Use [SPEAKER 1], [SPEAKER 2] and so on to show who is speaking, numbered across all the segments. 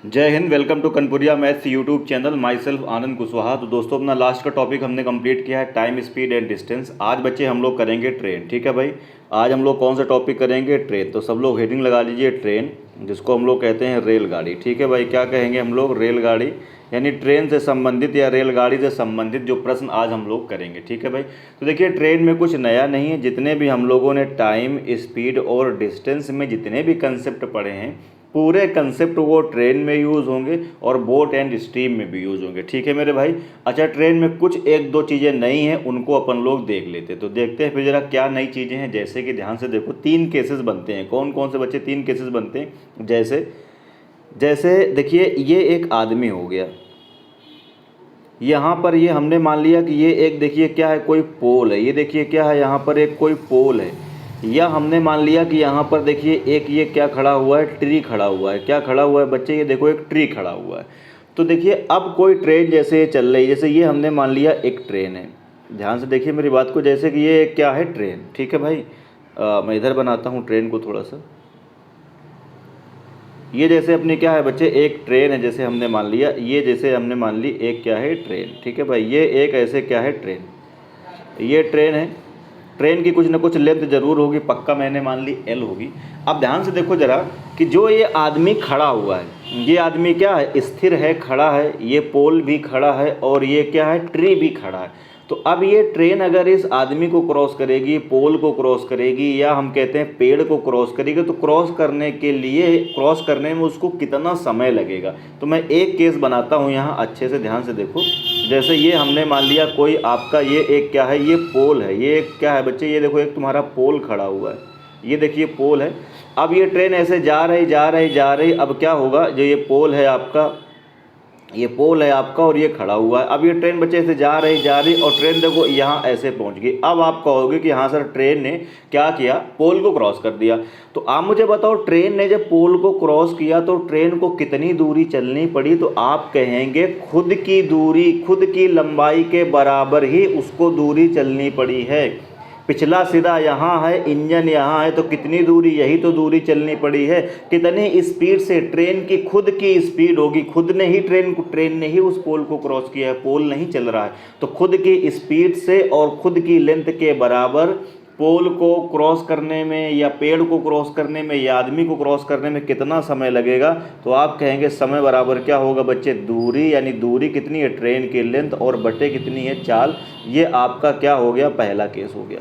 [SPEAKER 1] जय Hind. Welcome to Kanpuriya maths YouTube channel. Myself Anand Kushwaha. तो दोस्तों अपना लास्ट का टॉपिक हमने कंप्लीट किया है, टाइम स्पीड एंड डिस्टेंस। आज बच्चे हम लोग करेंगे ट्रेन। ठीक है भाई, आज हम लोग कौन सा टॉपिक करेंगे? ट्रेन। तो सब लोग हेडिंग लगा लीजिए ट्रेन, जिसको हम लोग कहते हैं रेलगाड़ी। ठीक है भाई, क्या कहेंगे हम लोग? रेलगाड़ी, यानी ट्रेन से संबंधित या रेलगाड़ी से संबंधित जो प्रश्न आज हम लोग करेंगे। ठीक है भाई, तो देखिए ट्रेन में कुछ नया नहीं है। जितने भी हम लोगों ने टाइम स्पीड और डिस्टेंस में जितने भी कंसेप्ट पढ़े हैं, पूरे कंसेप्ट वो ट्रेन में यूज़ होंगे और बोट एंड स्टीम में भी यूज़ होंगे। ठीक है मेरे भाई। अच्छा, ट्रेन में कुछ एक दो चीज़ें नई हैं, उनको अपन लोग देख लेते हैं। तो देखते हैं फिर जरा क्या नई चीज़ें हैं। जैसे कि ध्यान से देखो, 3 केसेस बनते हैं। कौन कौन से बच्चे 3 केसेस बनते हैं? जैसे जैसे देखिए, ये एक आदमी हो गया, यहाँ पर ये हमने मान लिया कि ये एक, देखिए क्या है, कोई पोल है। ये देखिए क्या है, यहाँ पर एक कोई पोल है। या हमने मान लिया कि यहाँ पर देखिए एक ये क्या खड़ा हुआ है, ट्री खड़ा हुआ है। क्या खड़ा हुआ है बच्चे? ये देखो एक ट्री खड़ा हुआ है। तो देखिए अब कोई ट्रेन जैसे चल रही है, जैसे ये हमने मान लिया एक ट्रेन है। ध्यान से देखिए मेरी बात को, जैसे कि ये क्या है, ट्रेन। ठीक है भाई, मैं इधर बनाता हूँ ट्रेन को थोड़ा सा। ये जैसे अपनी क्या है बच्चे, एक ट्रेन है। जैसे हमने मान लिया, ये जैसे हमने मान ली एक क्या है, ट्रेन। ठीक है भाई, ये एक ऐसे क्या है, ट्रेन। ये ट्रेन है। ट्रेन की कुछ ना कुछ लेंथ जरूर होगी, पक्का मैंने मान ली एल होगी। अब ध्यान से देखो जरा कि जो ये आदमी खड़ा हुआ है, ये आदमी क्या है, स्थिर है, खड़ा है। ये पोल भी खड़ा है और ये क्या है, ट्री भी खड़ा है। तो अब ये ट्रेन अगर इस आदमी को क्रॉस करेगी, पोल को क्रॉस करेगी, या हम कहते हैं पेड़ को क्रॉस करेगी, तो क्रॉस करने के लिए, क्रॉस करने में उसको कितना समय लगेगा? तो मैं एक केस बनाता हूँ यहाँ, अच्छे से ध्यान से देखो। जैसे ये हमने मान लिया कोई आपका, ये एक क्या है, ये पोल है। ये एक क्या है बच्चे, ये देखो एक तुम्हारा पोल खड़ा हुआ है। ये देखिए पोल है। अब ये ट्रेन ऐसे जा रही जा रही जा रही। अब क्या होगा, जो ये पोल है आपका, ये पोल है आपका और ये खड़ा हुआ है। अब ये ट्रेन बच्चे से जा रही और ट्रेन देखो यहाँ ऐसे पहुँच गई। अब आप कहोगे कि हाँ सर, ट्रेन ने क्या किया, पोल को क्रॉस कर दिया। तो आप मुझे बताओ, ट्रेन ने जब पोल को क्रॉस किया तो ट्रेन को कितनी दूरी चलनी पड़ी? तो आप कहेंगे खुद की दूरी, खुद की लंबाई के बराबर ही उसको दूरी चलनी पड़ी है। पिछला सिरा यहाँ है, इंजन यहाँ है, तो कितनी दूरी, यही तो दूरी चलनी पड़ी है। कितनी स्पीड से? ट्रेन की खुद की स्पीड होगी। खुद ने ही ट्रेन ने ही उस पोल को क्रॉस किया है, पोल नहीं चल रहा है। तो खुद की स्पीड से और खुद की लेंथ के बराबर पोल को क्रॉस करने में, या पेड़ को क्रॉस करने में, या आदमी को क्रॉस करने में कितना समय लगेगा? तो आप कहेंगे समय बराबर क्या होगा बच्चे, दूरी। यानी दूरी कितनी है, ट्रेन की लेंथ, और बटे कितनी है, चाल। ये आपका क्या हो गया, पहला केस हो गया।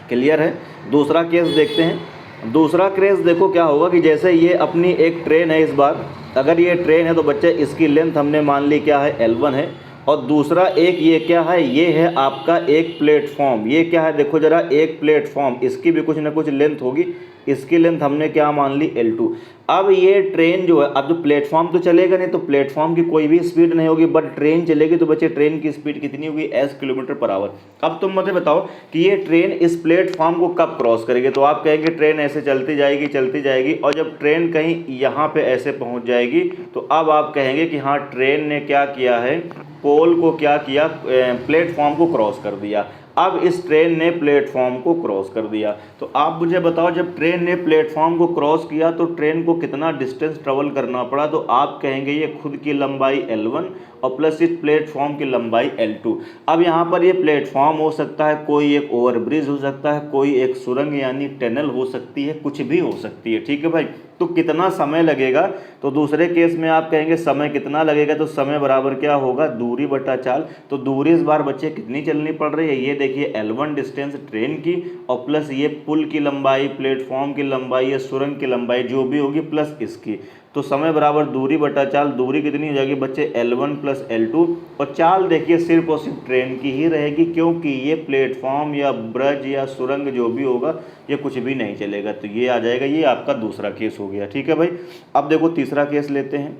[SPEAKER 1] क्लियर है? दूसरा केस देखते हैं। दूसरा केस देखो क्या होगा कि जैसे ये अपनी एक ट्रेन है। इस बार अगर ये ट्रेन है तो बच्चे इसकी लेंथ हमने मान ली क्या है, L1 है। और दूसरा एक ये क्या है, ये है आपका एक प्लेटफॉर्म। ये क्या है देखो जरा, एक प्लेटफॉर्म, इसकी भी कुछ ना कुछ लेंथ होगी। इसकी लेंथ हमने क्या मान ली, L2। अब ये ट्रेन जो है, अब जो प्लेटफॉर्म तो चलेगा नहीं, तो प्लेटफॉर्म की कोई भी स्पीड नहीं होगी, बट ट्रेन चलेगी। तो बच्चे ट्रेन की स्पीड कितनी होगी, S किलोमीटर/आवर। अब तुम मुझे बताओ कि ये ट्रेन इस प्लेटफॉर्म को कब क्रॉस करेगी? तो आप कहेंगे ट्रेन ऐसे चलती जाएगी चलती जाएगी, और जब ट्रेन कहीं यहाँ पे ऐसे पहुँच जाएगी, तो अब आप कहेंगे कि हाँ, ट्रेन ने क्या किया है, पोल को क्या किया, प्लेटफॉर्म को क्रॉस कर दिया। अब इस ट्रेन ने प्लेटफॉर्म को क्रॉस कर दिया। तो आप मुझे बताओ, जब ट्रेन ने प्लेटफॉर्म को क्रॉस किया तो ट्रेन को कितना डिस्टेंस ट्रेवल करना पड़ा? तो आप कहेंगे ये खुद की लंबाई L1 और प्लस इस प्लेटफॉर्म की लंबाई L2। अब यहाँ पर ये प्लेटफॉर्म हो सकता है, कोई एक ओवरब्रिज हो सकता है, कोई एक सुरंग यानी टनल हो सकती है, कुछ भी हो सकती है। ठीक है भाई, तो कितना समय लगेगा? तो दूसरे केस में आप कहेंगे समय कितना लगेगा? तो समय बराबर क्या होगा, दूरी बटा चाल। तो दूरी इस बार बच्चे कितनी चलनी पड़ रही है, ये देखिए L1 डिस्टेंस ट्रेन की, और प्लस ये पुल की लंबाई, प्लेटफॉर्म की लंबाई या सुरंग की लंबाई जो भी होगी, प्लस इसकी। तो समय बराबर दूरी बटा चाल। दूरी कितनी हो जाएगी बच्चे, L1 प्लस L2। और चाल देखिए सिर्फ और सिर्फ ट्रेन की ही रहेगी, क्योंकि ये प्लेटफॉर्म या ब्रिज या सुरंग जो भी होगा, ये कुछ भी नहीं चलेगा। तो ये आ जाएगा, ये आपका दूसरा केस हो गया। ठीक है भाई, अब देखो तीसरा केस लेते हैं।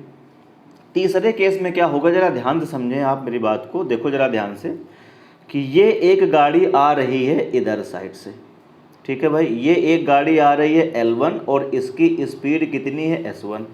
[SPEAKER 1] तीसरे केस में क्या होगा, जरा ध्यान से समझें आप मेरी बात को। देखो जरा ध्यान से कि ये एक गाड़ी आ रही है इधर साइड से। ठीक है भाई, ये एक गाड़ी आ रही है L1 और इसकी स्पीड कितनी है, S1।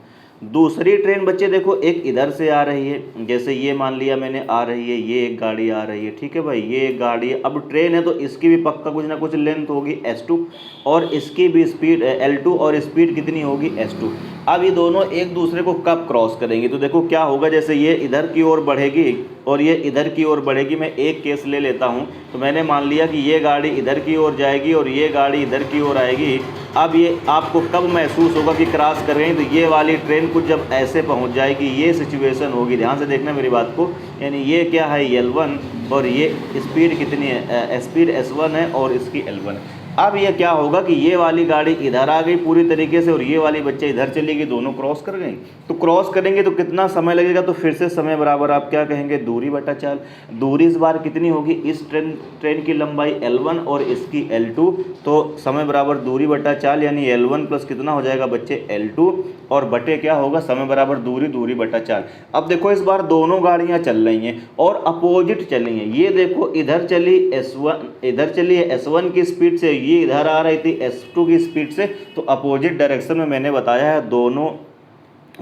[SPEAKER 1] दूसरी ट्रेन बच्चे देखो एक इधर से आ रही है, जैसे ये मान लिया मैंने आ रही है, ये एक गाड़ी आ रही है। ठीक है भाई, ये एक गाड़ी है। अब ट्रेन है तो इसकी भी पक्का कुछ ना कुछ लेंथ होगी S2, और इसकी भी स्पीड L2, और स्पीड कितनी होगी, S2। अब ये दोनों एक दूसरे को कब क्रॉस करेंगे, तो देखो क्या होगा, जैसे ये इधर की ओर बढ़ेगी और ये इधर की ओर बढ़ेगी। मैं एक केस ले लेता हूँ, तो मैंने मान लिया कि ये गाड़ी इधर की ओर जाएगी और ये गाड़ी इधर की ओर आएगी। अब ये आपको कब महसूस होगा कि क्रॉस कर रहे हैं, तो ये वाली ट्रेन कुछ जब ऐसे पहुँच जाएगी, ये सिचुएशन होगी। ध्यान से देखना मेरी बात को, यानी ये क्या है L1 और ये स्पीड कितनी है, स्पीड S1 है और इसकी L1 है। अब ये क्या होगा कि ये वाली गाड़ी इधर आ गई पूरी तरीके से और ये वाली बच्चे इधर चली गई, दोनों क्रॉस कर गई। तो क्रॉस करेंगे तो कितना समय लगेगा, तो फिर से समय बराबर आप क्या कहेंगे, दूरी बटा चाल। दूरी इस बार कितनी होगी, इस ट्रेन की लंबाई L1 और इसकी L2, तो समय बराबर दूरी बटा चाल, यानी L1 प्लस कितना हो जाएगा बच्चे L2 और बटे क्या होगा, समय बराबर दूरी बटा चाल। अब देखो इस बार दोनों गाड़ियाँ चल रही हैं और अपोजिट चल रही हैं। ये देखो इधर चली S1 की स्पीड से, ये इधर आ रही थी S2 की स्पीड से। तो अपोजिट डायरेक्शन में मैंने बताया है दोनों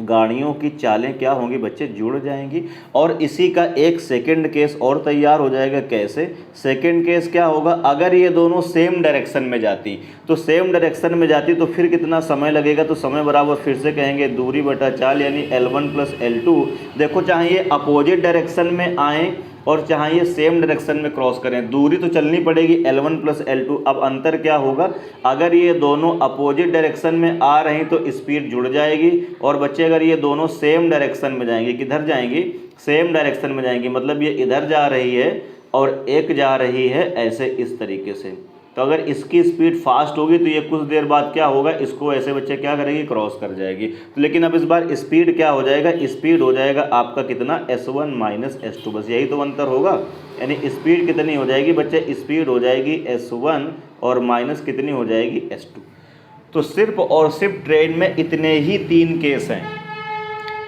[SPEAKER 1] गाड़ियों की चालें क्या होंगी बच्चे, जुड़ जाएंगी। और इसी का एक सेकंड केस और तैयार हो जाएगा। कैसे, सेकंड केस क्या होगा, अगर ये दोनों सेम डायरेक्शन में जाती, तो सेम डायरेक्शन में जाती तो फिर कितना समय लगेगा, तो समय बराबर फिर से कहेंगे दूरी बटा चाल, यानी L1 प्लस L2। देखो चाहे ये अपोजिट डायरेक्शन में आए और चाहे ये सेम डायरेक्शन में क्रॉस करें, दूरी तो चलनी पड़ेगी L1 प्लस L2। अब अंतर क्या होगा, अगर ये दोनों अपोजिट डायरेक्शन में आ रही हैं तो स्पीड जुड़ जाएगी। और बच्चे अगर ये दोनों सेम डायरेक्शन में जाएंगी, किधर जाएंगी, सेम डायरेक्शन में जाएंगी, मतलब ये इधर जा रही है और एक जा रही है ऐसे इस तरीके से। तो अगर इसकी स्पीड फास्ट होगी तो ये कुछ देर बाद क्या होगा, इसको ऐसे बच्चे क्या करेगी, क्रॉस कर जाएगी। तो लेकिन अब इस बार स्पीड क्या हो जाएगा, स्पीड हो जाएगा आपका कितना, S1 माइनस S2, बस यही तो अंतर होगा। यानी स्पीड कितनी हो जाएगी बच्चे, स्पीड हो जाएगी S1 और माइनस कितनी हो जाएगी S2। तो सिर्फ और सिर्फ ट्रेन में इतने ही 3 केस हैं।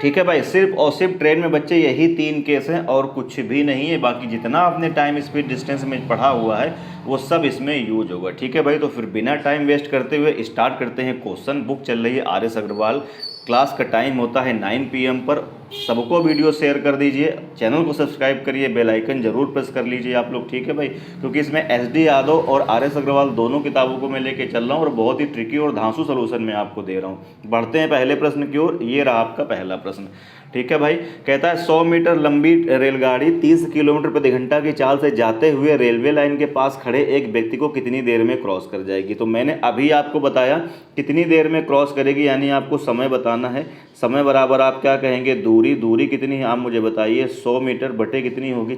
[SPEAKER 1] ठीक है भाई, सिर्फ और सिर्फ ट्रेन में बच्चे यही 3 केस हैं और कुछ भी नहीं है। बाकी जितना आपने टाइम स्पीड डिस्टेंस में पढ़ा हुआ है वो सब इसमें यूज होगा। ठीक है भाई, तो फिर बिना टाइम वेस्ट करते हुए स्टार्ट करते हैं क्वेश्चन। बुक चल रही है RS अग्रवाल, क्लास का टाइम होता है 9 PM पर। सबको वीडियो शेयर कर दीजिए, चैनल को सब्सक्राइब करिए, बेल आइकन जरूर प्रेस कर लीजिए आप लोग। ठीक है भाई, क्योंकि इसमें SD यादव और RS अग्रवाल दोनों किताबों को मैं लेके चल रहा हूँ और बहुत ही ट्रिकी और धांसू सलूशन मैं आपको दे रहा हूँ। बढ़ते हैं पहले प्रश्न की ओर। ये रहा आपका पहला प्रश्न। ठीक है भाई, कहता है 100 मीटर लंबी रेलगाड़ी 30 किलोमीटर प्रति घंटा की चाल से जाते हुए रेलवे लाइन के पास खड़े एक व्यक्ति को कितनी देर में क्रॉस कर जाएगी। तो मैंने अभी आपको बताया कितनी देर में क्रॉस करेगी, यानी आपको समय बताना है। समय बराबर आप क्या कहेंगे, दूरी कितनी है आप मुझे बताइए, 100 मीटर बटे कितनी होगी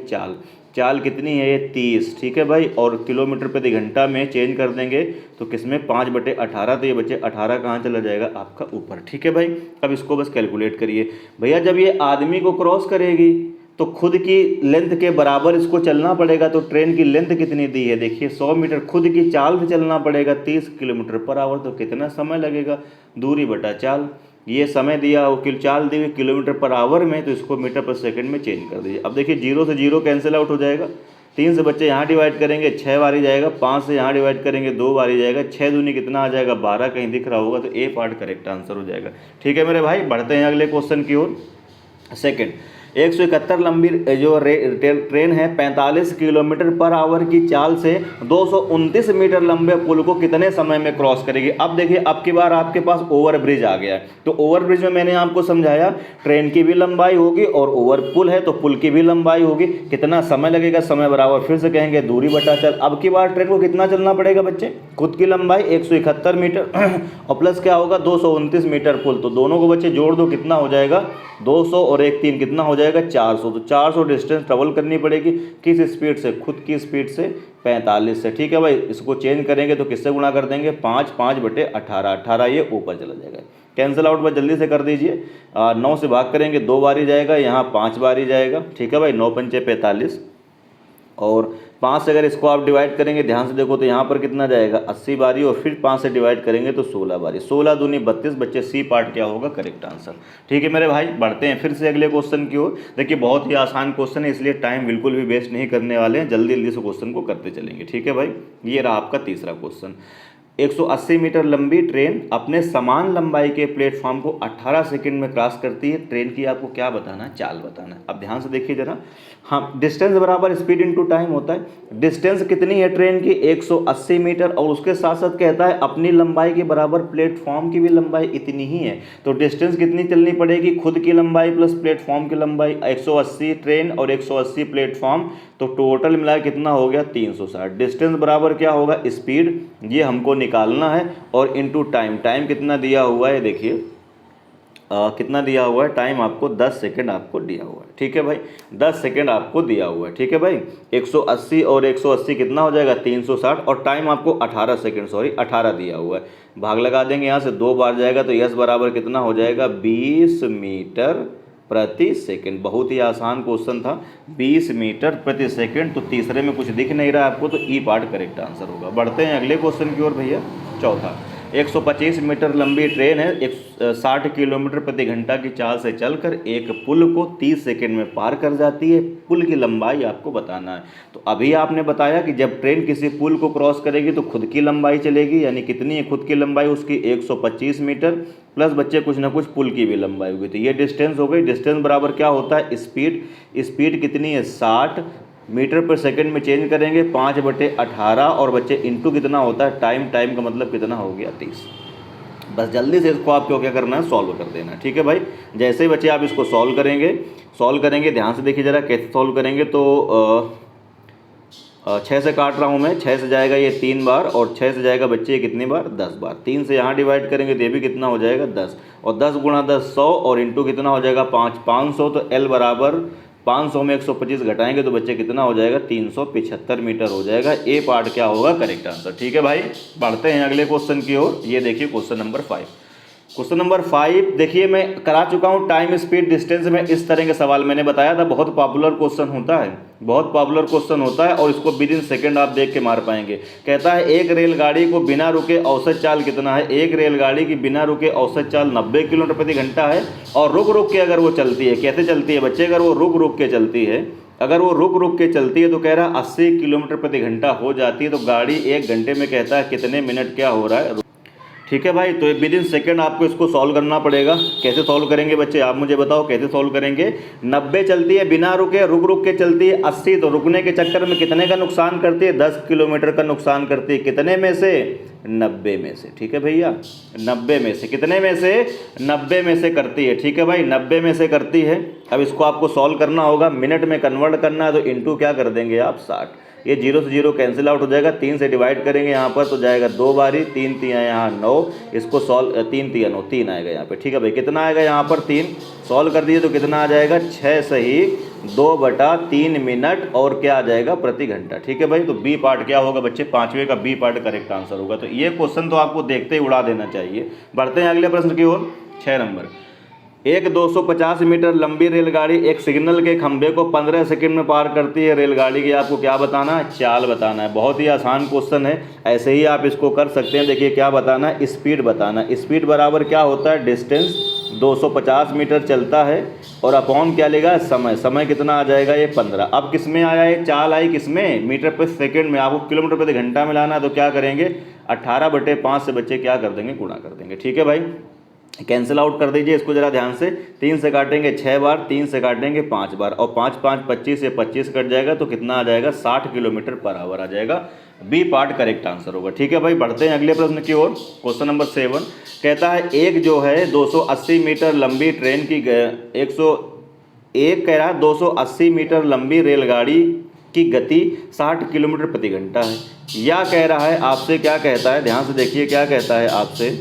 [SPEAKER 1] चाल कितनी है ये 30। ठीक है भाई, और किलोमीटर प्रति घंटा में चेंज कर देंगे तो किसमें 5/18, तो ये बच्चे 18 कहाँ चला जाएगा आपका ऊपर। ठीक है भाई, अब इसको बस कैलकुलेट करिए भैया। जब ये आदमी को क्रॉस करेगी तो खुद की लेंथ के बराबर इसको चलना पड़ेगा। तो ट्रेन की लेंथ कितनी दी है, देखिए 100 मीटर खुद की चाल से चलना पड़ेगा 30 किलोमीटर पर आवर, तो कितना समय लगेगा, दूरी बटा चाल। ये समय दिया हो कि चाल दी हुई किलोमीटर पर आवर में, तो इसको मीटर पर सेकंड में चेंज कर दीजिए। अब देखिए 0 से 0 कैंसिल आउट हो जाएगा, 3 से बच्चे यहाँ डिवाइड करेंगे 6 बारी जाएगा, 5 से यहाँ डिवाइड करेंगे 2 बारी जाएगा, 6 दूनी कितना आ जाएगा 12, कहीं दिख रहा होगा तो A पार्ट करेक्ट आंसर हो जाएगा। ठीक है मेरे भाई, बढ़ते हैं अगले क्वेश्चन की ओर। सेकेंड, 171 लंबी जो ट्रेन है 45 किलोमीटर पर आवर की चाल से 229 मीटर लंबे पुल को कितने समय में क्रॉस करेगी। अब देखिए अब की बार आपके पास ओवर ब्रिज आ गया है, तो ओवर ब्रिज में मैंने आपको समझाया ट्रेन की भी लंबाई होगी और ओवर पुल है तो पुल की भी लंबाई होगी। कितना समय लगेगा, समय बराबर फिर से कहेंगे दूरी बटा चाल। अब की बार ट्रेन को कितना चलना पड़ेगा बच्चे, खुद की लंबाई 171 मीटर और प्लस क्या होगा 229 मीटर पुल, तो दोनों को बच्चे जोड़ दो कितना हो जाएगा 200 और 1 3 कितना हो जाएगा 400। तो 400 डिस्टेंस ट्रेवल करनी पड़ेगी किस स्पीड से, खुद की स्पीड से 45 से। ठीक है भाई, इसको चेंज करेंगे तो किससे गुणा कर देंगे 5/18, 18 ये ऊपर चला जाएगा। कैंसिल आउट बस जल्दी से कर दीजिए, 9 से भाग करेंगे 2 बारी जाएगा, यहाँ 5 बारी जाएगा। ठीक है भाई, 9 पंचे 45 और 5 से अगर इसको आप डिवाइड करेंगे ध्यान से देखो तो यहाँ पर कितना जाएगा 80 बारी और फिर 5 से डिवाइड करेंगे तो 16 बारी, 16 दूनी 32, बच्चे C पार्ट क्या होगा करेक्ट आंसर। ठीक है मेरे भाई, बढ़ते हैं फिर से अगले क्वेश्चन की ओर। देखिए बहुत ही आसान क्वेश्चन है इसलिए टाइम बिल्कुल भी वेस्ट नहीं करने वाले हैं, जल्दी जल्दी से क्वेश्चन को करते चलेंगे। ठीक है भाई, ये रहा आपका तीसरा क्वेश्चन। 180 मीटर लंबी ट्रेन अपने समान लंबाई के प्लेटफॉर्म को 18 सेकंड में क्रॉस करती है। ट्रेन की आपको क्या बताना है, चाल बताना है। अब ध्यान से देखिए जरा, हाँ, डिस्टेंस बराबर स्पीड इनटू टाइम होता है। डिस्टेंस कितनी है ट्रेन की, 180 मीटर, और उसके साथ साथ कहता है अपनी लंबाई के बराबर प्लेटफॉर्म की भी लंबाई इतनी ही है। तो डिस्टेंस कितनी चलनी पड़ेगी, खुद की लंबाई प्लस प्लेटफॉर्म की लंबाई, 180 ट्रेन और 180 प्लेटफॉर्म, तो टोटल मिला कितना हो गया 360। डिस्टेंस बराबर क्या होगा, स्पीड, ये हमको निकालना है, और इनटू टाइम, टाइम कितना दिया हुआ है देखिए, कितना दिया हुआ है, टाइम आपको 10 सेकंड आपको दिया हुआ है। ठीक है भाई, 10 सेकंड आपको दिया हुआ है। ठीक है भाई, 180 और 180 कितना हो जाएगा 360, और टाइम आपको 18 सेकंड, सॉरी 18 दिया हुआ है। भाग लगा देंगे यहाँ से, 2 बार जाएगा तो यस बराबर कितना हो जाएगा 20 मीटर प्रति सेकंड। बहुत ही आसान क्वेश्चन था, 20 मीटर प्रति सेकंड। तो तीसरे में कुछ दिख नहीं रहा आपको, तो ई पार्ट करेक्ट आंसर होगा। बढ़ते हैं अगले क्वेश्चन की ओर भैया। चौथा, 125 मीटर लंबी ट्रेन है, 60 किलोमीटर प्रति घंटा की चाल से चलकर एक पुल को 30 सेकंड में पार कर जाती है। पुल की लंबाई आपको बताना है। तो अभी आपने बताया कि जब ट्रेन किसी पुल को क्रॉस करेगी तो खुद की लंबाई चलेगी, यानी कितनी है खुद की लंबाई उसकी 125 मीटर, प्लस बच्चे कुछ ना कुछ पुल की भी लंबाई होगी। तो ये डिस्टेंस हो गई। डिस्टेंस बराबर क्या होता है, स्पीड, स्पीड कितनी है 60 मीटर पर सेकंड में चेंज करेंगे 5/18, और बच्चे इंटू कितना होता है टाइम, टाइम का मतलब कितना हो गया 30। बस जल्दी से इसको आपको क्या करना है, सॉल्व कर देना है। ठीक है भाई, जैसे ही बच्चे आप इसको सॉल्व करेंगे ध्यान से देखिए जरा कैसे सॉल्व करेंगे। तो 6 से काट रहा हूँ मैं, 6 से जाएगा ये 3 बार, और 6 से जाएगा बच्चे ये कितनी बार 10 बार। 3 से यहाँ डिवाइड करेंगे तो ये भी कितना हो जाएगा 10, और 10 गुणा 10 100, और इंटू कितना हो जाएगा 500। तो एल बराबर 500 में 125 घटाएंगे तो बच्चे कितना हो जाएगा 375 मीटर हो जाएगा। ए पार्ट क्या होगा करेक्ट आंसर। ठीक है भाई, बढ़ते हैं अगले क्वेश्चन की ओर। ये देखिए क्वेश्चन नंबर 5। क्वेश्चन नंबर 5 देखिए, मैं करा चुका हूँ टाइम स्पीड डिस्टेंस में। इस तरह के सवाल मैंने बताया था, बहुत पॉपुलर क्वेश्चन होता है, बहुत पॉपुलर क्वेश्चन होता है, और इसको विद इन सेकंड आप देख के मार पाएंगे। कहता है एक रेलगाड़ी को बिना रुके औसत चाल कितना है। एक रेलगाड़ी की बिना रुके औसत चाल 90 किलोमीटर प्रति घंटा है, और रुक रुक के अगर वो चलती है, कैसे चलती है बच्चे, अगर वो रुक रुक के चलती है, अगर वो रुक रुक के चलती है तो कह रहा है 80 किलोमीटर प्रति घंटा हो जाती है। तो गाड़ी 1 घंटे में कहता है कितने मिनट क्या हो रहा है। ठीक है भाई, तो विद इन सेकेंड आपको इसको सॉल्व करना पड़ेगा। कैसे सॉल्व करेंगे बच्चे, आप मुझे बताओ कैसे सॉल्व करेंगे। 90 चलती है बिना रुके, रुक रुक के चलती है 80, तो रुकने के चक्कर में कितने का नुकसान करती है, 10 किलोमीटर का नुकसान करती है। कितने में से, 90 में से। ठीक है भैया, 90 में से, कितने में से, 90 में से करती है। ठीक है भाई, 90 में से करती है। अब इसको आपको सॉल्व करना होगा, मिनट में कन्वर्ट करना है, तो इंटू क्या कर देंगे आप 60। ये 0 से 0 कैंसिल आउट हो जाएगा, 3 से डिवाइड करेंगे यहाँ पर तो जाएगा 2 बारी, 3 तिया यहाँ 9, इसको सॉल्व 3 तिया 9, 3 आएगा यहाँ पे। ठीक है भाई, कितना आएगा यहाँ पर 3, सॉल्व कर दिए तो कितना आ जाएगा 6 सही 2/3 मिनट, और क्या आ जाएगा प्रति घंटा। ठीक है भाई, तो बी पार्ट क्या होगा बच्चे, 5वें का बी पार्ट करेक्ट आंसर होगा। तो ये क्वेश्चन तो आपको देखते ही उड़ा देना चाहिए। बढ़ते हैं अगले प्रश्न की ओर। 6 नंबर, एक 250 मीटर लंबी रेलगाड़ी एक सिग्नल के खंभे को 15 सेकंड में पार करती है। रेलगाड़ी की आपको क्या बताना है, चाल बताना है। बहुत ही आसान क्वेश्चन है, ऐसे ही आप इसको कर सकते हैं। देखिए क्या बताना है, स्पीड बताना है। स्पीड बराबर क्या होता है, डिस्टेंस 250 मीटर चलता है, और अपॉन क्या लेगा, समय। समय कितना आ जाएगा ये 15। अब किस में आया है, चाल आई किस में, मीटर पर सेकेंड में। आपको किलोमीटर प्रति घंटा में लाना है तो क्या करेंगे 18/5 से बच्चे क्या कर देंगे, गुणा कर देंगे। ठीक है भाई, कैंसिल आउट कर दीजिए इसको जरा ध्यान से। 3 से काटेंगे 6 बार, 3 से काटेंगे 5 बार, और 5 5 25 से 25 कट जाएगा तो कितना आ जाएगा 60 किलोमीटर पर आवर आ जाएगा। बी पार्ट करेक्ट आंसर होगा। ठीक है भाई, बढ़ते हैं अगले प्रश्न की ओर। क्वेश्चन नंबर 7 कहता है एक जो है 280 मीटर लंबी ट्रेन की 101 कह रहा है 280 मीटर लंबी रेलगाड़ी की गति 60 किलोमीटर प्रति घंटा है। या कह रहा है आपसे, क्या कहता है, ध्यान से देखिए क्या कहता है आपसे।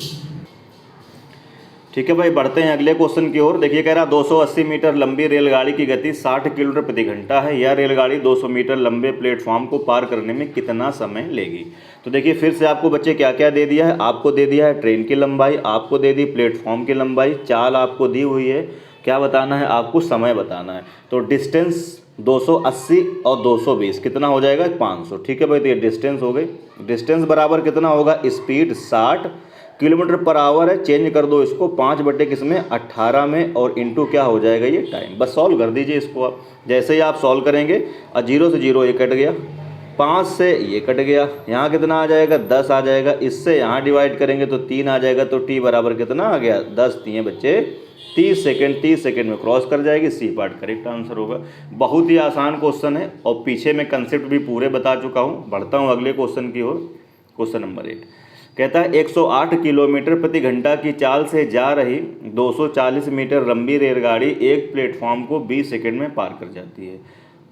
[SPEAKER 1] ठीक है भाई, बढ़ते हैं अगले क्वेश्चन की ओर। देखिए कह रहा 280 मीटर लंबी रेलगाड़ी की गति 60 किलोमीटर प्रति घंटा है। यह रेलगाड़ी 200 मीटर लंबे प्लेटफॉर्म को पार करने में कितना समय लेगी। तो देखिए फिर से आपको बच्चे क्या क्या दे दिया है, आपको दे दिया है ट्रेन की लंबाई, आपको दे दी प्लेटफॉर्म की लंबाई, चाल आपको दी हुई है, क्या बताना है आपको, समय बताना है। तो डिस्टेंस 280 और 220 कितना हो जाएगा 500। ठीक है भाई, तो ये डिस्टेंस हो गई। डिस्टेंस बराबर कितना होगा, स्पीड 60 किलोमीटर पर आवर है, चेंज कर दो इसको 5/18 में, और इंटू क्या हो जाएगा ये टाइम। बस सॉल्व कर दीजिए इसको आप। जैसे ही आप सॉल्व करेंगे और 0 से 0 ये कट गया, 5 से ये कट गया, यहाँ कितना आ जाएगा 10 आ जाएगा, इससे यहाँ डिवाइड करेंगे तो 3 आ जाएगा, तो t बराबर कितना आ गया 10 दिए बच्चे 30 सेकेंड, 30 सेकेंड में क्रॉस कर जाएगी, सी पार्ट करेक्ट आंसर होगा। बहुत ही आसान क्वेश्चन है और पीछे में कंसेप्ट भी पूरे बता चुका हूँ। बढ़ता हूँ अगले क्वेश्चन की ओर। क्वेश्चन नंबर 8 कहता है 108 किलोमीटर प्रति घंटा की चाल से जा रही 240 मीटर लंबी रेलगाड़ी एक प्लेटफॉर्म को 20 सेकंड में पार कर जाती है।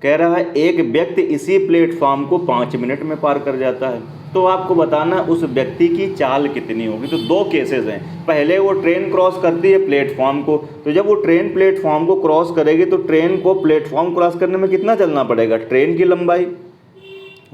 [SPEAKER 1] कह रहा है एक व्यक्ति इसी प्लेटफॉर्म को 5 मिनट में पार कर जाता है, तो आपको बताना उस व्यक्ति की चाल कितनी होगी। तो दो केसेस हैं, पहले वो ट्रेन क्रॉस करती है प्लेटफॉर्म को, तो जब वो ट्रेन प्लेटफॉर्म को क्रॉस करेगी तो ट्रेन को प्लेटफॉर्म क्रॉस करने में कितना चलना पड़ेगा, ट्रेन की लंबाई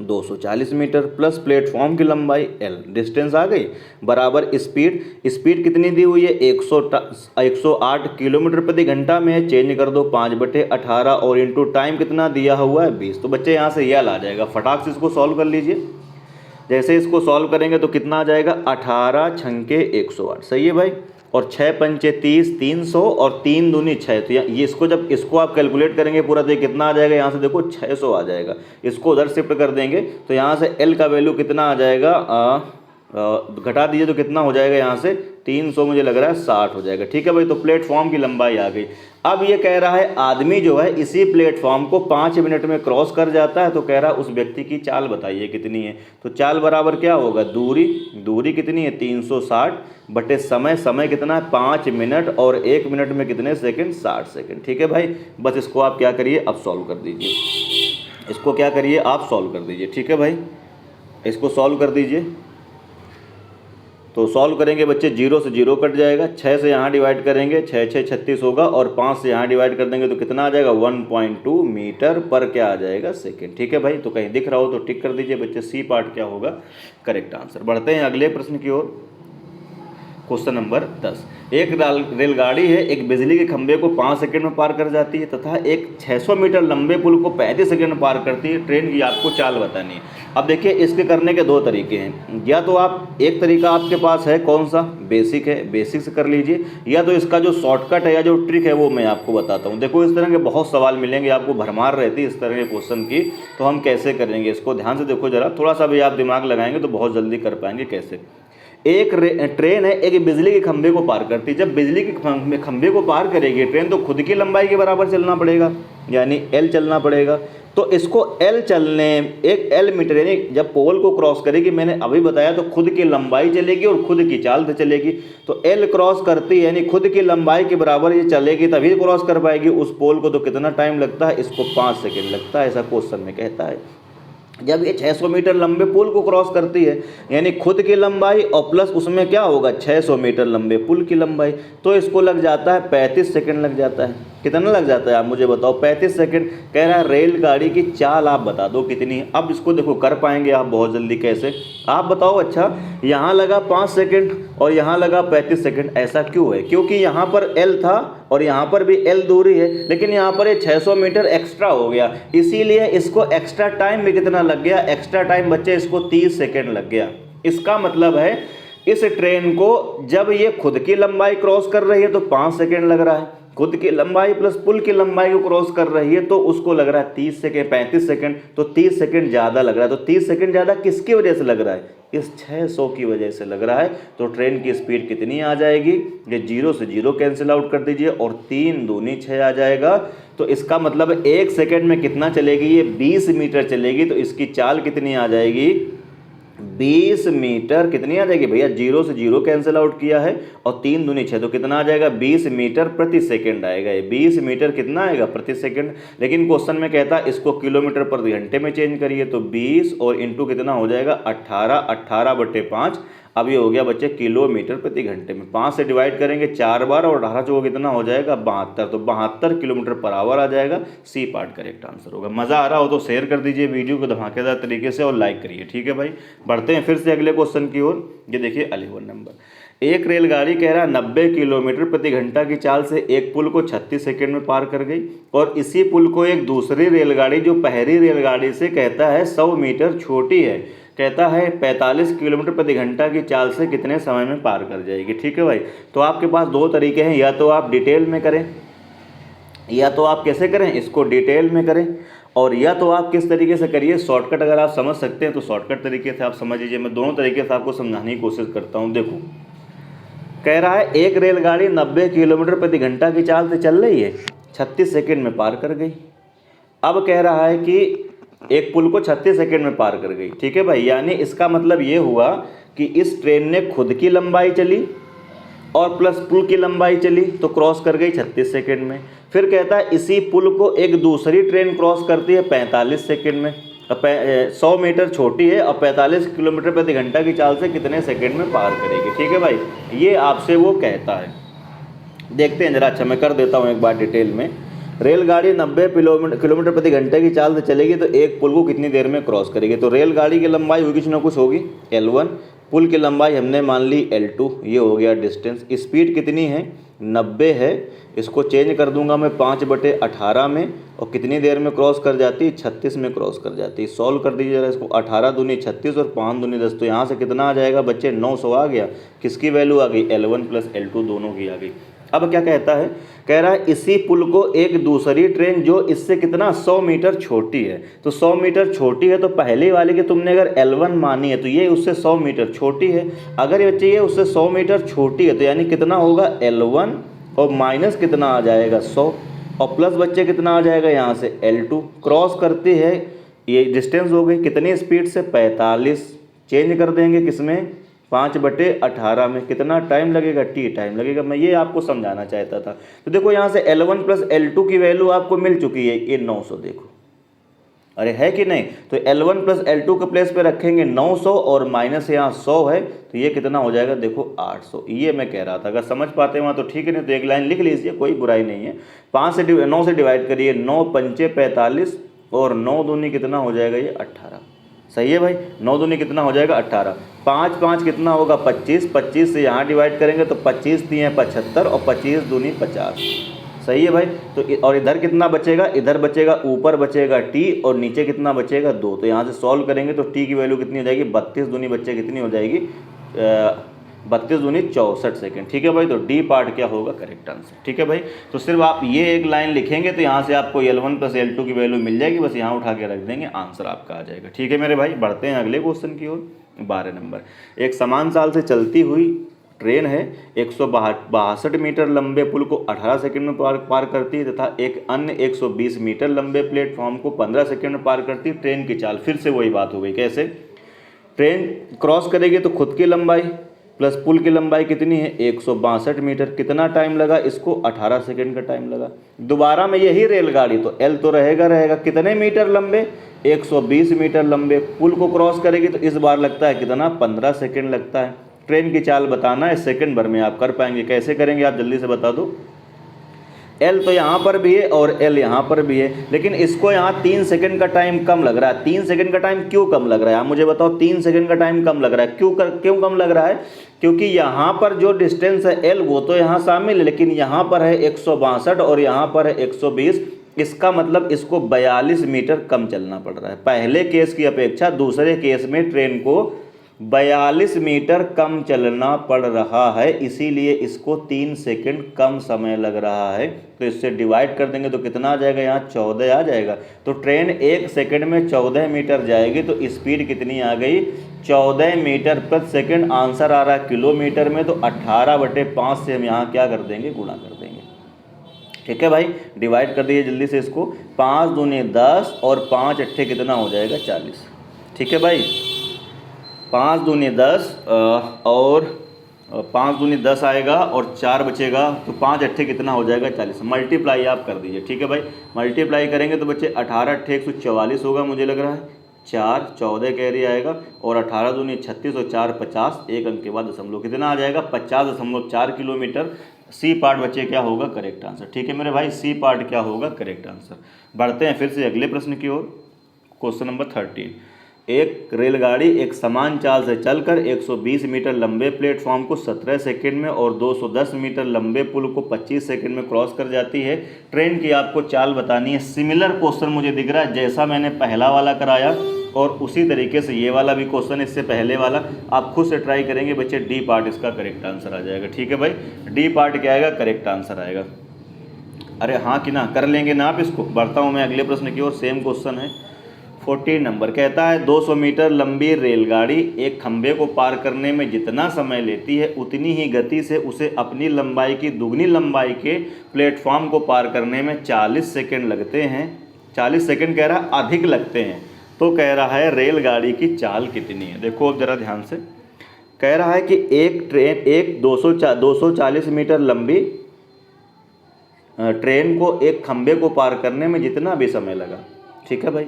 [SPEAKER 1] 240 मीटर प्लस प्लेटफॉर्म की लंबाई l, डिस्टेंस आ गई, बराबर स्पीड कितनी दी हुई है 108 किलोमीटर प्रति घंटा में, चेंज कर दो 5/18 और इंटू टाइम कितना दिया हुआ है 20। तो बच्चे यहाँ से यल आ जाएगा, फटाक से इसको सॉल्व कर लीजिए। जैसे इसको सॉल्व करेंगे तो कितना आ जाएगा 18 छंके 108, सही है भाई, और 6 पंचे 30, 300 और 3 दूनी 6। तो ये इसको आप कैलकुलेट करेंगे पूरा तो ये कितना आ जाएगा, यहाँ से देखो 600 आ जाएगा। इसको उधर शिफ्ट कर देंगे तो यहाँ से L का वैल्यू कितना आ जाएगा, घटा दीजिए तो कितना हो जाएगा, यहाँ से 300 मुझे लग रहा है 60 हो जाएगा। ठीक है भाई, तो प्लेटफॉर्म की लंबाई आ गई। अब ये कह रहा है आदमी जो है इसी प्लेटफॉर्म को 5 मिनट में क्रॉस कर जाता है, तो कह रहा है उस व्यक्ति की चाल बताइए कितनी है। तो चाल बराबर क्या होगा, दूरी कितनी है 360 बटे समय कितना है 5 मिनट, और 1 मिनट में कितने सेकंड 60 सेकंड। ठीक है भाई, बस इसको आप क्या करिए अब सॉल्व कर दीजिए, इसको क्या करिए आप सॉल्व कर दीजिए। ठीक है भाई, इसको सॉल्व कर दीजिए। तो सॉल्व करेंगे बच्चे, 0 से 0 कट जाएगा, 6 से यहाँ डिवाइड करेंगे 6 6 36 होगा, और 5 से यहाँ डिवाइड कर देंगे तो कितना आ जाएगा 1.2 मीटर पर क्या आ जाएगा सेकेंड। ठीक है भाई, तो कहीं दिख रहा हो तो टिक कर दीजिए बच्चे, सी पार्ट क्या होगा करेक्ट आंसर। बढ़ते हैं अगले प्रश्न की ओर। क्वेश्चन नंबर 10, एक रेलगाड़ी है एक बिजली के खंभे को 5 सेकंड में पार कर जाती है तथा एक 600 मीटर लंबे पुल को 35 सेकंड में पार करती है। ट्रेन की आपको चाल बतानी है। अब देखिए इसके करने के दो तरीके हैं, या तो आप एक तरीका आपके पास है कौन सा, बेसिक है, बेसिक से कर लीजिए, या तो इसका जो शॉर्टकट है या जो ट्रिक है वो मैं आपको बताता हूँ। देखो इस तरह के बहुत सवाल मिलेंगे आपको, भरमार रहती है इस तरह के क्वेश्चन की, तो हम कैसे करेंगे इसको ध्यान से देखो जरा, थोड़ा सा भी आप दिमाग लगाएंगे तो बहुत जल्दी कर पाएंगे। कैसे, एक ट्रेन है एक बिजली के खंभे को पार करती है। जब बिजली के खंभे को पार करेगी ट्रेन तो खुद की लंबाई के बराबर चलना पड़ेगा, यानी L चलना पड़ेगा। तो इसको L चलने, एक L मीटर, यानी जब पोल को क्रॉस करेगी, मैंने अभी बताया, तो खुद की लंबाई चलेगी और खुद की चाल से चलेगी। तो L क्रॉस करती है यानी खुद की लंबाई के बराबर ये चलेगी तभी क्रॉस कर पाएगी उस पोल को। तो कितना टाइम लगता है, इसको 5 सेकेंड लगता है, ऐसा क्वेश्चन में कहता है। जब ये 600 मीटर लंबे पुल को क्रॉस करती है यानी खुद की लंबाई और प्लस उसमें क्या होगा 600 मीटर लंबे पुल की लंबाई, तो इसको लग जाता है 35 सेकंड लग जाता है। कितना लग जाता है आप मुझे बताओ, 35 सेकंड। कह रहा है रेलगाड़ी की चाल आप बता दो कितनी है। अब इसको देखो कर पाएंगे आप बहुत जल्दी, कैसे आप बताओ। अच्छा, यहाँ लगा 5 सेकंड और यहाँ लगा 35 सेकंड, ऐसा क्यों है, क्योंकि यहाँ पर L था और यहाँ पर भी L दूरी है, लेकिन यहाँ पर ये 600 मीटर एक्स्ट्रा हो गया, इसीलिए इसको एक्स्ट्रा टाइम भी कितना लग गया, एक्स्ट्रा टाइम बच्चे इसको 30 सेकंड लग गया। इसका मतलब है इस ट्रेन को जब ये खुद की लंबाई क्रॉस कर रही है तो 5 सेकंड लग रहा है, खुद की लंबाई प्लस पुल की लंबाई को क्रॉस कर रही है तो उसको लग रहा है 30 सेकंड 35 सेकंड, तो 30 सेकंड ज़्यादा लग रहा है। तो 30 सेकंड ज़्यादा किसकी वजह से लग रहा है, इस 600 की वजह से लग रहा है। तो ट्रेन की स्पीड कितनी आ जाएगी, ये 0 से 0 कैंसिल आउट कर दीजिए और 3 दूनी 6 आ जाएगा। तो इसका मतलब 1 सेकंड में कितना चलेगी, ये 20 मीटर चलेगी। तो इसकी चाल कितनी आ जाएगी, 20 मीटर कितनी आ जाएगी भैया, 0 से 0 कैंसिल आउट किया है और 3 दूनी 6, तो कितना आ जाएगा 20 मीटर प्रति सेकंड आएगा। ये 20 मीटर कितना आएगा प्रति सेकंड, लेकिन क्वेश्चन में कहता है इसको किलोमीटर प्रति घंटे में चेंज करिए, तो 20 और इंटू कितना हो जाएगा 18/5। अब ये हो गया बच्चे किलोमीटर प्रति घंटे में, 5 से डिवाइड करेंगे 4 बार और 18 जो कितना हो जाएगा 72, तो 72 किलोमीटर पर आवर आ जाएगा। सी पार्ट करेक्ट आंसर होगा। मज़ा आ रहा हो तो शेयर कर दीजिए वीडियो को धमाकेदार तरीके से और लाइक करिए। ठीक है भाई, बढ़ते हैं फिर से अगले क्वेश्चन की ओर। ये देखिए 11 नंबर, एक रेलगाड़ी कह रहा है 90 किलोमीटर प्रति घंटा की चाल से एक पुल को 36 सेकंड में पार कर गई, और इसी पुल को एक दूसरी रेलगाड़ी जो पहली रेलगाड़ी से कहता है 100 मीटर छोटी है, कहता है 45 किलोमीटर प्रति घंटा की चाल से कितने समय में पार कर जाएगी। ठीक है भाई, तो आपके पास दो तरीके हैं, या तो आप डिटेल में करें या तो आप कैसे करें, इसको डिटेल में करें, और या तो आप किस तरीके से करिए, शॉर्टकट अगर आप समझ सकते हैं तो शॉर्टकट तरीके से आप समझ लीजिए। मैं दोनों तरीके से आपको समझाने की कोशिश करता हूँ। देखो, कह रहा है एक रेलगाड़ी 90 किलोमीटर प्रति घंटा की चाल से चल रही है, 36 सेकंड में पार कर गई। अब कह रहा है कि एक पुल को 36 सेकंड में पार कर गई। ठीक है भाई, यानी इसका मतलब ये हुआ कि इस ट्रेन ने खुद की लंबाई चली और प्लस पुल की लंबाई चली, तो क्रॉस कर गई 36 सेकंड में। फिर कहता है इसी पुल को एक दूसरी ट्रेन क्रॉस करती है 45 सेकंड में। 100 मीटर छोटी है और 45 किलोमीटर प्रति घंटा की चाल से कितने सेकंड में पार करेगी। ठीक है भाई, ये आपसे वो कहता है। देखते हैं जरा। अच्छा, मैं कर देता हूँ एक बार डिटेल में। रेलगाड़ी 90 किलोमीटर प्रति घंटे की चाल से चलेगी तो एक पुल को कितनी देर में क्रॉस करेगी। तो रेलगाड़ी की लंबाई होगी, कुछ ना कुछ होगी, L1। पुल की लंबाई हमने मान ली L2, ये हो गया डिस्टेंस। स्पीड कितनी है, 90 है। इसको चेंज कर दूंगा मैं 5/18 में, और कितनी देर में क्रॉस कर जाती है, 36 में क्रॉस कर जाती है। सॉल्व कर दीजिए जरा इसको। 18 दूनी 36 और 5 दूनी 10, तो यहाँ से कितना आ जाएगा बच्चे, 900 आ गया। किसकी वैल्यू आ गई, L1 प्लस L2 दोनों की आ गई। अब क्या कहता है, कह रहा है इसी पुल को एक दूसरी ट्रेन जो इससे कितना 100 मीटर छोटी है। तो 100 मीटर छोटी है तो पहले वाले की तुमने अगर L1 मानी है तो ये उससे 100 मीटर छोटी है। अगर ये बच्चे ये उससे 100 मीटर छोटी है तो यानी कितना होगा, L1 और माइनस कितना आ जाएगा 100, और प्लस बच्चे कितना आ जाएगा यहाँ से L2। क्रॉस करती है, ये डिस्टेंस हो गई कितनी स्पीड से, 45। चेंज कर देंगे किसमें, 5/18 में। कितना टाइम लगेगा, T टाइम लगेगा। मैं ये आपको समझाना चाहता था। तो देखो यहाँ से L1 प्लस L2 की वैल्यू आपको मिल चुकी है, ये 900। देखो, अरे है कि नहीं। तो L1 प्लस L2 के प्लेस पे रखेंगे 900 और माइनस यहाँ 100 है, तो ये कितना हो जाएगा, देखो 800। ये मैं कह रहा था, अगर समझ पाते वहाँ तो ठीक है, नहीं तो एक लाइन लिख लीजिए, कोई बुराई नहीं है। 9 से डिवाइड करिए, 9 पंचे 45 और 9 दूनी कितना हो जाएगा, ये 18। सही है भाई, 9 दूनी कितना हो जाएगा, 18। 5 5 कितना होगा, 25। 25 से यहाँ डिवाइड करेंगे तो 25 दिए 75 और 25 दूनी 50। सही है भाई। तो और इधर कितना बचेगा, इधर बचेगा, ऊपर बचेगा T और नीचे कितना बचेगा, 2। तो यहाँ से सॉल्व करेंगे तो T की वैल्यू कितनी हो जाएगी, 32 दूनी बच्चे कितनी हो जाएगी, 32 दूनी 64 सेकेंड। ठीक है भाई, तो डी पार्ट क्या होगा, करेक्ट आंसर। ठीक है भाई, तो सिर्फ आप ये एक लाइन लिखेंगे तो यहाँ से आपको L1 प्लस L2 की वैल्यू मिल जाएगी, बस यहाँ उठा के रख देंगे, आंसर आपका आ जाएगा। ठीक है मेरे भाई, बढ़ते हैं अगले क्वेश्चन की ओर। 12 नंबर। एक समान चाल से चलती हुई ट्रेन है, 162 मीटर लंबे पुल को 18 सेकंड में पार करती है तथा एक अन्य 120 मीटर लंबे प्लेटफॉर्म को 15 सेकंड में पार करती है। ट्रेन की चाल, फिर से वही बात हो गई। कैसे, ट्रेन क्रॉस करेगी तो खुद की लंबाई प्लस पुल की लंबाई कितनी है, 162 मीटर। कितना टाइम लगा इसको, 18 सेकंड का टाइम लगा। दोबारा में यही रेलगाड़ी, तो L तो रहेगा, कितने मीटर लंबे, 120 मीटर लंबे पुल को क्रॉस करेगी तो इस बार लगता है कितना, 15 सेकंड लगता है। ट्रेन की चाल बताना है, सेकंड भर में आप कर पाएंगे। कैसे करेंगे आप जल्दी से बता दो। L तो यहाँ पर भी है और L यहाँ पर भी है, लेकिन इसको यहाँ 3 सेकंड का टाइम कम लग रहा है। 3 सेकंड का टाइम क्यों कम लग रहा है, आप मुझे बताओ। 3 सेकंड का टाइम कम लग रहा है, क्यों कम लग रहा है, क्योंकि यहाँ पर जो डिस्टेंस है L वो तो यहाँ शामिल है, लेकिन यहाँ पर है 162 और यहाँ पर है 120। इसका मतलब इसको 42 मीटर कम चलना पड़ रहा है। पहले केस की अपेक्षा दूसरे केस में ट्रेन को 42 मीटर कम चलना पड़ रहा है, इसीलिए इसको 3 सेकंड कम समय लग रहा है। तो इससे डिवाइड कर देंगे तो कितना आ जाएगा, यहाँ 14 आ जाएगा। तो ट्रेन 1 सेकंड में 14 मीटर जाएगी, तो स्पीड कितनी आ गई, 14 मीटर प्रति सेकंड। आंसर आ रहा है किलोमीटर में, तो 18/5 से हम यहाँ क्या कर देंगे, गुणा कर देंगे। ठीक है भाई, डिवाइड कर दीजिए जल्दी से इसको। 5 दूनी 10 और 5 अट्ठे कितना हो जाएगा, 40। ठीक है भाई, 5 दूनी 10 और 5 दूनी 10 आएगा और 4 बचेगा, तो 5 अट्ठे कितना हो जाएगा, 40। मल्टीप्लाई आप कर दीजिए। ठीक है भाई, मल्टीप्लाई करेंगे तो बच्चे 18 अट्ठे 144 होगा, मुझे लग रहा है। 4 14 कैरी आएगा और 18 दूनी 36 और 4 50, एक अंक के बाद दशमलव कितना आ जाएगा, 50.4 किलोमीटर। सी पार्ट बच्चे क्या होगा, करेक्ट आंसर। ठीक है मेरे भाई, सी पार्ट क्या होगा, करेक्ट आंसर। बढ़ते हैं फिर से अगले प्रश्न की ओर। Question number 13। एक रेलगाड़ी एक समान चाल से चलकर 120 मीटर लंबे प्लेटफॉर्म को 17 सेकंड में और 210 मीटर लंबे पुल को 25 सेकंड में क्रॉस कर जाती है। ट्रेन की आपको चाल बतानी है। सिमिलर क्वेश्चन मुझे दिख रहा है जैसा मैंने पहला वाला कराया, और उसी तरीके से ये वाला भी क्वेश्चन, इससे पहले वाला। आप खुद से ट्राई करेंगे बच्चे, डी पार्ट इसका करेक्ट आंसर आ जाएगा। ठीक है भाई, डी पार्ट क्या आएगा, करेक्ट आंसर आएगा। अरे हाँ कि ना, कर लेंगे ना आप इसको। बढ़ता हूँ मैं अगले प्रश्न की ओर। सेम क्वेश्चन है 14 नंबर। कहता है 200 मीटर लंबी रेलगाड़ी एक खंभे को पार करने में जितना समय लेती है उतनी ही गति से उसे अपनी लंबाई की दुगनी लंबाई के प्लेटफॉर्म को पार करने में 40 सेकंड लगते हैं। 40 सेकंड कह रहा अधिक लगते हैं। तो कह रहा है रेलगाड़ी की चाल कितनी है। देखो अब ज़रा ध्यान से, कह रहा है कि एक ट्रेन, एक 240 मीटर लंबी ट्रेन को एक खंभे को पार करने में जितना भी समय लगा, ठीक है भाई,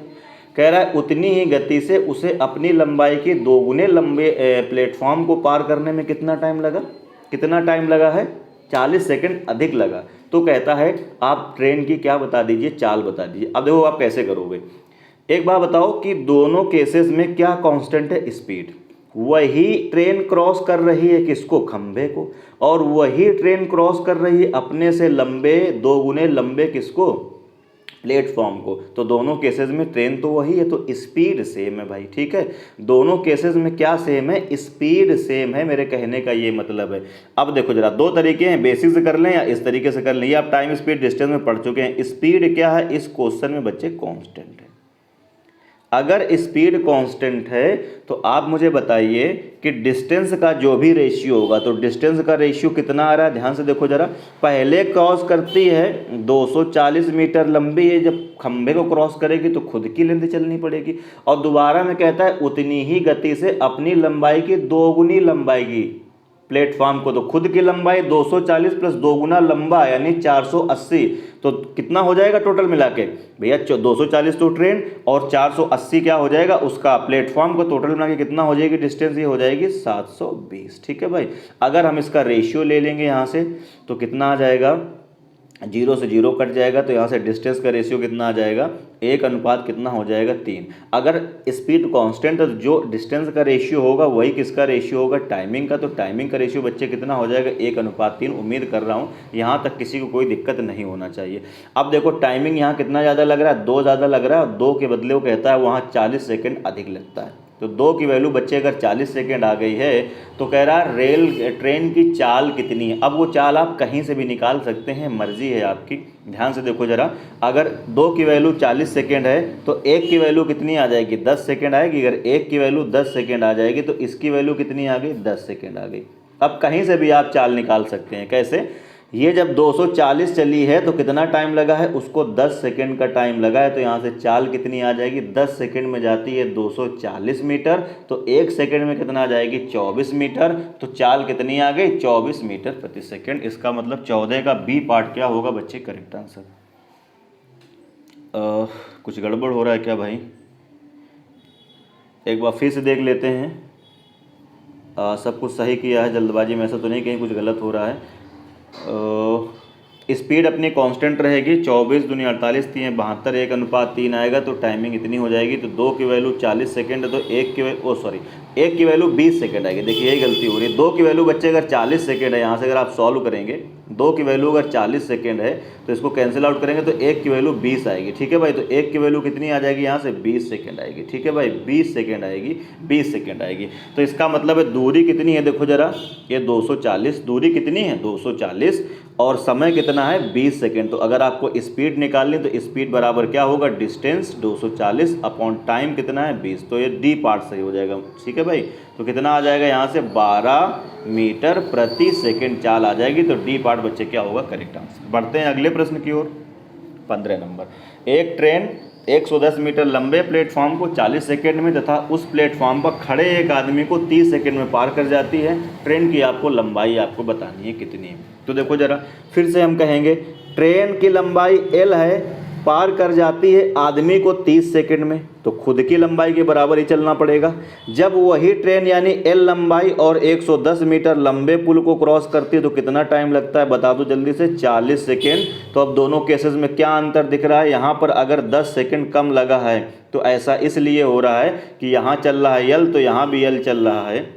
[SPEAKER 1] कह रहा है उतनी ही गति से उसे अपनी लंबाई के दोगुने लंबे प्लेटफॉर्म को पार करने में कितना टाइम लगा। कितना टाइम लगा है? 40 सेकंड अधिक लगा। तो कहता है आप ट्रेन की क्या बता दीजिए, चाल बता दीजिए। अब देखो आप कैसे करोगे। एक बात बताओ कि दोनों केसेस में क्या कांस्टेंट है? स्पीड। वही ट्रेन क्रॉस कर रही है किसको? खंभे को। और वही ट्रेन क्रॉस कर रही है अपने से लंबे, दोगुने लंबे किसको? प्लेटफॉर्म को। तो दोनों केसेस में ट्रेन तो वही है, तो स्पीड सेम है भाई, ठीक है। दोनों केसेस में क्या सेम है? स्पीड सेम है। मेरे कहने का ये मतलब है। अब देखो जरा, दो तरीके हैं, बेसिक से कर लें या इस तरीके से कर लें। ये आप टाइम स्पीड डिस्टेंस में पढ़ चुके हैं। स्पीड क्या है इस क्वेश्चन में बच्चे? कांस्टेंट है। अगर स्पीड कांस्टेंट है तो आप मुझे बताइए कि डिस्टेंस का जो भी रेशियो होगा, तो डिस्टेंस का रेशियो कितना आ रहा है? ध्यान से देखो जरा। पहले क्रॉस करती है 240 मीटर लंबी है, जब खंभे को क्रॉस करेगी तो खुद की लेंथ चलनी पड़ेगी। और दोबारा में कहता है उतनी ही गति से अपनी लंबाई की दोगुनी लंबाई की प्लेटफॉर्म को। तो खुद की लंबाई 240 प्लस दोगुना लंबा यानी 480। तो कितना हो जाएगा टोटल मिला के भैया? 240 तो ट्रेन और 480 क्या हो जाएगा उसका? प्लेटफॉर्म को। टोटल मिला के कितना हो जाएगी डिस्टेंस? ये हो जाएगी 720, ठीक है भाई। अगर हम इसका रेशियो ले लेंगे यहाँ से तो कितना आ जाएगा? 0 से 0 कट जाएगा, तो यहाँ से डिस्टेंस का रेशियो कितना आ जाएगा? 1 अनुपात कितना हो जाएगा? 3। अगर स्पीड कांस्टेंट है तो जो डिस्टेंस का रेशियो होगा वही किसका रेशियो होगा? टाइमिंग का। तो टाइमिंग का रेशियो बच्चे कितना हो जाएगा? 1 अनुपात 3। उम्मीद कर रहा हूँ यहाँ तक किसी को कोई दिक्कत नहीं होना चाहिए। अब देखो टाइमिंग यहाँ कितना ज़्यादा लग रहा है? 2 ज़्यादा लग रहा है, और 2 के बदले वो कहता है वहाँ 40 सेकेंड अधिक लगता है। तो 2 की वैल्यू बच्चे अगर 40 सेकेंड आ गई है तो कह रहा है ट्रेन की चाल कितनी है। अब वो चाल आप कहीं से भी निकाल सकते हैं, मर्जी है आपकी। ध्यान से देखो जरा, अगर 2 की वैल्यू 40 सेकेंड है तो 1 की वैल्यू कितनी आ जाएगी? 10 सेकेंड आएगी। अगर 1 की वैल्यू 10 सेकेंड आ जाएगी तो इसकी वैल्यू कितनी आ गई? 10 सेकेंड आ गई। अब कहीं से भी आप चाल निकाल सकते हैं। कैसे? ये जब 240 चली है तो कितना टाइम लगा है? उसको 10 सेकंड का टाइम लगा है। तो यहाँ से चाल कितनी आ जाएगी? 10 सेकंड में जाती है 240 मीटर। तो 1 सेकंड में कितना आ जाएगी? 24 मीटर। तो चाल कितनी आ गई? 24 मीटर प्रति सेकंड। इसका मतलब 14 का बी पार्ट क्या होगा बच्चे? Correct answer. कुछ गड़बड़ हो रहा है क्या भाई? एक बार फिर से देख लेते हैं। सब कुछ सही किया है, जल्दबाजी में ऐसा तो नहीं कहीं कुछ गलत हो रहा है। स्पीड अपनी कांस्टेंट रहेगी। 24 दूनी 48, 3 72, 1 अनुपात 3 आएगा। तो टाइमिंग इतनी हो जाएगी। तो 2 की वैल्यू 40 सेकंड है तो 1 की वैल्यू 20 सेकंड आएगी। देखिए यही गलती हो रही है। 2 की वैल्यू बच्चे अगर 40 सेकंड है, यहाँ से अगर आप सॉल्व करेंगे 2 की वैल्यू अगर 40 सेकंड है तो इसको कैंसिल आउट करेंगे तो 1 की वैल्यू 20 आएगी, ठीक है भाई। तो 1 की वैल्यू कितनी आ जाएगी? यहाँ से 20 सेकंड आएगी, ठीक है भाई। 20 सेकंड आएगी, 20 सेकंड आएगी। तो इसका मतलब है दूरी कितनी है? देखो जरा, ये 240, दूरी कितनी है? 240, और समय कितना है? 20 सेकंड। तो अगर आपको स्पीड निकालनी तो स्पीड बराबर क्या होगा? डिस्टेंस 240 अपॉन टाइम कितना है? 20। तो ये डी पार्ट सही हो जाएगा, ठीक है भाई। तो कितना आ जाएगा यहाँ से? 12 मीटर प्रति सेकंड चाल आ जाएगी। तो डी पार्ट बच्चे क्या होगा? Correct answer. बढ़ते हैं अगले प्रश्न की ओर। 15 नंबर। एक ट्रेन 110 मीटर लंबे प्लेटफॉर्म को 40 सेकंड में तथा उस प्लेटफॉर्म पर खड़े एक आदमी को 30 सेकंड में पार कर जाती है। ट्रेन की आपको लंबाई आपको बतानी है कितनी है। तो देखो जरा, फिर से हम कहेंगे ट्रेन की लंबाई L है, पार कर जाती है आदमी को 30 सेकंड में। तो खुद की लंबाई के बराबर ही चलना पड़ेगा। जब वही ट्रेन यानी L लंबाई और 110 मीटर लंबे पुल को क्रॉस करती है तो कितना टाइम लगता है? बता दो जल्दी से। 40 सेकंड। तो अब दोनों केसेस में क्या अंतर दिख रहा है? यहाँ पर अगर 10 सेकंड कम लगा है तो ऐसा इसलिए हो रहा है कि यहाँ चल रहा है L तो यहाँ भी L चल रहा है।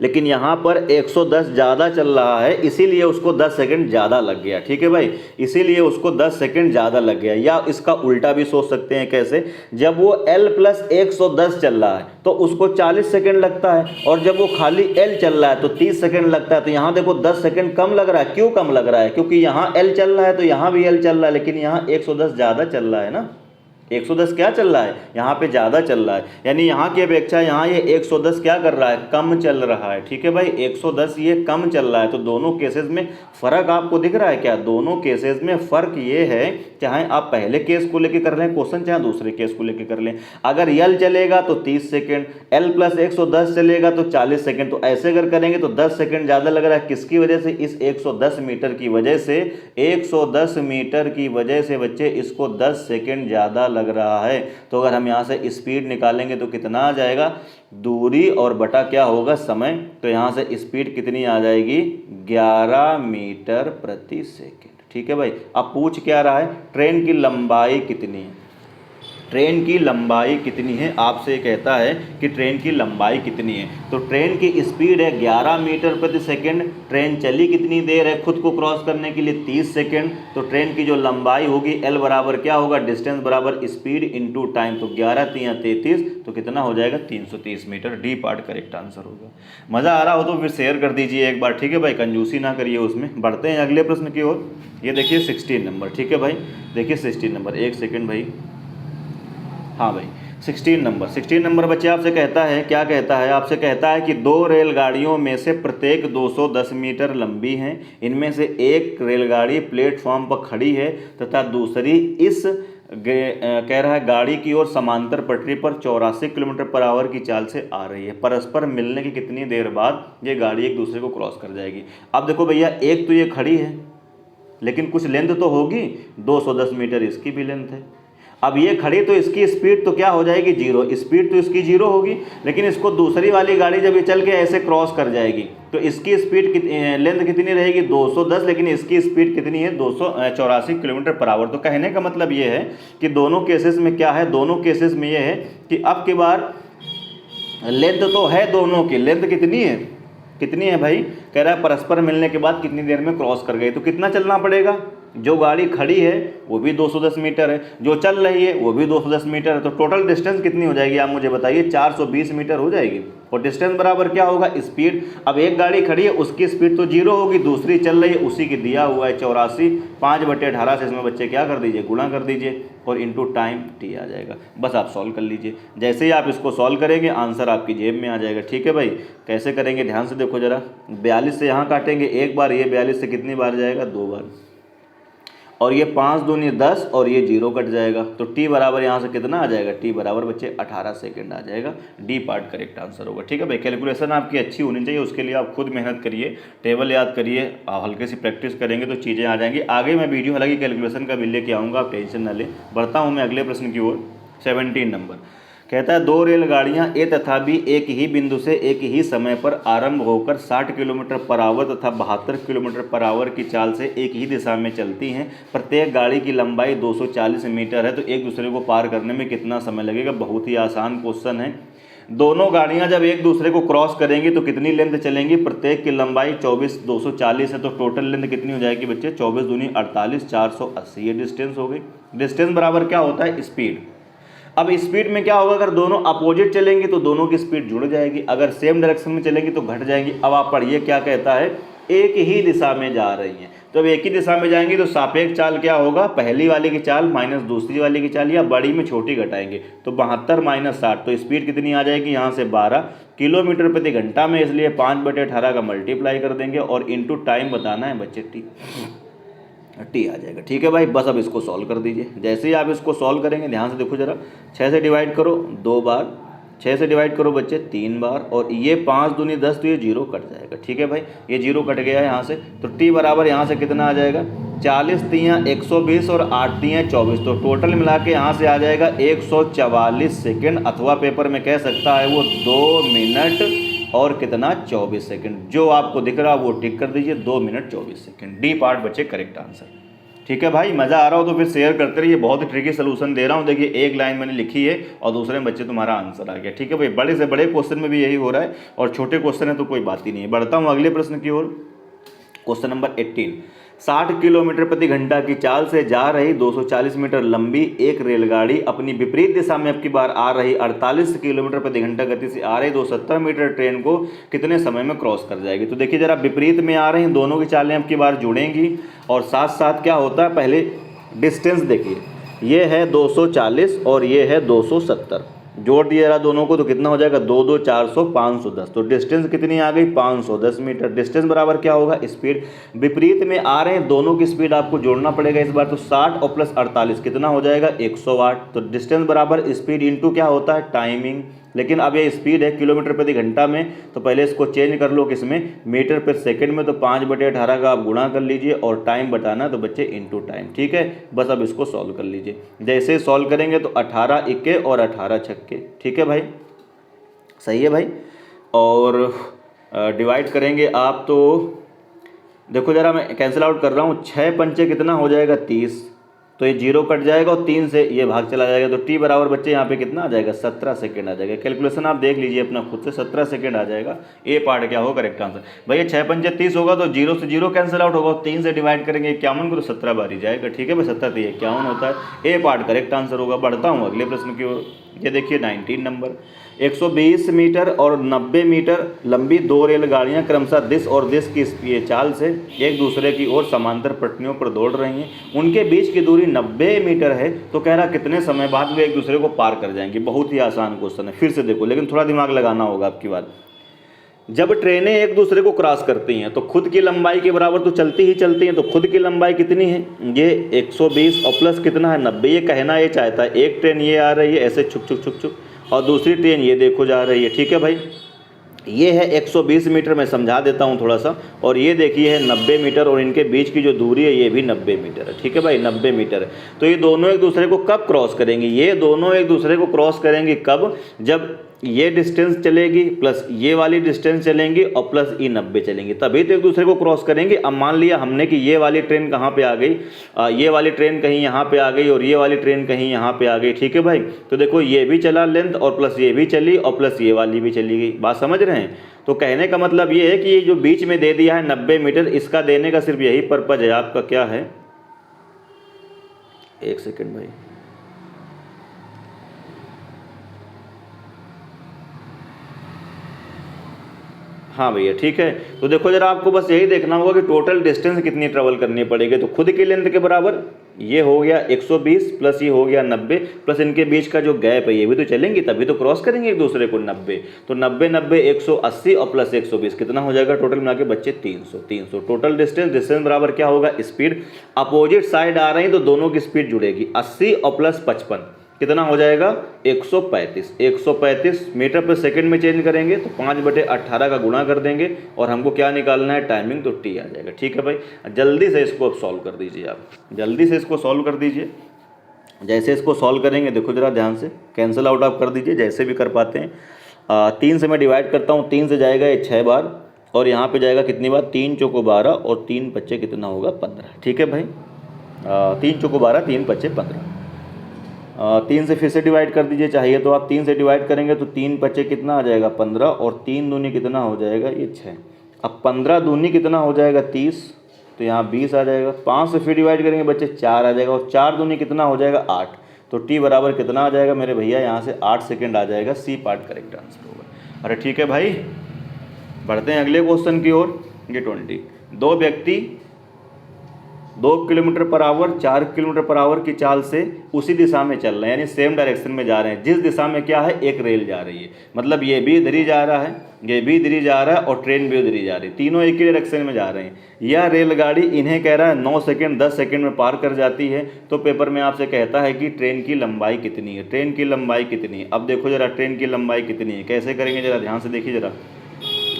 [SPEAKER 1] लेकिन यहाँ पर 110 ज़्यादा चल रहा है, इसीलिए उसको 10 सेकंड ज़्यादा लग गया। ठीक है भाई, इसीलिए उसको 10 सेकंड ज़्यादा लग गया। या इसका उल्टा भी सोच सकते हैं, कैसे? जब वो L + 110 चल रहा है तो उसको 40 सेकंड लगता है, और जब वो खाली L चल रहा है तो 30 सेकंड लगता है। तो यहाँ देखो 10 सेकंड कम लग रहा है। क्यों कम लग रहा है? क्योंकि यहाँ L चल रहा है तो यहाँ भी L चल रहा है, लेकिन यहाँ 110 ज़्यादा चल रहा है ना। 110 क्या चल रहा है? यहाँ पे ज़्यादा चल रहा है, यानी यहाँ की अपेक्षा यहाँ ये 110 क्या कर रहा है? कम चल रहा है। ठीक है भाई, 110 ये कम चल रहा है। तो दोनों केसेस में फ़र्क आपको दिख रहा है क्या? दोनों केसेस में फ़र्क ये है, चाहे आप पहले केस को लेके कर लें क्वेश्चन, चाहे दूसरे केस को लेके कर लें। अगर L चलेगा तो 30 सेकेंड, L + 110 चलेगा तो 40 सेकेंड। तो ऐसे अगर करेंगे तो 10 सेकेंड ज़्यादा लग रहा है। किसकी वजह से? इस 110 मीटर की वजह से। 110 मीटर की वजह से बच्चे इसको 10 सेकेंड ज़्यादा लग रहा है। तो अगर हम यहाँ से स्पीड निकालेंगे तो कितना आ जाएगा? दूरी और बटा क्या होगा? समय। तो यहाँ से स्पीड कितनी आ जाएगी? 11 मीटर प्रति सेकेंड। ठीक है भाई, अब पूछ क्या रहा है? ट्रेन की लंबाई कितनी है? ट्रेन की लंबाई कितनी है? आपसे कहता है कि ट्रेन की लंबाई कितनी है। तो ट्रेन की स्पीड है 11 मीटर प्रति सेकेंड। ट्रेन चली कितनी देर है खुद को क्रॉस करने के लिए? 30 सेकेंड। तो ट्रेन की जो लंबाई होगी L बराबर क्या होगा? डिस्टेंस बराबर स्पीड इंटू टाइम। तो 11 × 3 = 33, तो कितना हो जाएगा? 330 meter. D part correct answer होगा। मज़ा आ रहा हो तो फिर शेयर कर दीजिए एक बार। ठीक है भाई, कंजूसी ना करिए उसमें। बढ़ते हैं अगले प्रश्न की ओर। ये देखिए 16 नंबर। ठीक है भाई, देखिए 16 नंबर, एक सेकेंड भाई। हाँ भाई, 16 नंबर बच्चे आपसे कहता है, क्या कहता है? आपसे कहता है कि 2 रेलगाड़ियों में से प्रत्येक 210 मीटर लंबी हैं। इनमें से एक रेलगाड़ी प्लेटफॉर्म पर खड़ी है तथा दूसरी इस कह रहा है गाड़ी की ओर समांतर पटरी पर 84 किलोमीटर/आवर की चाल से आ रही है। परस्पर मिलने की कितनी देर बाद ये गाड़ी एक दूसरे को क्रॉस कर जाएगी? अब देखो भैया, एक तो ये खड़ी है, लेकिन कुछ लेंथ तो होगी। 210 मीटर इसकी भी लेंथ है। अब ये खड़ी तो इसकी स्पीड तो क्या हो जाएगी? 0। स्पीड तो इसकी 0 होगी, लेकिन इसको दूसरी वाली गाड़ी जब ये चल के ऐसे क्रॉस कर जाएगी तो इसकी स्पीड लेंथ कितनी रहेगी? 210, लेकिन इसकी स्पीड कितनी है? 284 किलोमीटर/आवर। तो कहने का मतलब ये है कि दोनों केसेस में क्या है? दोनों केसेस में ये है कि अब की बार लेंथ तो है दोनों की। लेंथ कितनी है? कितनी है भाई? कह रहा है परस्पर मिलने के बाद कितनी देर में क्रॉस कर गई। तो कितना चलना पड़ेगा? जो गाड़ी खड़ी है वो भी 210 मीटर है, जो चल रही है वो भी 210 मीटर है। तो टोटल डिस्टेंस कितनी हो जाएगी आप मुझे बताइए? 420 मीटर हो जाएगी। और डिस्टेंस बराबर क्या होगा? स्पीड। अब एक गाड़ी खड़ी है, उसकी स्पीड तो 0 होगी, दूसरी चल रही है, उसी की दिया हुआ है 84। 5/18 से इसमें बच्चे क्या कर दीजिए? गुणा कर दीजिए, और इंटू टाइम t आ जाएगा। बस आप सॉल्व कर लीजिए। जैसे ही आप इसको सॉल्व करेंगे आंसर आपकी जेब में आ जाएगा। ठीक है भाई, कैसे करेंगे ध्यान से देखो जरा। 42 से यहाँ काटेंगे एक बार, ये 42 से कितनी बार जाएगा? 2 बार। और ये 5 दूनी 10 और ये 0 कट जाएगा। तो t बराबर यहाँ से कितना आ जाएगा? t बराबर बच्चे 18 सेकेंड आ जाएगा। डी पार्ट करेक्ट आंसर होगा। ठीक है भाई, कैलकुलेशन आपकी अच्छी होनी चाहिए, उसके लिए आप खुद मेहनत करिए, टेबल याद करिए, हल्के सी प्रैक्टिस करेंगे तो चीज़ें आ जाएंगी। आगे मैं वीडियो हालांकि कैलकुलेशन का भी लेके आऊँगा, आप टेंशन ना लें। बढ़ता हूँ मैं अगले प्रश्न की ओर। 17 नंबर कहता है 2 रेलगाड़ियां ए तथा बी एक ही बिंदु से एक ही समय पर आरंभ होकर 60 किलोमीटर/आवर तथा 72 किलोमीटर/आवर की चाल से एक ही दिशा में चलती हैं। प्रत्येक गाड़ी की लंबाई 240 मीटर है, तो एक दूसरे को पार करने में कितना समय लगेगा? बहुत ही आसान क्वेश्चन है। दोनों गाड़ियां जब एक दूसरे को क्रॉस करेंगी तो कितनी लेंथ चलेंगी? प्रत्येक की लंबाई 24, 240 है, तो टोटल लेंथ कितनी हो जाएगी बच्चे? 24 दूनी 48, 480 ये डिस्टेंस हो गई। डिस्टेंस बराबर क्या होता है? स्पीड। अब स्पीड में क्या होगा? अगर दोनों अपोजिट चलेंगे तो दोनों की स्पीड जुड़ जाएगी, अगर सेम डायरेक्शन में चलेंगी तो घट जाएंगी। अब आप पढ़िए क्या कहता है? एक ही दिशा में जा रही हैं। तो अब एक ही दिशा में जाएंगी तो सापेक्ष चाल क्या होगा? पहली वाली की चाल माइनस दूसरी वाली की चाल, या बड़ी में छोटी घटाएंगे तो 72 - 60। तो स्पीड कितनी आ जाएगी? यहाँ से 12 किलोमीटर प्रति घंटा में, इसलिए 5/18 का मल्टीप्लाई कर देंगे और इंटू टाइम बताना है बच्चे टी आ जाएगा। ठीक है भाई, बस अब इसको सॉल्व कर दीजिए। जैसे ही आप इसको सॉल्व करेंगे ध्यान से देखो जरा। 6 से डिवाइड करो 2 बार, 6 से डिवाइड करो बच्चे 3 बार, और ये 5 दूनी 10 तो ये 0 कट जाएगा। ठीक है भाई, ये 0 कट गया है यहाँ से। तो टी बराबर यहाँ से कितना आ जाएगा? 40 × 120 और 8 × 24। तो टोटल मिला के यहाँ से आ जाएगा 144 सेकेंड, अथवा पेपर में कह सकता है वो 2 मिनट और कितना? 24 सेकंड। जो आपको दिख रहा है वो टिक कर दीजिए, 2 मिनट 24 सेकंड। डी पार्ट बच्चे करेक्ट आंसर। ठीक है भाई, मज़ा आ रहा हो तो फिर शेयर करते रहिए, बहुत ही ट्रिकी सोल्यूशन दे रहा हूँ। देखिए एक लाइन मैंने लिखी है और दूसरे में बच्चे तुम्हारा आंसर आ गया। ठीक है भाई, बड़े से बड़े क्वेश्चन में भी यही हो रहा है और छोटे क्वेश्चन है तो कोई बात ही नहीं है। बढ़ता हूँ अगले प्रश्न की ओर। क्वेश्चन नंबर 18, 60 किलोमीटर प्रति घंटा की चाल से जा रही 240 मीटर लंबी एक रेलगाड़ी अपनी विपरीत दिशा में अब की बार आ रही 48 किलोमीटर प्रति घंटा गति से आ रही 270 मीटर ट्रेन को कितने समय में क्रॉस कर जाएगी। तो देखिए जरा, विपरीत में आ रही हैं, दोनों की चालें अब की बार जुड़ेंगी और साथ साथ क्या होता है, पहले डिस्टेंस देखिए, ये है 240 और ये है 270, जोड़ दिया जरा दोनों को तो कितना हो जाएगा, 2 2 400 510। तो डिस्टेंस कितनी आ गई, 510 मीटर। डिस्टेंस बराबर क्या होगा, स्पीड। विपरीत में आ रहे हैं, दोनों की स्पीड आपको जोड़ना पड़ेगा इस बार। तो 60 और प्लस 48 कितना हो जाएगा, 108। तो डिस्टेंस बराबर स्पीड इंटू क्या होता है, टाइमिंग। लेकिन अब ये स्पीड है किलोमीटर प्रति घंटा में, तो पहले इसको चेंज कर लो किसमें, मीटर पर सेकंड में। तो 5/18 का आप गुणा कर लीजिए और टाइम बताना तो बच्चे इनटू टाइम। ठीक है, बस अब इसको सॉल्व कर लीजिए। जैसे सॉल्व करेंगे तो 18 इक्के और 18 छक्के। ठीक है भाई, सही है भाई। और डिवाइड करेंगे आप तो देखो जरा, मैं कैंसिल आउट कर रहा हूँ, 6 पंचे कितना हो जाएगा, 30। तो ये 0 कट जाएगा और 3 से ये भाग चला जाएगा। तो टी बराबर बच्चे यहाँ पे कितना आ जाएगा, 17 सेकंड आ जाएगा। कैलकुलेशन आप देख लीजिए अपना खुद से, 17 सेकंड आ जाएगा। ए पार्ट क्या होगा, करेक्ट आंसर। भैया 6 पंचे 30 होगा तो 0 से 0 कैंसिल आउट होगा, 3 से डिवाइड करेंगे 51 को तो 17 बार ही जाएगा। ठीक है भाई, 17 तो 51 होता है। ए पार्ट करेक्ट आंसर होगा। बढ़ता हूँ अगले प्रश्न की ओर। ये देखिए 19 नंबर, 120 मीटर और 90 मीटर लंबी 2 रेलगाड़ियां क्रमशः दिस और दिस की चाल से एक दूसरे की ओर समांतर पटरियों पर दौड़ रही हैं। उनके बीच की दूरी 90 मीटर है। तो कह रहा कितने समय बाद वे एक दूसरे को पार कर जाएंगे। बहुत ही आसान क्वेश्चन है, फिर से देखो, लेकिन थोड़ा दिमाग लगाना होगा आपकी बात। जब ट्रेनें एक दूसरे को क्रॉस करती हैं तो खुद की लंबाई के बराबर तो चलती ही चलती हैं। तो खुद की लंबाई कितनी है, ये 120 और प्लस कितना है, 90। ये कहना ये चाहता है, एक ट्रेन ये आ रही है ऐसे छुक छुक छुक छुक और दूसरी ट्रेन ये देखो जा रही है। ठीक है भाई, ये है 120 मीटर, मैं समझा देता हूँ थोड़ा सा। और ये देखिए है 90 मीटर और इनके बीच की जो दूरी है ये भी 90 मीटर है। ठीक है भाई, 90 मीटर है। तो ये दोनों एक दूसरे को कब क्रॉस करेंगे, ये दोनों एक दूसरे को क्रॉस करेंगे कब, जब ये डिस्टेंस चलेगी प्लस ये वाली डिस्टेंस चलेंगी और प्लस ये 90 चलेंगी, तभी तो एक दूसरे को क्रॉस करेंगे। अब मान लिया हमने कि ये वाली ट्रेन कहाँ पे आ गई, ये वाली ट्रेन कहीं यहाँ पे आ गई और ये वाली ट्रेन कहीं यहाँ पे आ गई। ठीक है भाई, तो देखो ये भी चला लेंथ और प्लस ये भी चली और प्लस ये वाली भी चली गई। बात समझ रहे हैं। तो कहने का मतलब ये है कि ये जो बीच में दे दिया है 90 मीटर, इसका देने का सिर्फ यही पर्पज है आपका, क्या है, एक सेकेंड भाई, हाँ भैया ठीक है। तो देखो जरा, आपको बस यही देखना होगा कि टोटल डिस्टेंस कितनी ट्रेवल करनी पड़ेगी। तो खुद की लेंथ के बराबर ये हो गया 120 प्लस ये हो गया 90 प्लस इनके बीच का जो गैप है ये भी तो चलेंगी, तभी तो क्रॉस करेंगे एक दूसरे को 90। तो 90 90 180 और प्लस 120 कितना हो जाएगा टोटल मिला के बच्चे 300। टोटल डिस्टेंस बराबर क्या होगा, स्पीड। अपोजिट साइड आ रही है तो दोनों की स्पीड जुड़ेगी, 80 और प्लस 55 कितना हो जाएगा, 135 मीटर पर सेकंड में चेंज करेंगे तो 5/18 का गुणा कर देंगे और हमको क्या निकालना है, टाइमिंग। तो टी आ जाएगा। ठीक है भाई, जल्दी से इसको अब सॉल्व कर दीजिए, आप जल्दी से इसको सॉल्व कर दीजिए। जैसे इसको सॉल्व करेंगे देखो जरा ध्यान से, कैंसिल आउट आप कर दीजिए जैसे भी कर पाते हैं। 3 से मैं डिवाइड करता हूँ, 3 से जाएगा ये 6 बार और यहाँ पे जाएगा कितनी बार, 3 चौको 12 और 3 पच्चे कितना होगा, 15। ठीक है भाई, 3 चौको 12 3 पच्चे 15। 3 से फिर से डिवाइड कर दीजिए चाहिए तो आप 3 से डिवाइड करेंगे तो 3 पच्चे कितना आ जाएगा, 15 और 3 दूनी कितना हो जाएगा, ये 6। अब 15 दूनी कितना हो जाएगा, 30। तो यहाँ 20 आ जाएगा। 5 से फिर डिवाइड करेंगे बच्चे 4 आ जाएगा और 4 दूनी कितना हो जाएगा, 8। तो टी बराबर कितना आ जाएगा मेरे भैया, यहाँ से 8 सेकेंड आ जाएगा। सी पार्ट करेक्ट आंसर होगा। अरे ठीक है भाई, बढ़ते हैं अगले क्वेश्चन की ओर। ये 20, 2 व्यक्ति 2 kilometre per hour 4 kilometre per hour की चाल से उसी दिशा में चल रहे हैं, यानी सेम डायरेक्शन में जा रहे हैं। जिस दिशा में क्या है, एक रेल जा रही है, मतलब ये भी इधर ही जा रहा है, ये भी इधर ही जा रहा है और ट्रेन भी उधर ही जा रही है, तीनों एक ही डायरेक्शन में जा रहे हैं। यह रेलगाड़ी इन्हें कह रहा है 9 सेकंड 10 सेकंड में पार कर जाती है। तो पेपर में आपसे कहता है कि ट्रेन की लंबाई कितनी है, ट्रेन की लंबाई कितनी है। अब देखो जरा, ट्रेन की लंबाई कितनी है, कैसे करेंगे जरा ध्यान से देखिए जरा।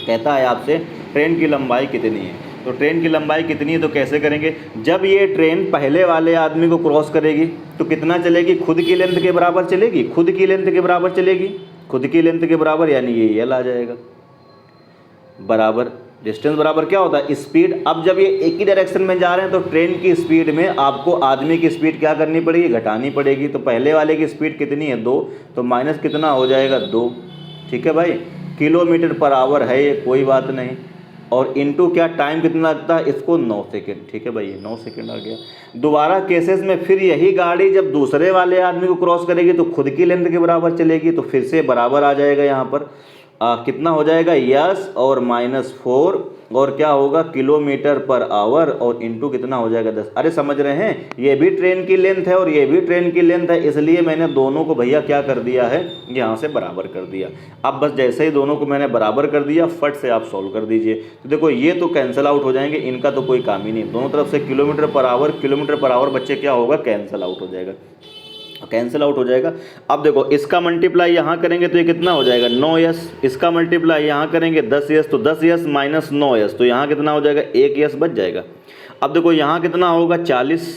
[SPEAKER 1] कहता है आपसे ट्रेन की लंबाई कितनी है, तो ट्रेन की लंबाई कितनी है तो कैसे करेंगे, जब ये ट्रेन पहले वाले आदमी को क्रॉस करेगी तो कितना चलेगी, खुद की लेंथ के बराबर चलेगी, खुद की लेंथ के बराबर चलेगी, खुद की लेंथ के बराबर, यानी ये एल आ जाएगा बराबर डिस्टेंस बराबर क्या होता है, स्पीड। अब जब ये एक ही डायरेक्शन में जा रहे हैं तो ट्रेन की स्पीड में आपको आदमी की स्पीड क्या करनी पड़ेगी, घटानी पड़ेगी। तो पहले वाले की स्पीड कितनी है 2, तो माइनस कितना हो जाएगा 2, ठीक है भाई। किलोमीटर पर आवर है ये, कोई बात नहीं। और इनटू क्या, टाइम कितना लगता है इसको 9 सेकेंड, ठीक है भाई, ये 9 सेकेंड आ गया। दोबारा केसेस में फिर यही गाड़ी जब दूसरे वाले आदमी को क्रॉस करेगी तो खुद की लेंथ के बराबर चलेगी, तो फिर से बराबर आ जाएगा यहाँ पर कितना हो जाएगा, यस और -4 और क्या होगा किलोमीटर पर आवर और इनटू कितना हो जाएगा 10। अरे समझ रहे हैं, ये भी ट्रेन की लेंथ है और ये भी ट्रेन की लेंथ है, इसलिए मैंने दोनों को भैया क्या कर दिया है, यहाँ से बराबर कर दिया। अब बस जैसे ही दोनों को मैंने बराबर कर दिया, फट से आप सॉल्व कर दीजिए। तो देखो ये तो कैंसिल आउट हो जाएंगे, इनका तो कोई काम ही नहीं, दोनों तरफ से किलोमीटर पर आवर बच्चे क्या होगा, कैंसिल आउट हो जाएगा, कैंसिल आउट हो जाएगा। अब देखो इसका मल्टीप्लाई यहाँ करेंगे तो ये कितना हो जाएगा 9s, इसका मल्टीप्लाई यहाँ करेंगे 10s, तो 10s माइनस 9s, तो यहाँ कितना हो जाएगा 1s बच जाएगा। अब देखो यहाँ कितना होगा 40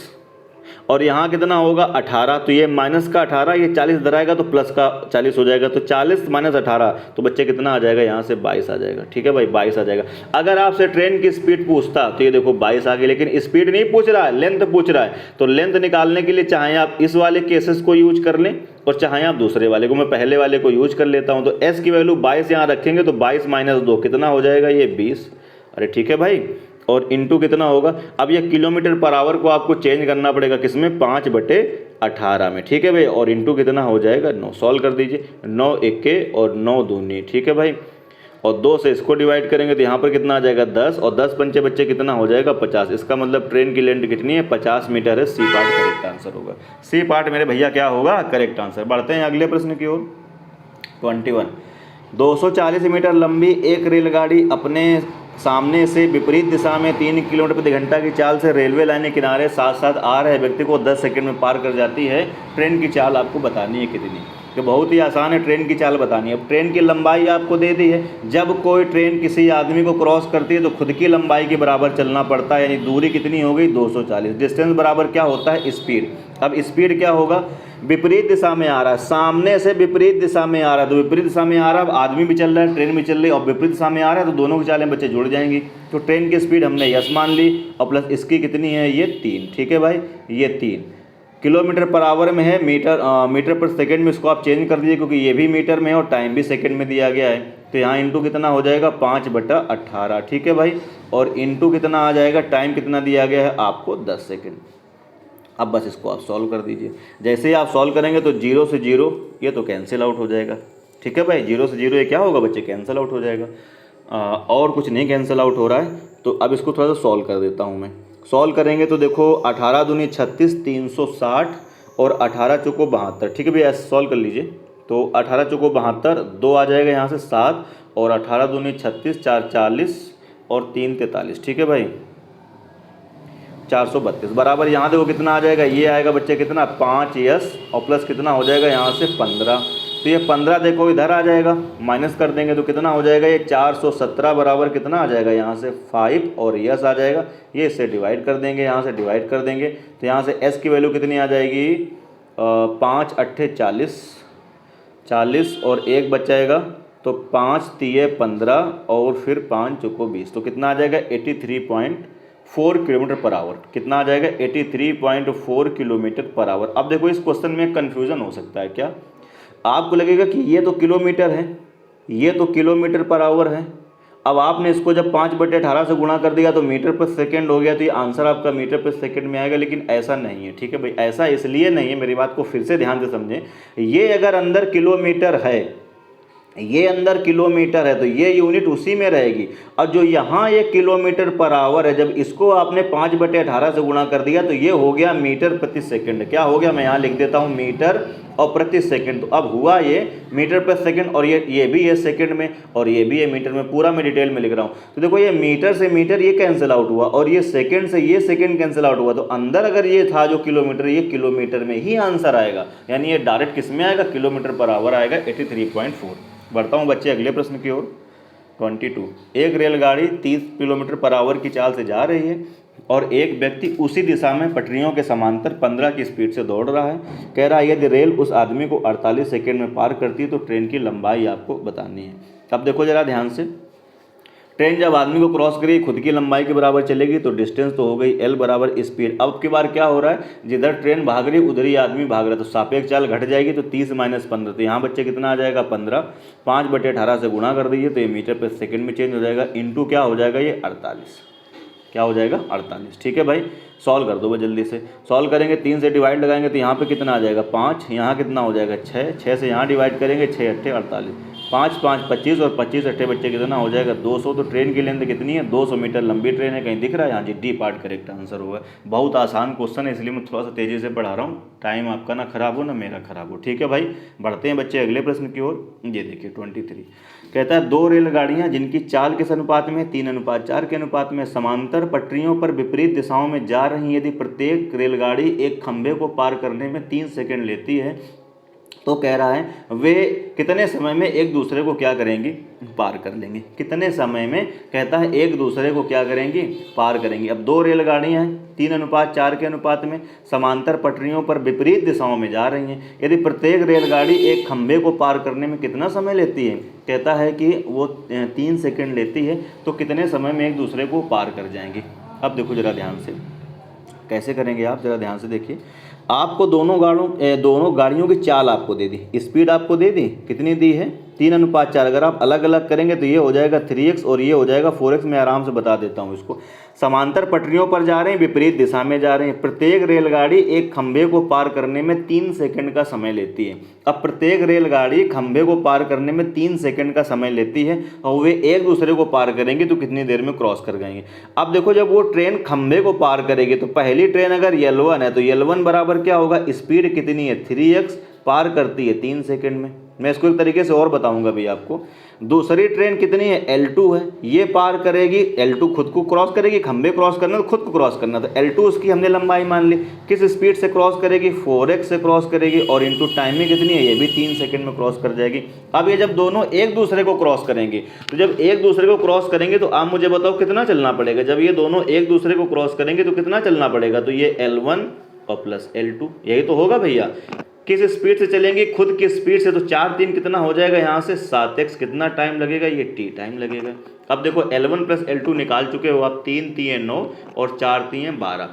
[SPEAKER 1] और यहाँ कितना होगा 18, तो ये माइनस का 18, ये 40 इधर आएगा तो प्लस का 40 हो जाएगा, तो 40 माइनस 18 तो बच्चे कितना आ जाएगा, यहाँ से 22 आ जाएगा, ठीक है भाई 22 आ जाएगा। अगर आपसे ट्रेन की स्पीड पूछता तो ये देखो 22 आ गई, लेकिन स्पीड नहीं पूछ रहा है, लेंथ पूछ रहा है। तो लेंथ निकालने के लिए चाहे आप इस वाले केसेस को यूज कर लें और चाहे आप दूसरे वाले को, मैं पहले वाले को यूज कर लेता हूँ। तो एस की वैल्यू 22 यहाँ रखेंगे तो 22 माइनस 2 कितना हो जाएगा, ये 20। अरे ठीक है भाई, और इनटू कितना होगा, अब ये किलोमीटर पर आवर को आपको चेंज करना पड़ेगा किसमें, 5/18 में, ठीक है भाई। और इनटू कितना हो जाएगा 9, सॉल्व कर दीजिए, 9 एके और 9 दूनी, ठीक है भाई। और 2 से इसको डिवाइड करेंगे तो यहाँ पर कितना आ जाएगा 10 और 10 पंचे बच्चे कितना हो जाएगा 50। इसका मतलब ट्रेन की लेंथ कितनी है 50 मीटर है। सी पार्ट करेक्ट आंसर होगा, सी पार्ट मेरे भैया क्या होगा, करेक्ट आंसर। बढ़ते हैं अगले प्रश्न की ओर। 21, 240 मीटर लंबी एक रेलगाड़ी अपने सामने से विपरीत दिशा में 3 किलोमीटर प्रति घंटा की चाल से रेलवे लाइन के किनारे साथ साथ आ रहे व्यक्ति को 10 सेकंड में पार कर जाती है। ट्रेन की चाल आपको बतानी है कितनी, कि बहुत ही आसान है, ट्रेन की चाल बतानी है। अब ट्रेन की लंबाई आपको दे दी है, जब कोई ट्रेन किसी आदमी को क्रॉस करती है तो खुद की लंबाई के बराबर चलना पड़ता है, यानी दूरी कितनी हो गई 240। डिस्टेंस बराबर क्या होता है, स्पीड। अब स्पीड क्या होगा, विपरीत दिशा में आ रहा है, सामने से विपरीत दिशा में आ रहा है, तो विपरीत दिशा में आ रहा है, अब आदमी भी चल रहा है, ट्रेन भी चल रही है, और विपरीत दिशा में आ रहा है तो दोनों की चालें बच्चे जुड़ जाएंगी। तो ट्रेन की स्पीड हमने यस मान ली और प्लस इसकी कितनी है, ये 3, ठीक है भाई, ये 3 किलोमीटर पर आवर में है, मीटर पर सेकंड में इसको आप चेंज कर दीजिए क्योंकि ये भी मीटर में है और टाइम भी सेकंड में दिया गया है। तो यहाँ इनटू कितना हो जाएगा 5/18, ठीक है भाई। और इनटू कितना आ जाएगा, टाइम कितना दिया गया है आपको 10 सेकंड। अब बस इसको आप सॉल्व कर दीजिए। जैसे ही आप सॉल्व करेंगे तो 0 से 0 ये तो कैंसिल आउट हो जाएगा, ठीक है भाई। 0 से 0 ये क्या होगा बच्चे, कैंसिल आउट हो जाएगा। और कुछ नहीं कैंसिल आउट हो रहा है। तो अब इसको थोड़ा सा सॉल्व कर देता हूँ मैं। सॉल्व करेंगे तो देखो 18 दूनी 36, 360 और 18 चौको 72, ठीक है भैया, सॉल्व कर लीजिए। तो 18 चौको 72, 2 आ जाएगा यहाँ से 7 और 18 दूनी 36, 4 40 और 3 43, ठीक है भाई, 432 बराबर। यहाँ देखो कितना आ जाएगा, ये आएगा बच्चे कितना 5s और प्लस कितना हो जाएगा यहाँ से 15। तो ये 15 देखो इधर आ जाएगा, माइनस कर देंगे तो कितना हो जाएगा, ये 417 बराबर कितना आ जाएगा यहाँ से 5 और यस आ जाएगा। ये इससे डिवाइड कर देंगे, यहाँ से डिवाइड कर देंगे तो यहाँ से s की वैल्यू कितनी आ जाएगी 5 8 40 और 1 बच जाएगा तो 5 3 15 और फिर 5 चौको 20, तो कितना आ जाएगा 83.4 किलोमीटर पर आवर। कितना आ जाएगा 83.4 किलोमीटर पर आवर। अब देखो इस क्वेश्चन में कन्फ्यूज़न हो सकता है, क्या आपको लगेगा कि ये तो किलोमीटर है, ये तो किलोमीटर पर आवर है। अब आपने इसको जब 5/18 से गुणा कर दिया तो मीटर पर सेकंड हो गया, तो ये आंसर आपका मीटर पर सेकंड में आएगा, लेकिन ऐसा नहीं है, ठीक है भाई। ऐसा इसलिए नहीं है, मेरी बात को फिर से ध्यान से समझें। ये अगर अंदर किलोमीटर है, ये अंदर किलोमीटर है तो ये यूनिट उसी में रहेगी। और जो यहाँ ये किलोमीटर पर आवर है, जब इसको आपने 5/18 से गुणा कर दिया तो ये हो गया मीटर प्रति सेकंड। क्या हो गया, मैं यहाँ लिख देता हूँ मीटर और प्रति सेकंड। तो अब हुआ ये मीटर पर सेकंड और ये भी है सेकंड में और ये भी है मीटर में, पूरा मैं डिटेल में लिख रहा हूँ। तो देखो ये मीटर से मीटर ये कैंसिल आउट हुआ और ये सेकंड से ये सेकंड कैंसिल आउट हुआ। तो अंदर अगर ये था जो किलोमीटर, ये किलोमीटर में ही आंसर आएगा, यानी ये डायरेक्ट किस में आएगा, किलोमीटर पर आवर आएगा 83.4। बढ़ता हूँ बच्चे अगले प्रश्न की ओर। 22, एक रेलगाड़ी 30 किलोमीटर पर आवर की चाल से जा रही है और एक व्यक्ति उसी दिशा में पटरियों के समांतर 15 की स्पीड से दौड़ रहा है। कह रहा है यदि रेल उस आदमी को 48 सेकंड में पार करती है तो ट्रेन की लंबाई आपको बतानी है। अब देखो जरा ध्यान से, ट्रेन जब आदमी को क्रॉस करेगी खुद की लंबाई के बराबर चलेगी तो डिस्टेंस तो हो गई एल बराबर स्पीड। अब की बार क्या हो रहा है, जिधर ट्रेन भाग रही उधर ही आदमी भाग रहा है, तो सापेक्ष चाल घट जाएगी, तो 30 माइनस 15, तो यहाँ बच्चे कितना आ जाएगा 15, 5/18 से गुणा कर दीजिए तो ये मीटर पर सेकंड में चेंज हो जाएगा, इंटू क्या हो जाएगा ये 48, क्या हो जाएगा 48। ठीक है भाई, सॉल्व कर दो बस जल्दी से। सॉल्व करेंगे 3 से डिवाइड लगाएंगे तो यहाँ पे कितना आ जाएगा 5, यहाँ कितना हो जाएगा 6, 6 से यहाँ डिवाइड करेंगे 6 अट्ठे 48, 5 5 25 और 25 अट्ठे बच्चे कितना हो जाएगा 200। तो ट्रेन की लेंथ कितनी है 200 मीटर लंबी ट्रेन है, कहीं दिख रहा है, हाँ G D part correct answer होगा। बहुत आसान क्वेश्चन है इसलिए मैं थोड़ा सा तेज़ी से पढ़ा रहा हूँ, टाइम आपका ना खराब हो ना मेरा खराब हो। ठीक है भाई, बढ़ते हैं बच्चे अगले प्रश्न की ओर। ये देखिए 23 कहता है 2 रेलगाड़ियाँ जिनकी चाल किस अनुपात में 3:4 के अनुपात में समांतर पटरियों पर विपरीत दिशाओं में जा रही हैं, यदि प्रत्येक रेलगाड़ी एक खंभे को पार करने में 3 सेकंड लेती है तो कह रहा है वे कितने समय में एक दूसरे को क्या करेंगी पार कर लेंगे। कितने समय में कहता है एक दूसरे को क्या करेंगी पार करेंगी। अब 2 रेलगाड़ियाँ हैं 3:4 के अनुपात में समांतर पटरियों पर विपरीत दिशाओं में जा रही हैं, यदि प्रत्येक रेलगाड़ी एक खंभे को पार करने में कितना समय लेती है, कहता है कि वो 3 सेकंड लेती है, तो कितने समय में एक दूसरे को पार कर जाएंगी। अब देखो जरा ध्यान से कैसे करेंगे आप, जरा ध्यान से देखिए। आपको दोनों गाड़ियों की चाल आपको दे दी, स्पीड आपको दे दी, कितनी दी है 3:4। अगर आप अलग अलग करेंगे तो ये हो जाएगा 3x और ये हो जाएगा 4x। मैं आराम से बता देता हूँ इसको। समांतर पटरियों पर जा रहे हैं, विपरीत दिशा में जा रहे हैं, प्रत्येक रेलगाड़ी एक खंभे को पार करने में 3 सेकंड का समय लेती है। अब प्रत्येक रेलगाड़ी खंभे को पार करने में 3 सेकंड का समय लेती है और वे एक दूसरे को पार करेंगे तो कितनी देर में क्रॉस कर जाएंगे। अब देखो जब वो ट्रेन खंभे को पार करेगी तो पहली ट्रेन अगर L1 है तो L1 बराबर क्या होगा, स्पीड कितनी है 3x, पार करती है 3 सेकंड में। मैं इसको एक तरीके से और बताऊंगा भी आपको। दूसरी ट्रेन कितनी है L2 है, ये पार करेगी, L2 खुद को क्रॉस करेगी, खंभे क्रॉस करना तो खुद को क्रॉस करना, तो L2 उसकी हमने लंबाई मान ली। किस स्पीड से क्रॉस करेगी 4x से क्रॉस करेगी और इनटू टाइमिंग कितनी है, ये भी 3 सेकंड में क्रॉस कर जाएगी। अब ये जब दोनों एक दूसरे को क्रॉस करेंगे तो जब एक दूसरे को क्रॉस करेंगे तो आप मुझे बताओ कितना चलना पड़ेगा। जब ये दोनों एक दूसरे को क्रॉस करेंगे तो कितना चलना पड़ेगा, तो ये L1 और प्लस L2 यही तो होगा भैया। किस स्पीड से चलेंगे खुद की स्पीड से, तो 4 3 कितना हो जाएगा यहाँ से 7x, कितना टाइम लगेगा, ये t टाइम लगेगा। अब देखो L1 प्लस L2 निकाल चुके हो आप, 3 3 9 और 4 3 12।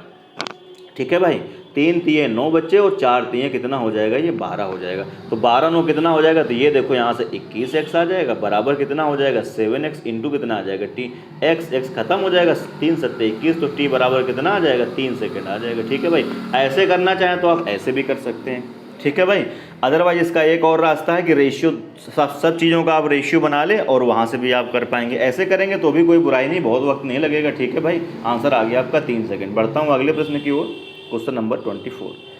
[SPEAKER 1] ठीक है भाई, 3 3 9 बच्चे और 4 3 कितना हो जाएगा, ये 12 हो जाएगा। तो 12 9 कितना हो जाएगा, तो ये देखो यहाँ से 21x आ जाएगा, बराबर कितना हो जाएगा 7x इंटू कितना आ जाएगा t, x खत्म हो जाएगा, 3 7 21, तो t बराबर कितना आ जाएगा 3 सेकंड आ जाएगा। ठीक है भाई, ऐसे करना चाहें तो आप ऐसे भी कर सकते हैं। ठीक है भाई, अदरवाइज इसका एक और रास्ता है कि रेशियो सब चीज़ों का आप रेशियो बना लें और वहाँ से भी आप कर पाएंगे। ऐसे करेंगे तो भी कोई बुराई नहीं, बहुत वक्त नहीं लगेगा। ठीक है भाई, आंसर आ गया आपका 3 सेकंड। बढ़ता हूँ अगले प्रश्न की ओर, क्वेश्चन नंबर 24।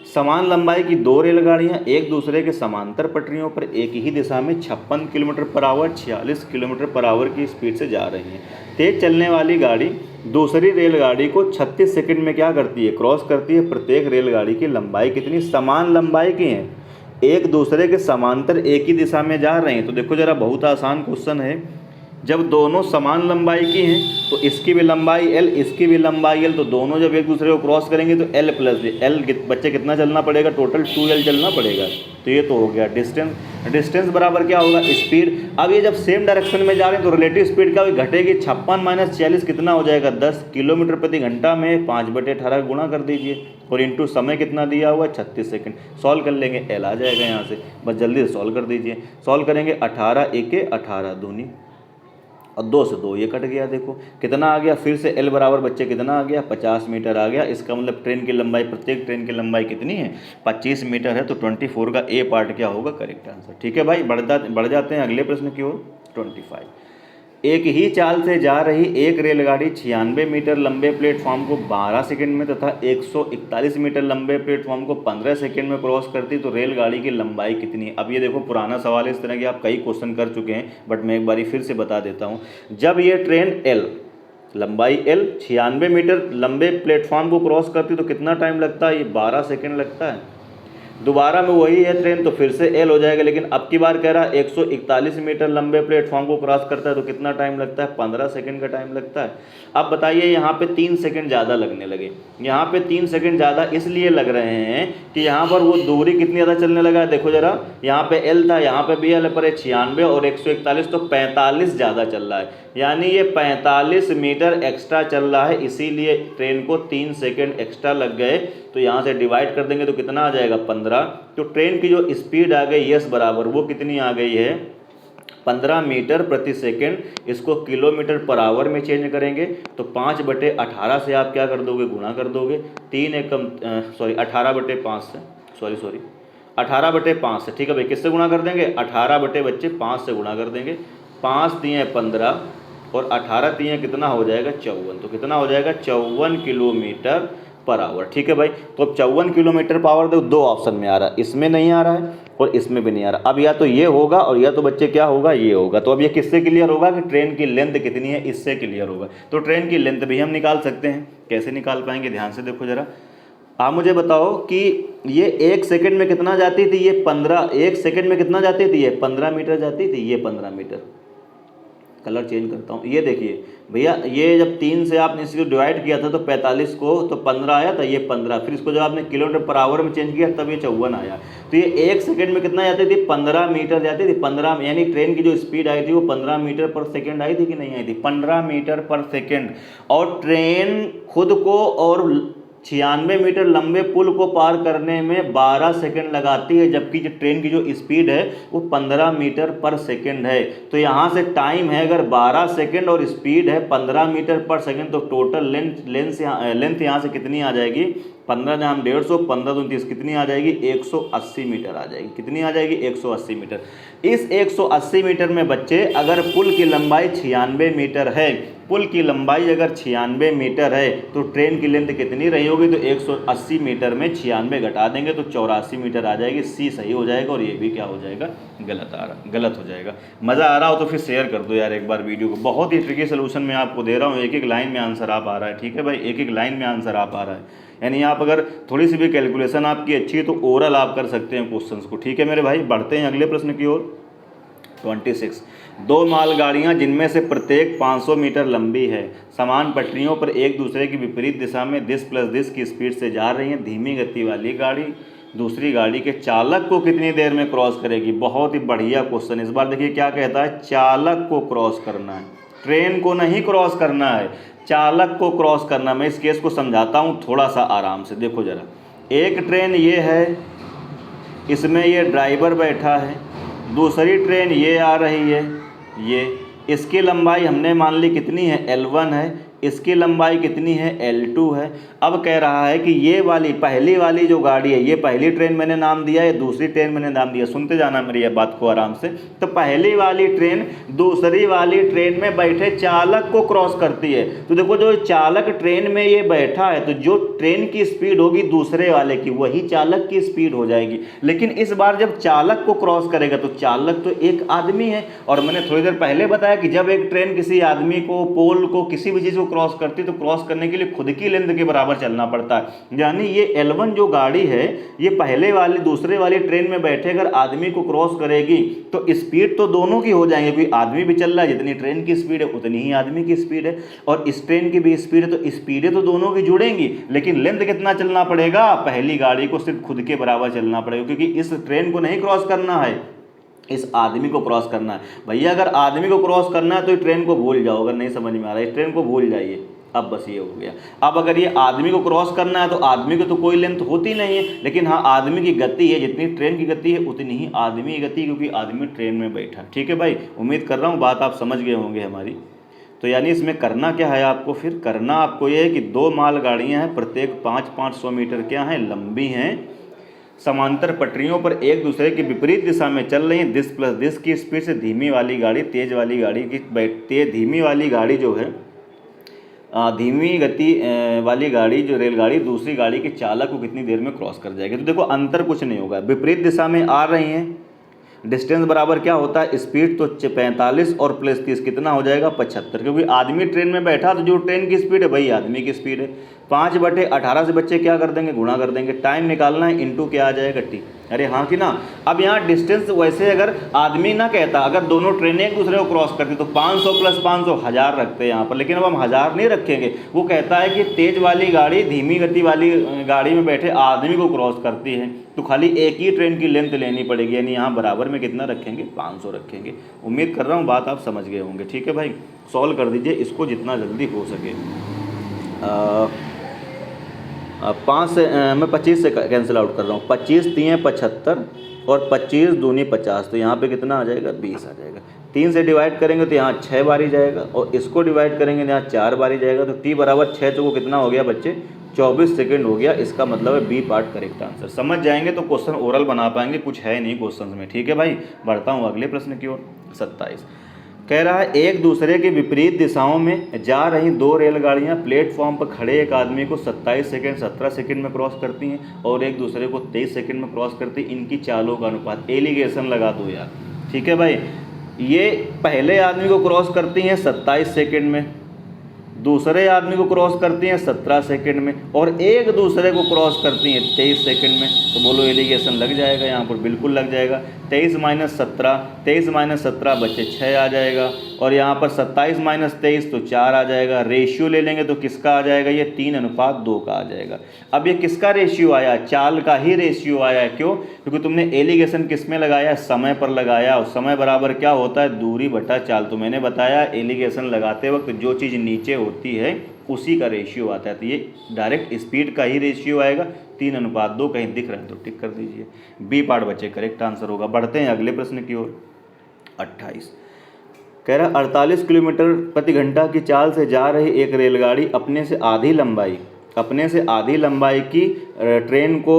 [SPEAKER 1] समान लंबाई की 2 रेलगाड़ियाँ एक दूसरे के समांतर पटरियों पर एक ही दिशा में 56 kilometre per hour 46 kilometre per hour की स्पीड से जा रही हैं। तेज चलने वाली गाड़ी दूसरी रेलगाड़ी को 36 सेकंड में क्या करती है, क्रॉस करती है। प्रत्येक रेलगाड़ी की लंबाई कितनी, समान लंबाई की है, एक दूसरे के समांतर एक ही दिशा में जा रहे हैं। तो देखो जरा बहुत आसान क्वेश्चन है, जब दोनों समान लंबाई की हैं तो इसकी भी लंबाई L इसकी भी लंबाई L, तो दोनों जब एक दूसरे को क्रॉस करेंगे तो L प्लस L बच्चे कितना चलना पड़ेगा, टोटल 2L चलना पड़ेगा। तो ये तो हो गया डिस्टेंस बराबर क्या होगा स्पीड। अब ये जब सेम डायरेक्शन में जा रहे हैं तो रिलेटिव स्पीड क्या होगी, घटेगी। 56 माइनस 46 कितना हो जाएगा 10 किलोमीटर प्रति घंटा में 5/18 गुणा कर दीजिए और इंटू समय कितना दिया हुआ 36 सेकंड। सॉल्व कर लेंगे, L आ जाएगा यहाँ से, बस जल्दी से सॉल्व कर दीजिए। सॉल्व करेंगे 18 1 18 दूनी और 2 से 2 ये कट गया। देखो कितना आ गया, फिर से L बराबर बच्चे कितना आ गया 50 मीटर आ गया। इसका मतलब ट्रेन की लंबाई, प्रत्येक ट्रेन की लंबाई कितनी है 25 मीटर है। तो 24 का ए पार्ट क्या होगा, करेक्ट आंसर। ठीक है भाई, बढ़ जाते हैं अगले प्रश्न की ओर। 25, एक ही चाल से जा रही एक रेलगाड़ी 96 मीटर लंबे प्लेटफॉर्म को 12 सेकंड में तथा 141 मीटर लंबे प्लेटफॉर्म को 15 सेकंड में क्रॉस करती तो रेलगाड़ी की लंबाई कितनी है। अब ये देखो पुराना सवाल है, इस तरह के आप कई क्वेश्चन कर चुके हैं, बट मैं एक बारी फिर से बता देता हूँ। जब ये ट्रेन L लंबाई L 96 मीटर लंबे प्लेटफॉर्म को क्रॉस करती तो कितना टाइम लगता है, ये 12 सेकेंड लगता है। दोबारा में वही है ट्रेन तो फिर से एल हो जाएगा, लेकिन अब की बार कह रहा है 141 मीटर लंबे प्लेटफॉर्म को क्रॉस करता है तो कितना टाइम लगता है, 15 सेकंड का टाइम लगता है। अब बताइए यहाँ पे 3 सेकंड ज़्यादा लगने लगे। यहाँ पे 3 सेकंड ज़्यादा इसलिए लग रहे हैं कि यहाँ पर वो दूरी कितनी ज़्यादा चलने लगा है। देखो जरा, यहाँ पे एल था, यहाँ पे भी एल पर 96 और 141 तो 45 ज़्यादा चल रहा है, यानी ये 45 मीटर एक्स्ट्रा चल रहा है, इसीलिए ट्रेन को 3 सेकंड एक्स्ट्रा लग गए। तो यहाँ से डिवाइड कर देंगे तो कितना आ जाएगा, 15। तो ट्रेन की जो स्पीड आ गई यस बराबर वो कितनी आ गई है, 15 मीटर प्रति सेकंड। इसको किलोमीटर पर आवर में चेंज करेंगे तो 5/18 से आप क्या कर दोगे, गुणा कर दोगे। 18/5 से, सॉरी 18/5 से, ठीक है भाई। किससे गुणा कर देंगे, 18/5 से गुणा कर देंगे। 5 दिए 15 और 18 दिए कितना हो जाएगा, 54। तो कितना हो जाएगा, 54 किलोमीटर पर आवर। ठीक है भाई, तो अब 54 किलोमीटर पर आवर दो ऑप्शन में आ रहा है, इसमें नहीं आ रहा है और इसमें भी नहीं आ रहा। अब या तो ये होगा और या तो बच्चे क्या होगा, ये होगा। तो अब ये किससे क्लियर होगा कि ट्रेन की लेंथ कितनी है, इससे क्लियर होगा। तो ट्रेन की लेंथ भी हम निकाल सकते हैं। कैसे निकाल पाएंगे, ध्यान से देखो जरा। आप मुझे बताओ कि ये 1 सेकंड में कितना जाती थी, ये 15, 1 सेकंड में कितना जाती थी, ये 15 मीटर जाती थी, ये 15 मीटर। कलर चेंज करता हूँ, ये देखिए भैया, ये जब 3 से आपने इसको डिवाइड किया था तो 45 को तो 15 आया था, ये 15। फिर इसको जब आपने किलोमीटर पर आवर में चेंज किया तब ये 54 आया। तो ये 1 सेकंड में कितना जाती थी, 15 मीटर जाती थी। 15 यानी ट्रेन की जो स्पीड आई थी वो 15 मीटर पर सेकंड आई थी कि नहीं आई थी, 15 मीटर पर सेकंड। और ट्रेन खुद को और 96 मीटर लंबे पुल को पार करने में 12 सेकंड लगाती है, जबकि जो ट्रेन की जो स्पीड है वो 15 मीटर पर सेकंड है। तो यहाँ से टाइम है अगर 12 सेकंड और स्पीड है 15 मीटर पर सेकंड, तो टोटल लेंथ यहाँ से कितनी आ जाएगी, 15 जहाँ 150, 15 दूनी 30, कितनी आ जाएगी, 180 मीटर आ जाएगी। कितनी आ जाएगी, 180 मीटर। इस 180 मीटर में बच्चे अगर पुल की लंबाई 96 मीटर है, पुल की लंबाई अगर 96 मीटर है तो ट्रेन की लेंथ कितनी रही होगी, तो 180 मीटर में 96 घटा देंगे तो 84 मीटर आ जाएगी। सी सही हो जाएगा और ये भी क्या हो जाएगा, गलत हो जाएगा। मज़ा आ रहा हो तो फिर शेयर कर दो यार एक बार वीडियो को। बहुत ही ट्रिकी सोल्यूशन मैं आपको दे रहा हूँ, एक लाइन में आंसर आप आ रहा है। ठीक है भाई, एक लाइन में आंसर आप आ रहा है, यानी आप अगर थोड़ी सी भी कैलकुलेशन आपकी अच्छी है तो ओरल आप कर सकते हैं क्वेश्चंस को। ठीक है मेरे भाई, बढ़ते हैं अगले प्रश्न की ओर। 26, 2 मालगाड़ियाँ जिनमें से प्रत्येक 500 मीटर लंबी है, समान पटरियों पर एक दूसरे की विपरीत दिशा में 10+10 की स्पीड से जा रही हैं। धीमी गति वाली गाड़ी दूसरी गाड़ी के चालक को कितनी देर में क्रॉस करेगी। बहुत ही बढ़िया क्वेश्चन। इस बार देखिए क्या कहता है, चालक को क्रॉस करना है, ट्रेन को नहीं क्रॉस करना है, चालक को क्रॉस करना। मैं इस केस को समझाता हूँ थोड़ा सा आराम से। देखो जरा, एक ट्रेन ये है, इसमें ये ड्राइवर बैठा है, दूसरी ट्रेन ये आ रही है, ये, इसकी लंबाई हमने मान ली कितनी है, L1 है, इसकी लंबाई कितनी है, L2 है। अब कह रहा है कि ये वाली पहली वाली जो गाड़ी है, ये पहली ट्रेन मैंने नाम दिया, ये दूसरी ट्रेन मैंने नाम दिया। सुनते जाना मेरी ये बात को आराम से। तो पहली वाली ट्रेन दूसरी वाली ट्रेन में बैठे चालक को क्रॉस करती है। तो देखो, जो चालक ट्रेन में ये बैठा है, तो जो ट्रेन की स्पीड होगी दूसरे वाले की, वही चालक की स्पीड हो जाएगी। लेकिन इस बार जब चालक को क्रॉस करेगा तो चालक तो एक आदमी है, और मैंने थोड़ी देर पहले बताया कि जब एक ट्रेन किसी आदमी को, पोल को, किसी भी चीज़ को क्रॉस करती है तो क्रॉस करने के लिए खुद की लेंथ के बराबर चलना पड़ता है। यानी ये L1 जो गाड़ी है, ये पहले वाली दूसरे वाली ट्रेन में बैठे अगर आदमी को क्रॉस करेगी तो स्पीड तो दोनों की हो जाएंगे, क्योंकि आदमी भी चल रहा है, जितनी ट्रेन की स्पीड है उतनी ही आदमी की स्पीड है, और इस ट्रेन की भी स्पीड है, तो स्पीडें तो दोनों की जुड़ेंगी। लेकिन लेंथ कितना चलना पड़ेगा, पहली गाड़ी को सिर्फ खुद के बराबर चलना पड़ेगा, क्योंकि इस ट्रेन को नहीं क्रॉस करना है, इस आदमी को क्रॉस करना है। भैया अगर आदमी को क्रॉस करना है तो ट्रेन को भूल जाओ, अगर नहीं समझ में आ रहा है इस ट्रेन को भूल जाइए। अब बस ये हो गया। अब अगर ये आदमी को क्रॉस करना है तो आदमी को तो कोई लेंथ होती नहीं है, लेकिन हाँ आदमी की गति है, जितनी ट्रेन की गति है उतनी ही आदमी की गति, क्योंकि आदमी ट्रेन में बैठा। ठीक है भाई, उम्मीद कर रहा हूँ बात आप समझ गए होंगे हमारी। तो यानी इसमें करना क्या है आपको, फिर करना आपको ये है कि 2 मालगाड़ियाँ हैं, प्रत्येक 500 मीटर क्या हैं, लंबी हैं, समांतर पटरियों पर एक दूसरे की विपरीत दिशा में चल रही है 10+10 की स्पीड से। धीमी वाली गाड़ी धीमी वाली गाड़ी जो है, धीमी गति वाली गाड़ी जो रेलगाड़ी दूसरी गाड़ी के चालक को कितनी देर में क्रॉस कर जाएगी। तो देखो अंतर कुछ नहीं होगा, विपरीत दिशा में आ रही हैं, डिस्टेंस बराबर क्या होता है, स्पीड तो 45 और +30 कितना हो जाएगा, 75, क्योंकि आदमी ट्रेन में बैठा तो जो ट्रेन की स्पीड है वही आदमी की स्पीड है। 5/18 से बच्चे क्या कर देंगे, गुणा कर देंगे। टाइम निकालना है, इनटू क्या आ जाएगा टी। अरे हाँ कि ना। अब यहाँ डिस्टेंस वैसे अगर आदमी ना कहता, अगर दोनों ट्रेनें एक दूसरे को क्रॉस करती तो 500 + 500 1000 रखते हैं यहाँ पर, लेकिन अब हम 1000 नहीं रखेंगे। वो कहता है कि तेज वाली गाड़ी धीमी गति वाली गाड़ी में बैठे आदमी को क्रॉस करती है, तो खाली एक ही ट्रेन की लेंथ लेनी पड़ेगी, यानी यहाँ बराबर में कितना रखेंगे, 500 रखेंगे। उम्मीद कर रहा हूँ बात आप समझ गए होंगे। ठीक है भाई, सॉल्व कर दीजिए इसको जितना जल्दी हो सके। 5 से मैं 25 से कैंसिल आउट कर रहा हूँ। 25 3 75 और 25 दूनी 50, तो यहाँ पे कितना आ जाएगा, 20 आ जाएगा। 3 से डिवाइड करेंगे तो यहाँ 6 बारी जाएगा, और इसको डिवाइड करेंगे तो यहाँ 4 बारी जाएगा। तो t बराबर 6 चौको कितना हो गया बच्चे, 24 सेकंड हो गया। इसका मतलब है बी पार्ट करेक्ट आंसर। समझ जाएंगे तो क्वेश्चन ओरल बना पाएंगे, कुछ है नहीं क्वेश्चन में। ठीक है भाई, बढ़ता हूँ अगले प्रश्न की ओर। 27 कह रहा है, एक दूसरे के विपरीत दिशाओं में जा रही 2 रेलगाड़ियां प्लेटफॉर्म पर खड़े एक आदमी को 27 सेकंड 17 सेकंड में क्रॉस करती हैं और एक दूसरे को 23 सेकंड में क्रॉस करती हैं। इनकी चालों का अनुपात, एलिगेशन लगा दो यार। ठीक है भाई, ये पहले आदमी को क्रॉस करती हैं 27 सेकंड में, दूसरे आदमी को क्रॉस करती हैं 17 सेकंड में, और एक दूसरे को क्रॉस करती हैं 23 सेकंड में। तो बोलो एलिगेशन लग जाएगा यहाँ पर, बिल्कुल लग जाएगा। 23 - 17, 23 - 17 बच्चे 6 आ जाएगा, और यहाँ पर 27 - 23 तो 4 आ जाएगा। रेशियो ले लेंगे तो किसका आ जाएगा, ये 3:2 का आ जाएगा। अब ये किसका रेशियो आया, चाल का ही रेशियो आया है। क्यों, क्योंकि तुमने एलिगेशन किस में लगाया, समय पर लगाया, और समय बराबर क्या होता है, दूरी बटा चाल। तो मैंने बताया एलिगेशन लगाते वक्त जो चीज़ नीचे होती है उसी का रेशियो आता है, तो ये डायरेक्ट स्पीड का ही रेशियो आएगा। 3:2 कहीं दिख रहा है तो टिक कर दीजिए। बी पार्ट बच्चे करेक्ट आंसर होगा। बढ़ते हैं अगले प्रश्न की ओर। 28 कह रहा 48 किलोमीटर प्रति घंटा की चाल से जा रही एक रेलगाड़ी अपने से आधी लंबाई की ट्रेन को,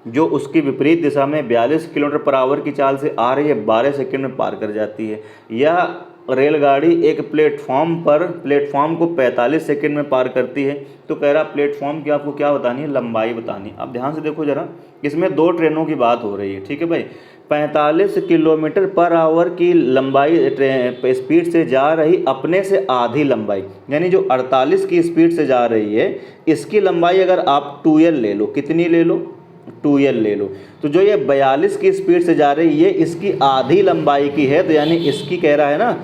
[SPEAKER 1] जो उसकी विपरीत दिशा में 42 किलोमीटर पर आवर की चाल से आ रही है, 12 सेकंड में पार कर जाती है। यह रेलगाड़ी एक प्लेटफॉर्म को 45 सेकंड में पार करती है। तो कह रहा प्लेटफॉर्म की आपको क्या बतानी है, लंबाई बतानी। अब ध्यान से देखो जरा, इसमें 2 ट्रेनों की बात हो रही है। ठीक है भाई, 45 किलोमीटर पर आवर की लंबाई स्पीड से जा रही अपने से आधी लंबाई, यानी जो 48 की स्पीड से जा रही है इसकी लंबाई अगर आप 2l ले लो, कितनी ले लो, 2l ले लो। तो जो ये 42 की स्पीड से जा रही है इसकी आधी लंबाई की है, तो यानी इसकी कह रहा है ना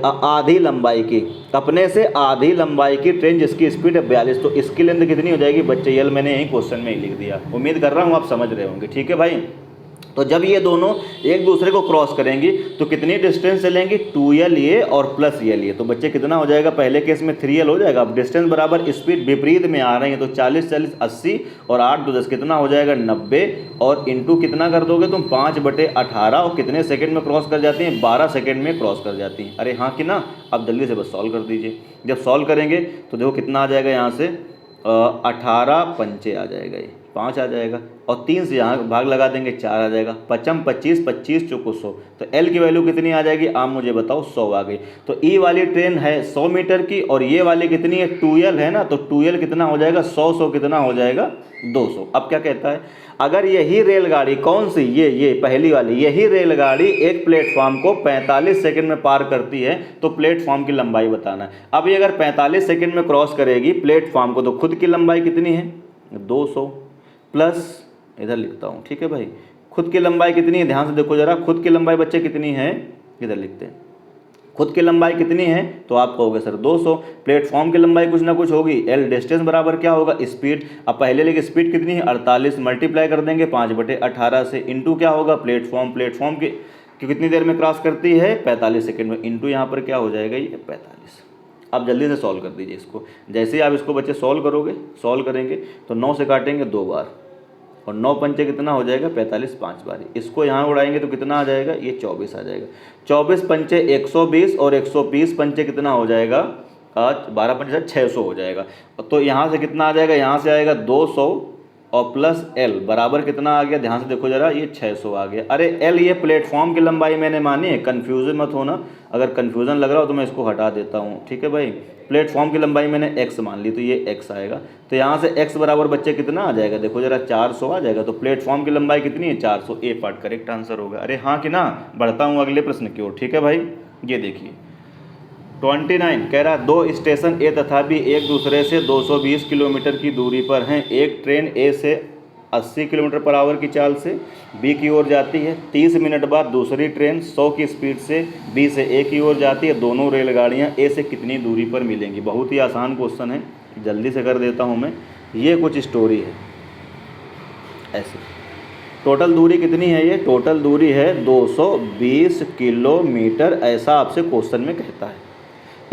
[SPEAKER 1] आधी लंबाई की, अपने से आधी लंबाई की ट्रेन जिसकी स्पीड है 42, तो इसकी लेंथ कितनी हो जाएगी बच्चे, यल मैंने यही क्वेश्चन में ही लिख दिया। उम्मीद कर रहा हूँ आप समझ रहे होंगे। ठीक है भाई, तो जब ये दोनों एक दूसरे को क्रॉस करेंगी तो कितनी डिस्टेंस चलेंगी, 2l ये और प्लस l ये। तो बच्चे कितना हो जाएगा, पहले केस में 3l हो जाएगा। अब डिस्टेंस बराबर स्पीड विपरीत में आ रही है, तो 40 40 80 और 8 2 10 कितना हो जाएगा 90, और इंटू कितना कर दोगे तुम 5/18, और कितने सेकंड में क्रॉस कर जाती हैं, 12 सेकंड में क्रॉस कर जाती हैं। अरे हाँ कि ना। अब जल्दी से बस सॉल्व कर दीजिए। जब सॉल्व करेंगे तो देखो कितना आ जाएगा, यहाँ से 18 पंचे आ जाएगा, ये 5 आ जाएगा, और 3 से यहाँ भाग लगा देंगे 4 आ जाएगा। 5 25 25 चौको 100, तो L की वैल्यू कितनी आ जाएगी, आप मुझे बताओ, 100 आ गई। तो E वाली ट्रेन है 100 मीटर की, और ये वाली कितनी है, 2l है ना, तो 2l कितना हो जाएगा, 100 कितना हो जाएगा 200। अब क्या कहता है, अगर यही रेलगाड़ी, कौन सी, ये पहली वाली, यही रेलगाड़ी एक प्लेटफॉर्म को 45 सेकंड में पार करती है तो प्लेटफॉर्म की लंबाई बताना है। अब ये अगर 45 सेकंड में क्रॉस करेगी प्लेटफॉर्म को, तो खुद की लंबाई कितनी है, 200 प्लस, इधर लिखता हूँ। ठीक है भाई, खुद की लंबाई कितनी है, ध्यान से देखो जरा, खुद की लंबाई बच्चे कितनी है, इधर लिखते हैं। खुद की लंबाई कितनी है, तो आप कहोगे सर 200। प्लेटफॉर्म की लंबाई कुछ ना कुछ होगी, L डिस्टेंस बराबर क्या होगा, स्पीड। अब पहले लेके स्पीड कितनी है 48, मल्टीप्लाई कर देंगे 5/18 से, इंटू क्या होगा प्लेटफॉर्म की कितनी देर में क्रॉस करती है, 45 सेकंड में, इंटू यहाँ पर क्या हो जाएगा, ये 45। अब जल्दी से सॉल्व कर दीजिए इसको। जैसे ही आप इसको बच्चे सॉल्व करेंगे तो 9 से काटेंगे 2 बार, और 9 पंचे कितना हो जाएगा 45, 5 बारी। इसको यहाँ उड़ाएंगे तो कितना आ जाएगा, ये 24 आ जाएगा। 24 पंचे 120, और 120 पंचे कितना हो जाएगा, 12 पंचे 600 हो जाएगा। तो यहाँ से कितना आ जाएगा, यहाँ से आएगा 200 और प्लस L बराबर कितना आ गया, ध्यान से देखो जरा, ये 600 आ गया। अरे L ये प्लेटफॉर्म की लंबाई मैंने मानी है, कन्फ्यूजन मत होना। अगर कन्फ्यूजन लग रहा हो तो मैं इसको हटा देता हूँ। ठीक है भाई, प्लेटफॉर्म की लंबाई मैंने x मान ली, तो ये x आएगा। तो यहाँ से x बराबर बच्चे कितना आ जाएगा, देखो जरा 400 आ जाएगा। तो प्लेटफॉर्म की लंबाई कितनी है, 400। ए पार्ट करेक्ट आंसर होगा। अरे हाँ कि ना। बढ़ता हूँ अगले प्रश्न की ओर। ठीक है भाई, ये देखिए 29 कह रहा दो स्टेशन ए तथा बी एक दूसरे से 220 किलोमीटर की दूरी पर हैं। एक ट्रेन ए से 80 किलोमीटर पर आवर की चाल से बी की ओर जाती है। 30 मिनट बाद दूसरी ट्रेन 100 की स्पीड से बी से ए की ओर जाती है। दोनों रेलगाड़ियां ए से कितनी दूरी पर मिलेंगी। बहुत ही आसान क्वेश्चन है, जल्दी से कर देता हूं मैं। ये कुछ स्टोरी है ऐसे। टोटल दूरी कितनी है? ये टोटल दूरी है 220 किलोमीटर, ऐसा आपसे क्वेश्चन में कहता है।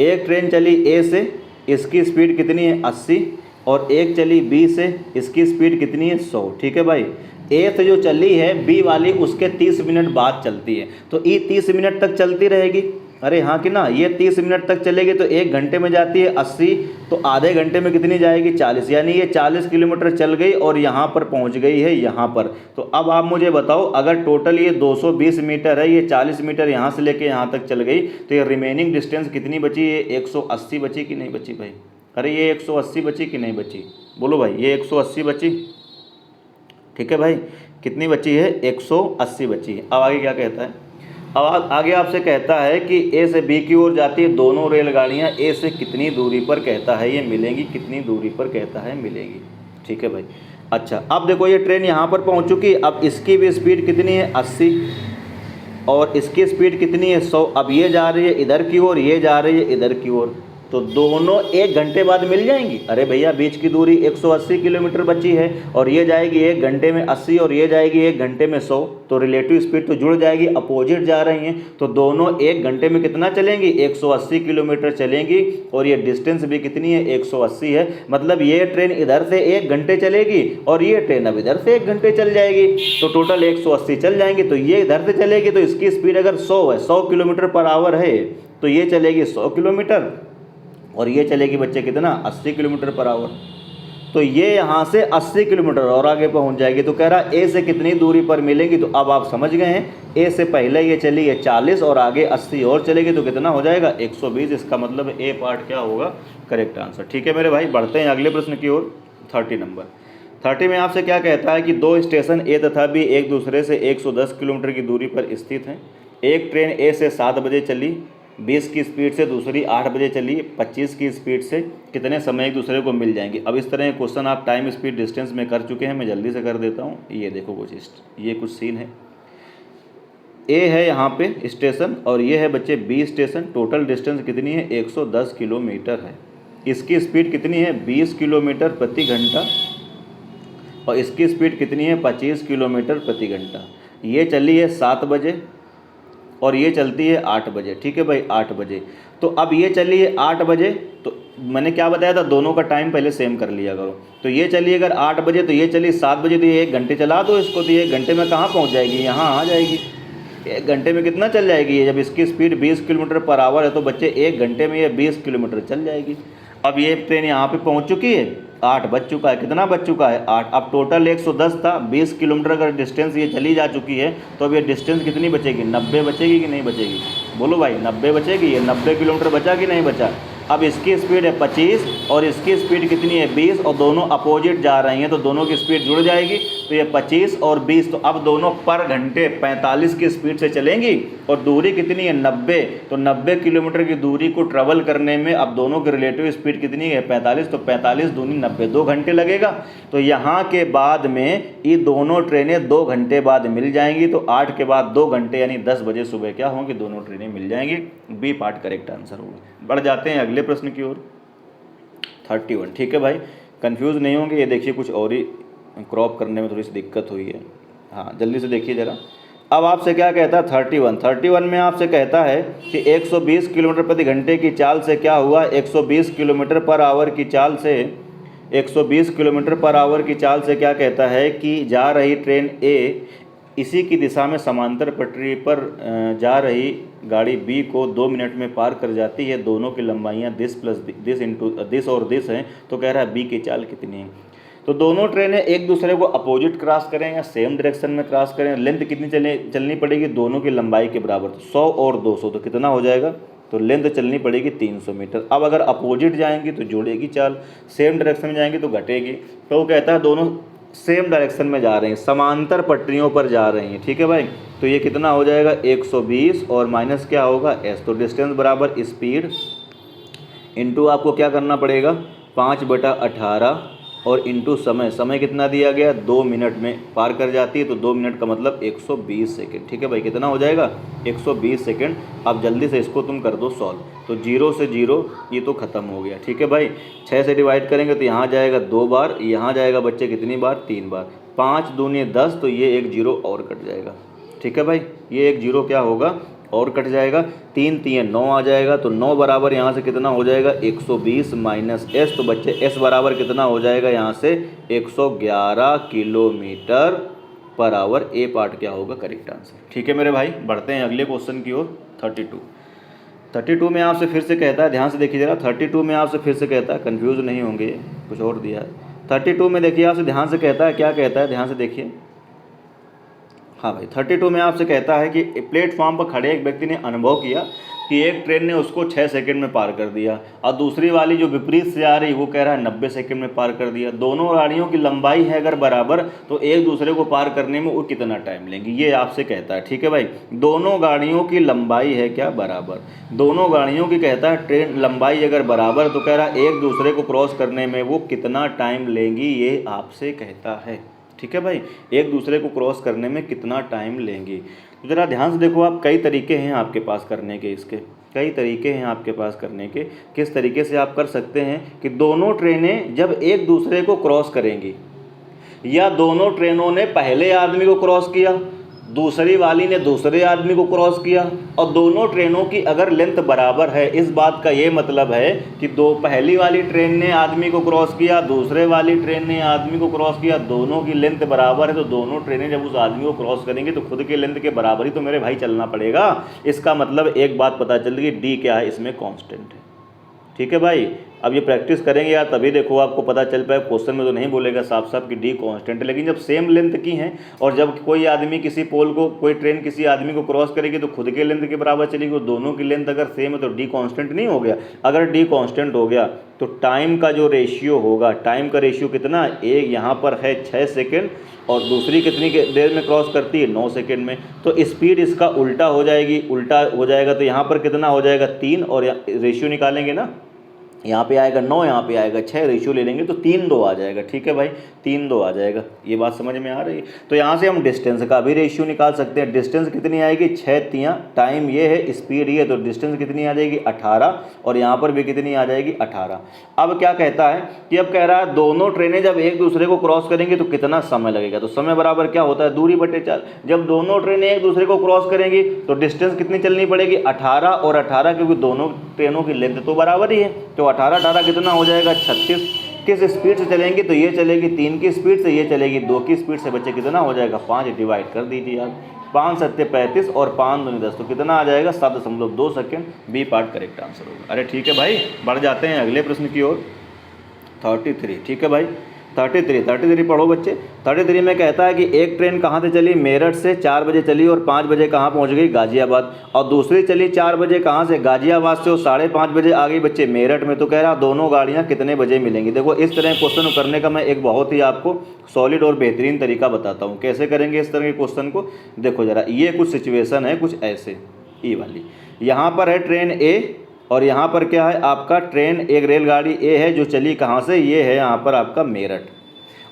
[SPEAKER 1] एक ट्रेन चली ए से, इसकी स्पीड कितनी है 80, और एक चली बी से, इसकी स्पीड कितनी है 100। ठीक है भाई, ए से जो चली है बी वाली उसके 30 मिनट बाद चलती है, तो ई 30 मिनट तक चलती रहेगी। अरे हाँ कि ना, ये 30 मिनट तक चलेगी तो 1 घंटे में जाती है 80, तो आधे घंटे में कितनी जाएगी 40, यानी ये 40 किलोमीटर चल गई और यहाँ पर पहुँच गई है यहाँ पर। तो अब आप मुझे बताओ, अगर टोटल ये 220 मीटर है, ये 40 मीटर यहाँ से लेके यहाँ तक चल गई, तो ये रिमेनिंग डिस्टेंस कितनी बची? ये 180 बची कि नहीं बची भाई? अरे ये 180 बची कि नहीं बची? बोलो भाई, ये 180 बची। ठीक है भाई, कितनी बची है? 180 बची है। अब आगे क्या कहता है? अब आगे आपसे कहता है कि ए से बी की ओर जाती है दोनों रेलगाड़ियां ए से कितनी दूरी पर कहता है ये मिलेंगी, कितनी दूरी पर कहता है मिलेंगी। ठीक है भाई। अच्छा, अब देखो ये ट्रेन यहाँ पर पहुँच चुकी है। अब इसकी भी स्पीड कितनी है 80, और इसकी स्पीड कितनी है 100। अब ये जा रही है इधर की ओर, ये जा रही है इधर की ओर, तो दोनों 1 घंटे बाद मिल जाएंगी। अरे भैया, बीच की दूरी 180 किलोमीटर बची है, और ये जाएगी 1 घंटे में 80 और ये जाएगी 1 घंटे में 100, तो रिलेटिव स्पीड तो जुड़ जाएगी, अपोजिट जा रही हैं, तो दोनों 1 घंटे में कितना चलेंगी? 180 किलोमीटर चलेंगी, और ये डिस्टेंस भी कितनी है? 180 है। मतलब ये ट्रेन इधर से 1 घंटे चलेगी और ये ट्रेन अब इधर से 1 घंटे चल जाएगी, तो टोटल 180 चल जाएंगी। तो ये इधर से चलेगी तो इसकी स्पीड अगर 100 है, 100 किलोमीटर पर आवर है, तो ये चलेगी 100 किलोमीटर, और ये चलेगी बच्चे कितना? 80 किलोमीटर पर आवर। तो ये यहाँ से 80 किलोमीटर और आगे पहुँच जाएगी। तो कह रहा ए से कितनी दूरी पर मिलेगी? तो अब आप समझ गए हैं, ए से पहले ये चली है 40 और आगे 80 और चलेगी, तो कितना हो जाएगा? 120। इसका मतलब ए पार्ट क्या होगा? Correct answer. ठीक है मेरे भाई, बढ़ते हैं अगले प्रश्न की ओर। 30 नंबर। 30 में आपसे क्या कहता है कि दो स्टेशन ए तथा बी एक दूसरे से 110 किलोमीटर की दूरी पर स्थित हैं। एक ट्रेन ए से 7 बजे चली 20 की स्पीड से, दूसरी 8 बजे चली 25 की स्पीड से, कितने समय एक दूसरे को मिल जाएंगे। अब इस तरह के क्वेश्चन आप टाइम स्पीड डिस्टेंस में कर चुके हैं, मैं जल्दी से कर देता हूँ। ये देखो ये कुछ सीन है। ए है यहाँ पे स्टेशन और ये है बच्चे बी स्टेशन। टोटल डिस्टेंस कितनी है? 110 किलोमीटर है। इसकी स्पीड कितनी है? 20 किलोमीटर प्रति घंटा, और इसकी स्पीड कितनी है? 25 किलोमीटर प्रति घंटा। ये चली है 7 बजे और ये चलती है 8 बजे। ठीक है भाई, 8 बजे। तो अब ये चली है 8 बजे, तो मैंने क्या बताया था? दोनों का टाइम पहले सेम कर लिया करो। तो ये चली अगर 8 बजे, तो ये चली 7 बजे, तो ये 1 घंटे चला दो इसको, तो ये 1 घंटे में कहाँ पहुँच जाएगी? यहाँ आ जाएगी। 1 घंटे में कितना चल जाएगी? जब इसकी स्पीड 20 किलोमीटर पर आवर है, तो बच्चे 1 घंटे में ये 20 किलोमीटर चल जाएगी। अब ये ट्रेन यहाँ पे पहुँच चुकी है, 8 बज चुका है। कितना बज चुका है? 8। अब टोटल 110 था, 20 किलोमीटर का डिस्टेंस ये चली जा चुकी है, तो अब ये डिस्टेंस कितनी बचेगी? 90 बचेगी कि नहीं बचेगी? बोलो भाई, 90 बचेगी। ये 90 किलोमीटर बचा कि नहीं बचा? अब इसकी स्पीड है 25 और इसकी स्पीड कितनी है? 20, और दोनों अपोजिट जा रही हैं, तो दोनों की स्पीड जुड़ जाएगी, तो ये 25 और 20, तो अब दोनों पर घंटे 45 की स्पीड से चलेंगी, और दूरी कितनी है? 90। तो 90 किलोमीटर की दूरी को ट्रेवल करने में अब दोनों की रिलेटिव स्पीड कितनी है? 45। तो 45 दूनी 90, 2 घंटे लगेगा। तो यहाँ के बाद में ये दोनों ट्रेनें 2 घंटे बाद मिल जाएंगी, तो 8 के बाद 2 घंटे यानी 10 बजे सुबह क्या होंगी? दोनों ट्रेनें मिल जाएंगी। बी पार्ट करेक्ट आंसर होगा। बढ़ जाते हैं अगले प्रश्न की ओर। 31। ठीक है भाई, कंफ्यूज नहीं होंगे। ये देखिए कुछ और ही क्रॉप करने में थोड़ी सी दिक्कत हुई है। हाँ, जल्दी से देखिए ज़रा। अब आपसे क्या कहता है? 31 में आपसे कहता है कि 120 किलोमीटर प्रति घंटे की चाल से क्या हुआ? 120 किलोमीटर पर आवर की चाल से 120 किलोमीटर पर आवर की चाल से क्या कहता है कि जा रही ट्रेन ए इसी की दिशा में समांतर पटरी पर जा रही गाड़ी बी को 2 मिनट में पार कर जाती है। दोनों की लंबाइयाँ दिस और दिस हैं, तो कह रहा है बी की चाल कितनी है। तो दोनों ट्रेनें एक दूसरे को अपोजिट क्रॉस करें या सेम डायरेक्शन में क्रॉस करें, लेंथ कितनी चलनी पड़ेगी? दोनों की लंबाई के बराबर, तो 100 और 200, तो कितना हो जाएगा? तो लेंथ चलनी पड़ेगी 300 मीटर। अब अगर अपोजिट जाएंगी तो जोड़ेगी चाल, सेम डायरेक्शन में जाएंगी तो घटेगी। तो वो कहता है दोनों सेम डायरेक्शन में जा रहे हैं, समांतर पटरियों पर जा रही हैं। ठीक है भाई, तो ये कितना हो जाएगा? 120 और माइनस क्या होगा? एस। तो डिस्टेंस बराबर स्पीड इंटू आपको क्या करना पड़ेगा 5/18 और इंटू समय, समय कितना दिया गया 2 मिनट में पार कर जाती है, तो 2 मिनट का मतलब 120 सेकेंड। ठीक है भाई, कितना हो जाएगा 120 सेकेंड। अब जल्दी से इसको तुम कर दो सॉल्व, तो 0 से 0 ये तो ख़त्म हो गया। ठीक है भाई, 6 से डिवाइड करेंगे तो यहाँ जाएगा 2 बार, यहाँ जाएगा बच्चे कितनी बार 3 बार, 5 दूनी 10, तो ये एक 0 और कट जाएगा। ठीक है भाई, ये एक 0 क्या होगा और कट जाएगा, 3 3 9 आ जाएगा, तो 9 बराबर यहाँ से कितना हो जाएगा 120 माइनस एस, तो बच्चे एस बराबर कितना हो जाएगा यहाँ से 111 किलोमीटर पर आवर। ए पार्ट क्या होगा करेक्ट आंसर। ठीक है मेरे भाई, बढ़ते हैं अगले क्वेश्चन की ओर। 32 में आपसे फिर से कहता है, ध्यान से देखिए जरा, 32 में आपसे फिर से कहता है, कंफ्यूज नहीं होंगे, कुछ और दिया है। 32 में देखिए आपसे ध्यान से कहता है, क्या कहता है ध्यान से देखिए। हाँ भाई, 32 में आपसे कहता है कि प्लेटफॉर्म पर खड़े एक व्यक्ति ने अनुभव किया कि एक ट्रेन ने उसको 6 सेकंड में पार कर दिया, और दूसरी वाली जो विपरीत से आ रही वो कह रहा है 90 सेकंड में पार कर दिया। दोनों गाड़ियों की लंबाई है अगर बराबर, तो एक दूसरे को पार करने में वो कितना टाइम लेंगी, ये आपसे कहता है। ठीक है भाई, दोनों गाड़ियों की लंबाई है क्या बराबर, दोनों गाड़ियों की कहता है ट्रेन लंबाई अगर बराबर, तो कह रहा है एक दूसरे को क्रॉस करने में वो कितना टाइम लेंगी, ये आपसे कहता है। ठीक है भाई, एक दूसरे को क्रॉस करने में कितना टाइम लेंगी। तो ज़रा ध्यान से देखो आप, कई तरीके हैं आपके पास करने के, इसके कई तरीके हैं आपके पास करने के। किस तरीके से आप कर सकते हैं कि दोनों ट्रेनें जब एक दूसरे को क्रॉस करेंगी, या दोनों ट्रेनों ने पहले आदमी को क्रॉस किया, दूसरी वाली ने दूसरे आदमी को क्रॉस किया, और दोनों ट्रेनों की अगर लेंथ बराबर है, इस बात का ये मतलब है कि पहली वाली ट्रेन ने आदमी को क्रॉस किया, दूसरे वाली ट्रेन ने आदमी को क्रॉस किया, दोनों की लेंथ बराबर है, तो दोनों ट्रेनें जब उस आदमी को क्रॉस करेंगे तो खुद के लेंथ के बराबर ही तो मेरे भाई चलना पड़ेगा। इसका मतलब एक बात पता चल गई, डी क्या है इसमें कांस्टेंट है। ठीक है भाई, अब ये प्रैक्टिस करेंगे यार तभी देखो आपको पता चल पाए। क्वेश्चन में तो नहीं बोलेगा साफ साफ कि डी कांस्टेंट है, लेकिन जब सेम लेंथ की हैं और जब कोई आदमी किसी पोल को, कोई ट्रेन किसी आदमी को क्रॉस करेगी तो खुद के लेंथ के बराबर चलेगी, और दोनों की लेंथ अगर सेम है तो डी कांस्टेंट नहीं हो गया। अगर डी कांस्टेंट हो गया तो टाइम का जो रेशियो होगा, टाइम का रेशियो कितना, एक यहाँ पर है 6 सेकेंड और दूसरी कितनी देर में क्रॉस करती है 9 सेकेंड में, तो स्पीड इसका उल्टा हो जाएगी, उल्टा हो जाएगा तो यहाँ पर कितना हो जाएगा 3, और रेशियो निकालेंगे ना, यहाँ पे आएगा 9, यहाँ पे आएगा 6, रेशियो ले लेंगे तो 3:2 आ जाएगा। ठीक है भाई, 3:2 आ जाएगा। ये बात समझ में आ रही है। तो यहाँ से हम डिस्टेंस का भी रेशियो निकाल सकते हैं। डिस्टेंस कितनी आएगी 6 3, टाइम ये है, स्पीड ये, तो डिस्टेंस कितनी आ जाएगी 18, और यहाँ पर भी कितनी आ जाएगी 18। अब क्या कहता है कि अब कह रहा है दोनों ट्रेनें जब एक दूसरे को क्रॉस करेंगी तो कितना समय लगेगा, तो समय बराबर क्या होता है दूरी बटे 4। जब दोनों ट्रेनें एक दूसरे को क्रॉस करेंगी तो डिस्टेंस कितनी चलनी पड़ेगी 18 और 18, क्योंकि दोनों ट्रेनों की लेंथ तो बराबर ही है, तो 18 कितना हो जाएगा 36। किस स्पीड से चलेंगे, तो ये चलेगी 3 की स्पीड से, ये चलेगी 2 की स्पीड से। बच्चे कितना हो जाएगा 5, डिवाइड कर दीजिए आप, 5 7 35 और 5 दूनी 10, तो कितना आ जाएगा 7.2 second. B part correct answer होगा। अरे ठीक है भाई, बढ़ जाते हैं अगले प्रश्न की ओर। 33, ठीक है भाई, 33 पढ़ो बच्चे। 33 में कहता है कि एक ट्रेन कहाँ से चली, मेरठ से 4 बजे चली और 5 बजे कहाँ पहुँच गई, गाजियाबाद, और दूसरी चली 4 बजे कहाँ से, गाजियाबाद से, और 5:30 बजे आ गई बच्चे मेरठ में। तो कह रहा दोनों गाड़ियाँ कितने बजे मिलेंगी। देखो इस तरह क्वेश्चन करने का मैं एक बहुत ही आपको सॉलिड और बेहतरीन तरीका बताता हूँ कैसे करेंगे इस तरह के क्वेश्चन को। देखो ज़रा, ये कुछ सिचुएशन है कुछ ऐसे, ई वाली, यहाँ पर है ट्रेन ए, और यहाँ पर क्या है आपका ट्रेन, एक रेलगाड़ी ए है जो चली कहाँ से, ये है यहाँ पर आपका मेरठ,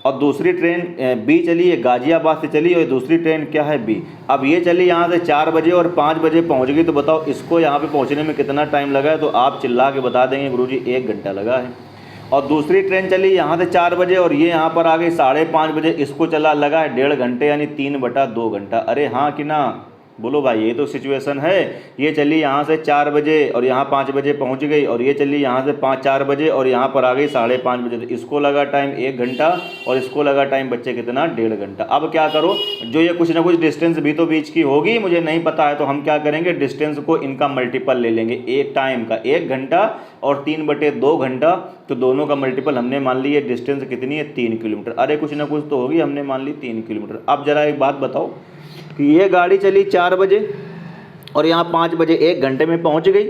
[SPEAKER 1] और दूसरी ट्रेन बी चली है गाजियाबाद से चली, और दूसरी ट्रेन क्या है बी। अब ये चली यहाँ से 4 बजे और 5 बजे पहुँच गई, तो बताओ इसको यहाँ पे पहुँचने में कितना टाइम लगा है, तो आप चिल्ला के बता देंगे गुरुजी 1 घंटा लगा है। और दूसरी ट्रेन चली यहाँ से 4 बजे और ये यहाँ पर आ गई 5:30 बजे, इसको चला लगा है 1.5 घंटे, यानी 3/2 घंटा। अरे हाँ कि ना, बोलो भाई, ये तो सिचुएशन है। ये चली यहाँ से 4 बजे और यहाँ 5 बजे पहुँच गई, और ये चली यहाँ से 4 बजे और यहाँ पर आ गई 5:30 बजे, तो इसको लगा टाइम 1 घंटा और इसको लगा टाइम बच्चे कितना 1.5 घंटा। अब क्या करो, जो ये कुछ ना कुछ डिस्टेंस भी तो बीच की होगी, मुझे नहीं पता है, तो हम क्या करेंगे डिस्टेंस को इनका मल्टीपल ले लेंगे। एक टाइम का 1 घंटा और 3/2 घंटा, तो दोनों का मल्टीपल हमने मान ली, ये डिस्टेंस कितनी है 3 किलोमीटर। अरे कुछ ना कुछ तो होगी, हमने मान ली 3 किलोमीटर। अब जरा एक बात बताओ कि ये गाड़ी चली 4 बजे और यहाँ 5 बजे, 1 घंटे में पहुँच गई,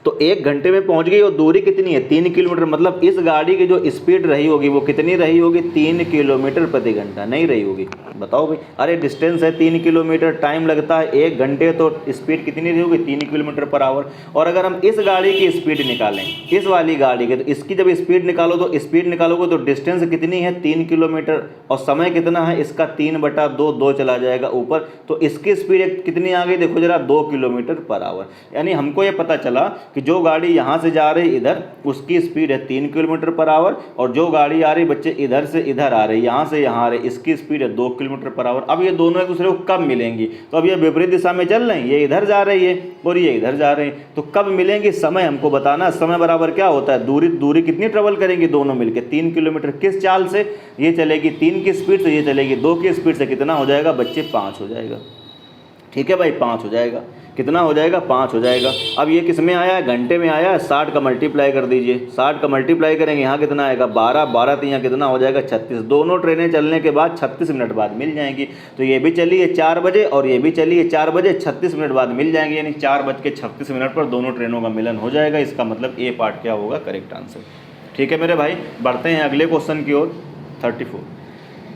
[SPEAKER 1] तो 1 घंटे में पहुंच गई और दूरी कितनी है 3 किलोमीटर, मतलब इस गाड़ी की जो स्पीड रही होगी वो कितनी रही होगी 3 किलोमीटर प्रति घंटा नहीं रही होगी। बताओ भाई, अरे डिस्टेंस है 3 किलोमीटर, टाइम लगता है 1 घंटे, तो स्पीड कितनी रही होगी 3 किलोमीटर पर आवर। और अगर हम इस गाड़ी की स्पीड निकालें, इस वाली गाड़ी की, तो इसकी जब स्पीड निकालो तो स्पीड निकालोगे तो डिस्टेंस कितनी है 3 किलोमीटर, और समय कितना है इसका 3/2, 2 चला जाएगा ऊपर, तो इसकी स्पीड कितनी आ गई देखो जरा 2 किलोमीटर पर आवर। यानी हमको ये पता चला कि जो गाड़ी यहाँ से जा रही इधर उसकी स्पीड है 3 किलोमीटर पर आवर, और जो गाड़ी आ रही बच्चे इधर से इधर आ रही, यहाँ से यहाँ आ रही, इसकी स्पीड है 2 किलोमीटर पर आवर। अब ये दोनों एक दूसरे को कब मिलेंगी, तो अब ये विपरीत दिशा में चल रही हैं, ये इधर जा रही है और ये इधर जा रही है, तो कब मिलेंगी समय हमको बताना। समय बराबर क्या होता है दूरी कितनी ट्रेवल करेंगी दोनों मिलकर 3 किलोमीटर, किस चाल से, ये चलेगी 3 की स्पीड से, ये चलेगी 2 की स्पीड से, कितना हो जाएगा बच्चे 5 हो जाएगा। ठीक है भाई 5 हो जाएगा, कितना हो जाएगा 5 हो जाएगा। अब ये किस में आया है घंटे में आया है, 60 का मल्टीप्लाई कर दीजिए, 60 का मल्टीप्लाई करेंगे यहाँ कितना आएगा 12, 12 तो यहाँ कितना हो जाएगा 36। दोनों ट्रेनें चलने के बाद 36 मिनट बाद मिल जाएंगी, तो ये भी चली है 4 बजे और ये भी चली है 4 बजे, 36 मिनट बाद मिल जाएंगे, यानी 4:36 पर दोनों ट्रेनों का मिलन हो जाएगा। इसका मतलब ए पार्ट क्या होगा करेक्ट आंसर। ठीक है मेरे भाई, बढ़ते हैं अगले क्वेश्चन की ओर।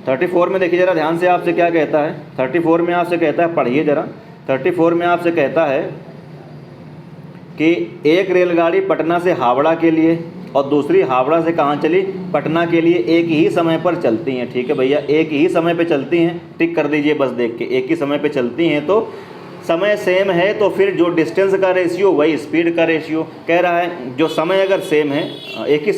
[SPEAKER 1] 34 में देखिए जरा ध्यान से, आपसे क्या कहता है 34 में आपसे कहता है, पढ़िए जरा। 34 में आपसे कहता है कि एक रेलगाड़ी पटना से हावड़ा के लिए और दूसरी हावड़ा से कहाँ चली पटना के लिए, एक ही समय पर चलती हैं। ठीक है भैया, एक ही समय पे चलती हैं, टिक कर दीजिए बस देख के, एक ही समय पे चलती हैं, तो समय सेम है तो फिर जो डिस्टेंस का रेशियो वही स्पीड का रेशियो। कह रहा है जो समय अगर सेम है, एक ही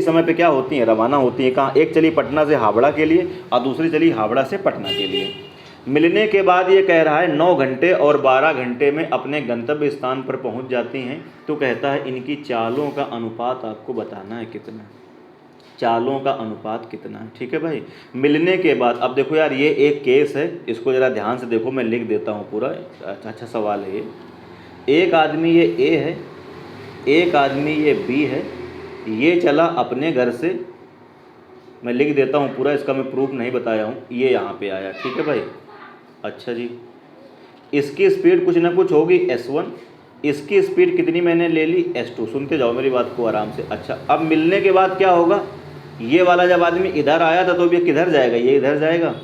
[SPEAKER 1] समय पे क्या होती हैं रवाना होती हैं, कहाँ, एक चली पटना से हावड़ा के लिए और दूसरी चली हावड़ा से पटना के लिए। मिलने के बाद ये कह रहा है 9 घंटे और 12 घंटे में अपने गंतव्य स्थान पर पहुंच जाती हैं, तो कहता है इनकी चालों का अनुपात आपको बताना है कितना, चालों का अनुपात कितना है। ठीक है भाई, मिलने के बाद अब देखो यार ये एक केस है, इसको ज़रा ध्यान से देखो, मैं लिख देता हूँ पूरा, अच्छा सवाल है ये। एक आदमी ये ए है, एक आदमी ये बी है, ये चला अपने घर से, मैं लिख देता हूँ पूरा, इसका मैं प्रूफ नहीं बताया हूँ, ये यहाँ पे आया। ठीक है भाई, अच्छा जी, इसकी स्पीड कुछ ना कुछ होगी S1, इसकी स्पीड कितनी मैंने ले ली S2। सुनते जाओ मेरी बात को आराम से। अच्छा, अब मिलने के बाद क्या होगा, ये वाला जब आदमी इधर आया था तो ये किधर जाएगा, ये इधर जाएगा।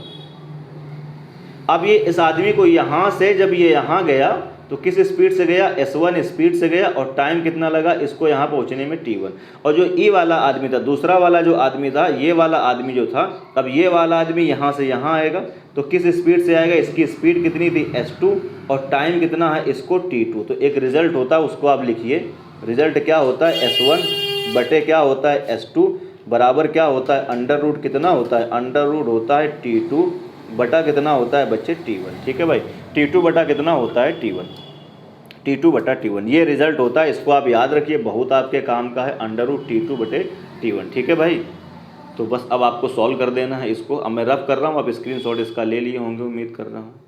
[SPEAKER 1] अब ये इस आदमी को यहाँ से जब ये यहाँ गया तो किस स्पीड से गया, S1 स्पीड से गया, और टाइम कितना लगा इसको यहाँ पहुँचने में T1। और जो ई वाला आदमी था, दूसरा वाला जो आदमी था, ये वाला आदमी जो था, अब ये वाला आदमी यहाँ से यहाँ आएगा तो किस स्पीड से आएगा, इसकी स्पीड कितनी थी S2 और टाइम कितना है इसको T2। तो एक रिजल्ट होता है उसको आप लिखिए, रिजल्ट क्या होता है S1 बटे क्या होता है S2 बराबर क्या होता है अंडर रूट कितना होता है, अंडर रूट होता है T2 बटा कितना होता है बच्चे T1। ठीक है भाई, T2 बटा कितना होता है T1, T2 बटा T1, ये रिजल्ट होता है, इसको आप याद रखिए, बहुत आपके काम का है, अंडर रूट T2 बटे T1। ठीक है भाई, तो बस अब आपको सॉल्व कर देना है इसको। अब मैं रफ कर रहा हूँ, आप स्क्रीनशॉट इसका ले लिए होंगे उम्मीद कर रहा हूँ।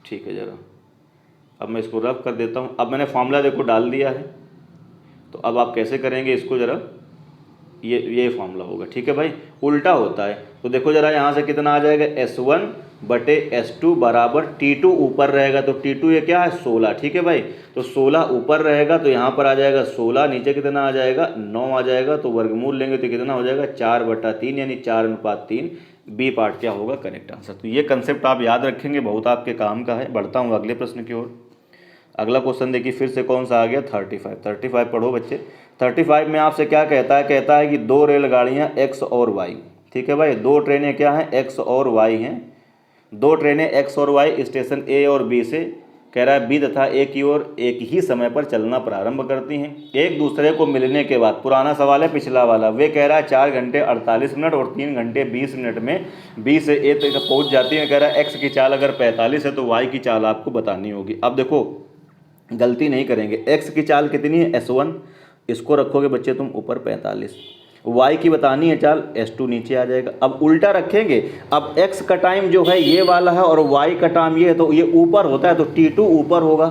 [SPEAKER 1] ठीक है, ज़रा अब मैं इसको रफ कर देता हूँ। अब मैंने फॉर्मूला देखो डाल दिया है, तो अब आप कैसे करेंगे इसको, ज़रा ये फॉर्मूला होगा। ठीक है भाई, उल्टा होता है, तो देखो ज़रा यहाँ से कितना आ जाएगा S1 बटे S2 बराबर T2 ऊपर रहेगा, तो T2 ये क्या है 16। ठीक है भाई, तो 16 ऊपर रहेगा तो यहाँ पर आ जाएगा 16, नीचे कितना आ जाएगा 9 आ जाएगा, तो वर्गमूल लेंगे तो कितना हो जाएगा 4/3 यानी 4:3। बी पार्ट क्या होगा करेक्ट आंसर। तो ये कंसेप्ट आप याद रखेंगे, बहुत आपके काम का है। बढ़ता हूँ अगले प्रश्न की ओर। अगला क्वेश्चन देखिए फिर से कौन सा आ गया 35 पढ़ो बच्चे। 35 में आपसे क्या कहता है कि 2 रेलगाड़ियाँ X और Y। ठीक है भाई, 2 ट्रेनें क्या हैं X और Y हैं, 2 ट्रेनें X और Y स्टेशन A और B से कह रहा है B तथा A की ओर एक ही समय पर चलना प्रारंभ करती हैं। एक दूसरे को मिलने के बाद, पुराना सवाल है पिछला वाला, वे कह रहा है 4 घंटे 48 मिनट और 3 घंटे 20 मिनट में B से A तक पहुँच जाती है। कह रहा है X की चाल अगर 45 है तो Y की चाल आपको बतानी होगी। अब देखो गलती नहीं करेंगे, X की चाल कितनी है S1, इसको रखोगे बच्चे तुम ऊपर 45, Y की बतानी है चाल S2 नीचे आ जाएगा। अब उल्टा रखेंगे, अब X का टाइम जो है ये वाला है और Y का टाइम ये है, तो ये ऊपर होता है तो T2 ऊपर होगा,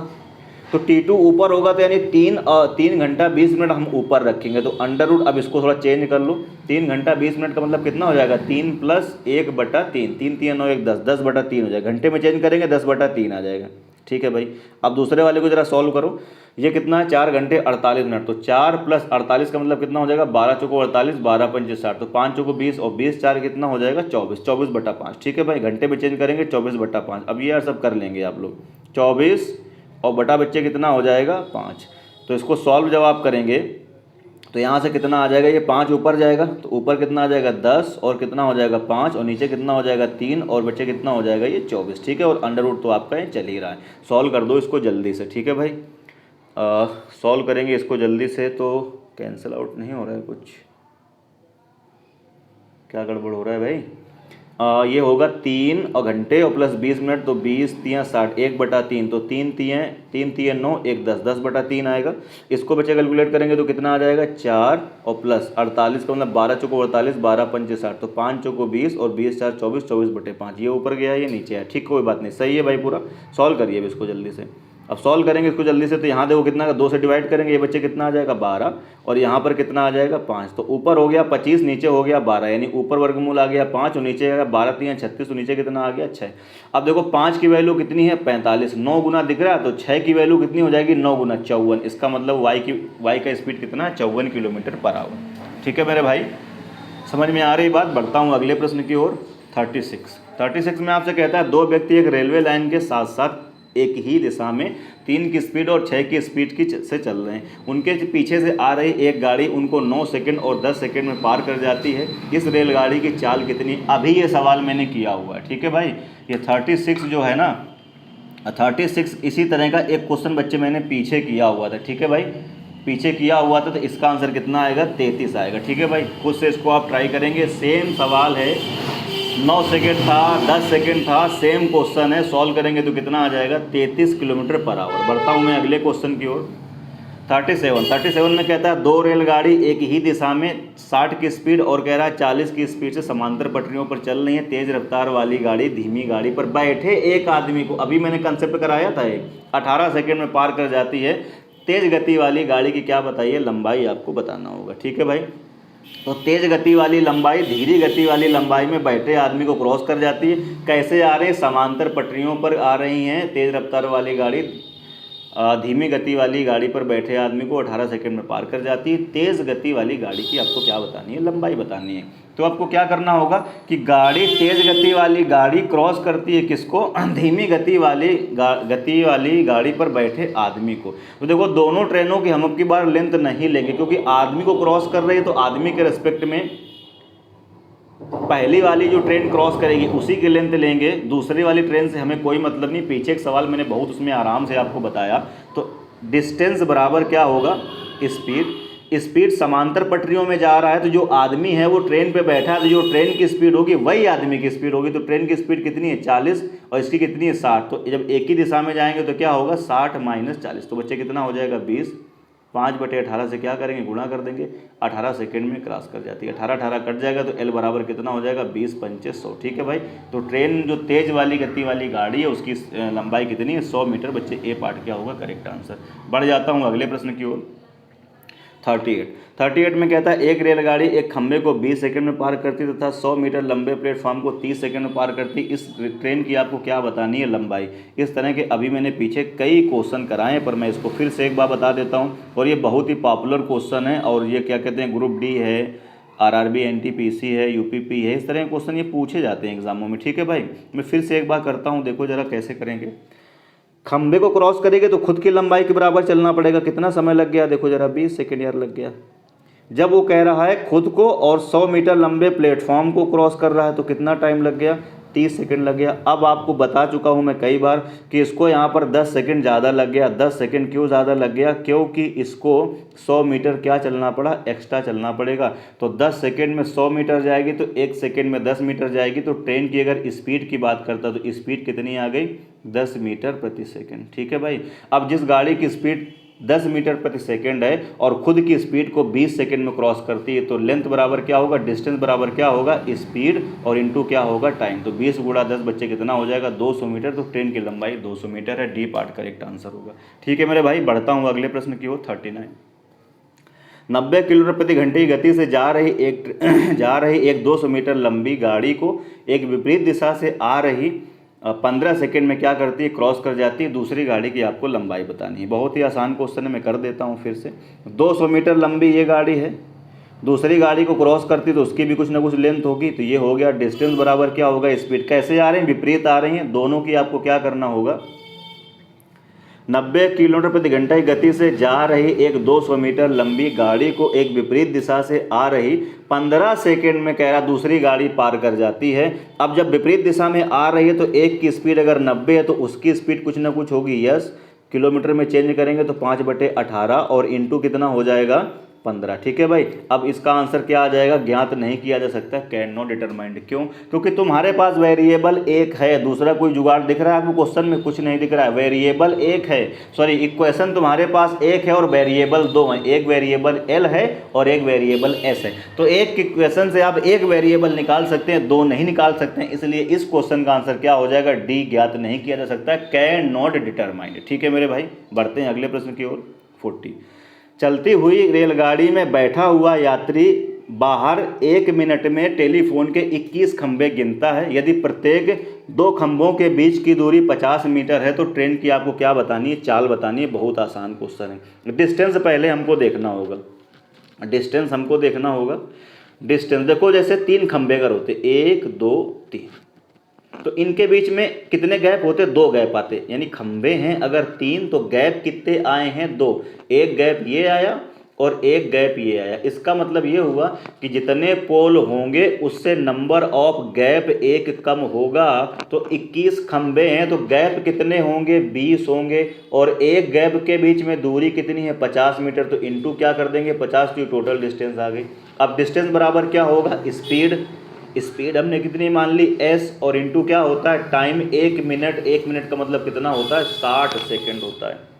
[SPEAKER 1] तो T2 ऊपर होगा तो यानी 3 घंटा 20 मिनट हम ऊपर रखेंगे, तो अंडर रूट अब इसको थोड़ा चेंज कर लो, 3 घंटा 20 मिनट का मतलब कितना हो जाएगा 3 + 1/3, 3 3 9 1 10, 10/3 हो जाएगा, घंटे में चेंज करेंगे 10/3 आ जाएगा। ठीक है भाई, अब दूसरे वाले को जरा सॉल्व करो। ये कितना है 4 घंटे 48 मिनट। तो 4 + 48 का मतलब कितना हो जाएगा 12 चौको 48, 12 पंचे 60, तो 5 चौको 20 और 20 4 कितना हो जाएगा 24, 24/5। ठीक है भाई, घंटे में चेंज करेंगे 24/5। अब ये यार सब कर लेंगे आप लोग, 24 और बटा बच्चे कितना हो जाएगा 5। तो इसको सॉल्व जब आप करेंगे तो यहाँ से कितना आ जाएगा, ये 5 ऊपर जाएगा तो ऊपर कितना आ जाएगा 10 और कितना हो जाएगा 5 और नीचे कितना हो जाएगा 3 और बच्चे कितना हो जाएगा ये 24। ठीक है, और अंडर रूट तो आपका ये चल ही रहा है। सॉल्व कर दो इसको जल्दी से। ठीक है भाई, सॉल्व करेंगे इसको जल्दी से। तो कैंसिल आउट नहीं हो रहा है कुछ, क्या गड़बड़ हो रहा है भाई। ये होगा 3 और घंटे और प्लस 20 मिनट, तो 20 3 60, 1/3, तो 3 3 9 1 10, 10/3 आएगा। इसको बच्चे कैलकुलेट करेंगे तो कितना आ जाएगा 4 और प्लस 48 का मतलब 12 चौको 48, 12 पंचे 60, तो 5 चौको 20 और 20 4 24, 24/5। ये ऊपर गया ये नीचे है। ठीक, कोई बात नहीं, सही है भाई पूरा। सॉल्व करिए अब इसको जल्दी से। अब सॉल्व करेंगे इसको जल्दी से, तो यहाँ देखो कितना का 2 से डिवाइड करेंगे, ये बच्चे कितना आ जाएगा 12 और यहाँ पर कितना आ जाएगा 5। तो ऊपर हो गया 25, नीचे हो गया 12, यानी ऊपर वर्गमूल आ गया 5 और नीचे आ गया 12 3 36, तो नीचे कितना आ गया 6। अब देखो 5 की वैल्यू कितनी है 45, 9 गुना दिख रहा है, तो 6 की वैल्यू कितनी हो जाएगी 9 गुना 54। इसका मतलब वाई का स्पीड कितना है 54 किलोमीटर/आवर। ठीक है मेरे भाई, समझ में आ रही बात। बढ़ता हूँ अगले प्रश्न की ओर। 36 में आपसे कहता है 2 व्यक्ति एक रेलवे लाइन के साथ साथ एक ही दिशा में 3 की स्पीड और 6 की स्पीड से चल रहे हैं। उनके पीछे से आ रही एक गाड़ी उनको 9 सेकंड और 10 सेकंड में पार कर जाती है। इस रेलगाड़ी की चाल कितनी। अभी ये सवाल मैंने किया हुआ है। ठीक है भाई, ये 36 जो है ना, 36 इसी तरह का एक क्वेश्चन बच्चे मैंने पीछे किया हुआ था। ठीक है भाई, पीछे किया हुआ था, तो इसका आंसर कितना आएगा 33 आएगा। ठीक है भाई, खुद से इसको आप ट्राई करेंगे। सेम सवाल है, 9 सेकेंड था, 10 सेकेंड था, सेम क्वेश्चन है। सॉल्व करेंगे तो कितना आ जाएगा 33 किलोमीटर/आवर। बढ़ता हूँ मैं अगले क्वेश्चन की ओर। 37 में कहता है 2 रेलगाड़ी एक ही दिशा में 60 की स्पीड और कह रहा है 40 की स्पीड से समांतर पटरियों पर चल रही है। तेज रफ्तार वाली गाड़ी धीमी गाड़ी पर बैठे एक आदमी को, अभी मैंने कंसेप्ट कराया था, 18 सेकेंड में पार कर जाती है। तेज गति वाली गाड़ी की क्या बताइए लंबाई, आपको बताना होगा। ठीक है भाई, तो तेज गति वाली लंबाई धीमी गति वाली लंबाई में बैठे आदमी को क्रॉस कर जाती है। कैसे आ रहे हैं, समांतर पटरियों पर आ रही हैं। तेज रफ्तार वाली गाड़ी धीमी गति वाली गाड़ी पर बैठे आदमी को 18 सेकंड में पार कर जाती है। तेज गति वाली गाड़ी की आपको क्या बतानी है, लंबाई बतानी है। तो आपको क्या करना होगा कि गाड़ी तेज गति वाली गाड़ी क्रॉस करती है किसको, धीमी गति वाली गाड़ी पर बैठे आदमी को। तो देखो दोनों ट्रेनों की हम अब की बार लेंथ नहीं लेंगे, क्योंकि आदमी को क्रॉस कर रही है तो आदमी के रेस्पेक्ट में पहली वाली जो ट्रेन क्रॉस करेगी उसी की लेंथ लेंगे। दूसरी वाली ट्रेन से हमें कोई मतलब नहीं। पीछे एक सवाल मैंने बहुत उसमें आराम से आपको बताया। तो डिस्टेंस बराबर क्या होगा, स्पीड समांतर पटरियों में जा रहा है, तो जो आदमी है वो ट्रेन पे बैठा है, तो जो ट्रेन की स्पीड होगी वही आदमी की स्पीड होगी। तो ट्रेन की स्पीड कितनी है 40 और इसकी कितनी है 60। तो जब एक ही दिशा में जाएंगे तो क्या होगा 60 - 40, तो बच्चे कितना हो जाएगा 20। 5/18 से क्या करेंगे, गुणा कर देंगे। 18 सेकंड में क्रॉस कर जाती है। 18 कट जाएगा तो L बराबर कितना हो जाएगा 20 पंचे 100। ठीक है भाई, तो ट्रेन जो तेज वाली गति वाली गाड़ी है उसकी लंबाई कितनी है 100 मीटर। बच्चे ए पार्ट क्या होगा करेक्ट आंसर। बढ़ जाता हूँ अगले प्रश्न की ओर। 38 में कहता है एक रेलगाड़ी एक खंभे को 20 सेकंड में पार करती तथा 100 मीटर लंबे प्लेटफॉर्म को 30 सेकंड में पार करती। इस ट्रेन की आपको क्या बतानी है लंबाई। इस तरह के अभी मैंने पीछे कई क्वेश्चन कराए हैं, पर मैं इसको फिर से एक बार बता देता हूं। और ये बहुत ही पॉपुलर क्वेश्चन है, और ये क्या कहते हैं ग्रुप डी है, RRB NTPC है, UPP है, इस तरह के क्वेश्चन ये पूछे जाते हैं एग्जामों में। ठीक है भाई, मैं फिर से एक बार करता हूँ, देखो जरा कैसे करेंगे। खंबे को क्रॉस करेंगे तो खुद की लंबाई के बराबर चलना पड़ेगा। कितना समय लग गया देखो जरा, 20 सेकेंड यार लग गया। जब वो कह रहा है खुद को और 100 मीटर लंबे प्लेटफॉर्म को क्रॉस कर रहा है तो कितना टाइम लग गया, 30 सेकंड लग गया। अब आपको बता चुका हूं मैं कई बार कि इसको यहाँ पर 10 सेकंड ज़्यादा लग गया। 10 सेकंड क्यों ज़्यादा लग गया, क्योंकि इसको 100 मीटर क्या चलना पड़ा, एक्स्ट्रा चलना पड़ेगा। तो 10 सेकंड में 100 मीटर जाएगी तो 1 सेकंड में 10 मीटर जाएगी। तो ट्रेन की अगर स्पीड की बात करता तो स्पीड कितनी आ गई 10 मीटर प्रति सेकंड। ठीक है भाई, अब जिस गाड़ी की स्पीड 10 मीटर प्रति सेकंड है और खुद की स्पीड को 20 सेकंड में क्रॉस करती है, तो लेंथ बराबर क्या होगा, डिस्टेंस बराबर क्या होगा, स्पीड और इनटू क्या होगा टाइम। तो 20 × 10 बच्चे कितना हो जाएगा 200 मीटर। तो ट्रेन की लंबाई 200 मीटर है। डी पार्ट करेक्ट आंसर होगा। ठीक है मेरे भाई, बढ़ता हूँ अगले प्रश्न की ओर। 39 90 किलोमीटर प्रति घंटे की गति से जा रही एक 200 मीटर लंबी गाड़ी को एक विपरीत दिशा से आ रही 15 सेकंड में क्या करती है, क्रॉस कर जाती है। दूसरी गाड़ी की आपको लंबाई बतानी है। बहुत ही आसान क्वेश्चन है, मैं कर देता हूँ फिर से। 200 मीटर लंबी ये गाड़ी है, दूसरी गाड़ी को क्रॉस करती तो उसकी भी कुछ ना कुछ लेंथ होगी। तो ये हो गया डिस्टेंस बराबर क्या होगा, स्पीड। कैसे आ रहे हैं, विपरीत आ रही हैं दोनों की। आपको क्या करना होगा, 90 किलोमीटर प्रति घंटा की गति से जा रही एक 200 मीटर लंबी गाड़ी को एक विपरीत दिशा से आ रही 15 सेकंड में कह रहा दूसरी गाड़ी पार कर जाती है। अब जब विपरीत दिशा में आ रही है तो एक की स्पीड अगर 90 है तो उसकी स्पीड कुछ ना कुछ होगी। यस, किलोमीटर में चेंज करेंगे तो 5/18 और इंटू कितना हो जाएगा, 15। ठीक है भाई। अब इसका आंसर क्या आ जाएगा, ज्ञात नहीं किया जा सकता, कैन नॉट डिटरमाइंड। क्यों, क्योंकि तुम्हारे पास वेरिएबल एक है, दूसरा कोई जुगाड़ दिख रहा है आपको, क्वेश्चन में कुछ नहीं दिख रहा है। वेरिएबल एक है, सॉरी इक्वेशन तुम्हारे पास एक है और वेरिएबल दो हैं। एक वेरिएबल एल है और एक वेरिएबल एस है। तो एक इक्वेशन से आप एक वेरिएबल निकाल सकते हैं, दो नहीं निकाल सकते हैं। इसलिए इस क्वेश्चन का आंसर क्या हो जाएगा, डी, ज्ञात नहीं किया जा सकता, कैन नॉट डिटरमाइंड। ठीक है मेरे भाई, बढ़ते हैं अगले प्रश्न की ओर। 40, चलती हुई रेलगाड़ी में बैठा हुआ यात्री बाहर 1 मिनट में टेलीफोन के 21 खंभे गिनता है। यदि प्रत्येक 2 खंभों के बीच की दूरी 50 मीटर है तो ट्रेन की आपको क्या बतानी है, चाल बतानी है। बहुत आसान क्वेश्चन है। डिस्टेंस पहले हमको देखना होगा, डिस्टेंस हमको देखना होगा। डिस्टेंस देखो, जैसे 3 खंभे अगर होते, 1 2 3, तो इनके बीच में कितने गैप होते, 2 गैप आते। यानी खंभे हैं अगर 3 तो गैप कितने आए हैं, 2। एक गैप ये आया और एक गैप ये आया। इसका मतलब ये हुआ कि जितने पोल होंगे उससे नंबर ऑफ गैप एक कम होगा। तो 21 खंभे हैं तो गैप कितने होंगे, 20 होंगे। और एक गैप के बीच में दूरी कितनी है, 50 मीटर। तो इंटू क्या कर देंगे, 50, तो टोटल डिस्टेंस आ गई। अब डिस्टेंस बराबर क्या होगा, स्पीड। स्पीड हमने कितनी मान ली, एस, और इंटू क्या होता है, टाइम। 1 मिनट, 1 मिनट का मतलब कितना होता है, 60 सेकेंड होता है।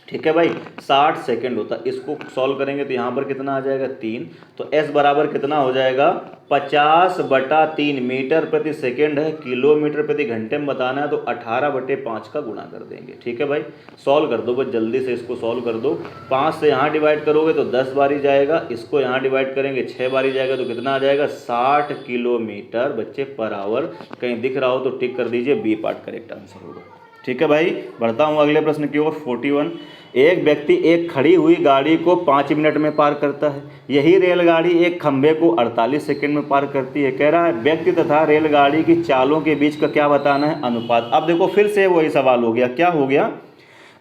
[SPEAKER 1] ठीक है भाई, 60 सेकेंड होता है। इसको सॉल्व करेंगे तो यहाँ पर कितना आ जाएगा, 3। तो एस बराबर कितना हो जाएगा, 50/3 मीटर प्रति सेकेंड है। किलोमीटर प्रति घंटे में बताना है तो 18/5 का गुणा कर देंगे। ठीक है भाई, सॉल्व कर दो बस, जल्दी से इसको सॉल्व कर दो। 5 से यहाँ डिवाइड करोगे तो 10 बारी जाएगा, इसको यहाँ डिवाइड करेंगे 6 बारी जाएगा तो कितना आ जाएगा, 60 किलोमीटर बच्चे पर आवर। कहीं दिख रहा हो तो टिक कर दीजिए, बी पार्ट करेक्ट आंसर होगा। ठीक है भाई, बढ़ता हूँ अगले प्रश्न की ओर। 41, एक व्यक्ति एक खड़ी हुई गाड़ी को 5 मिनट में पार करता है। यही रेलगाड़ी एक खंभे को 48 सेकंड में पार करती है। कह रहा है व्यक्ति तथा रेलगाड़ी की चालों के बीच का क्या बताना है, अनुपात। अब देखो फिर से वही सवाल हो गया, क्या हो गया,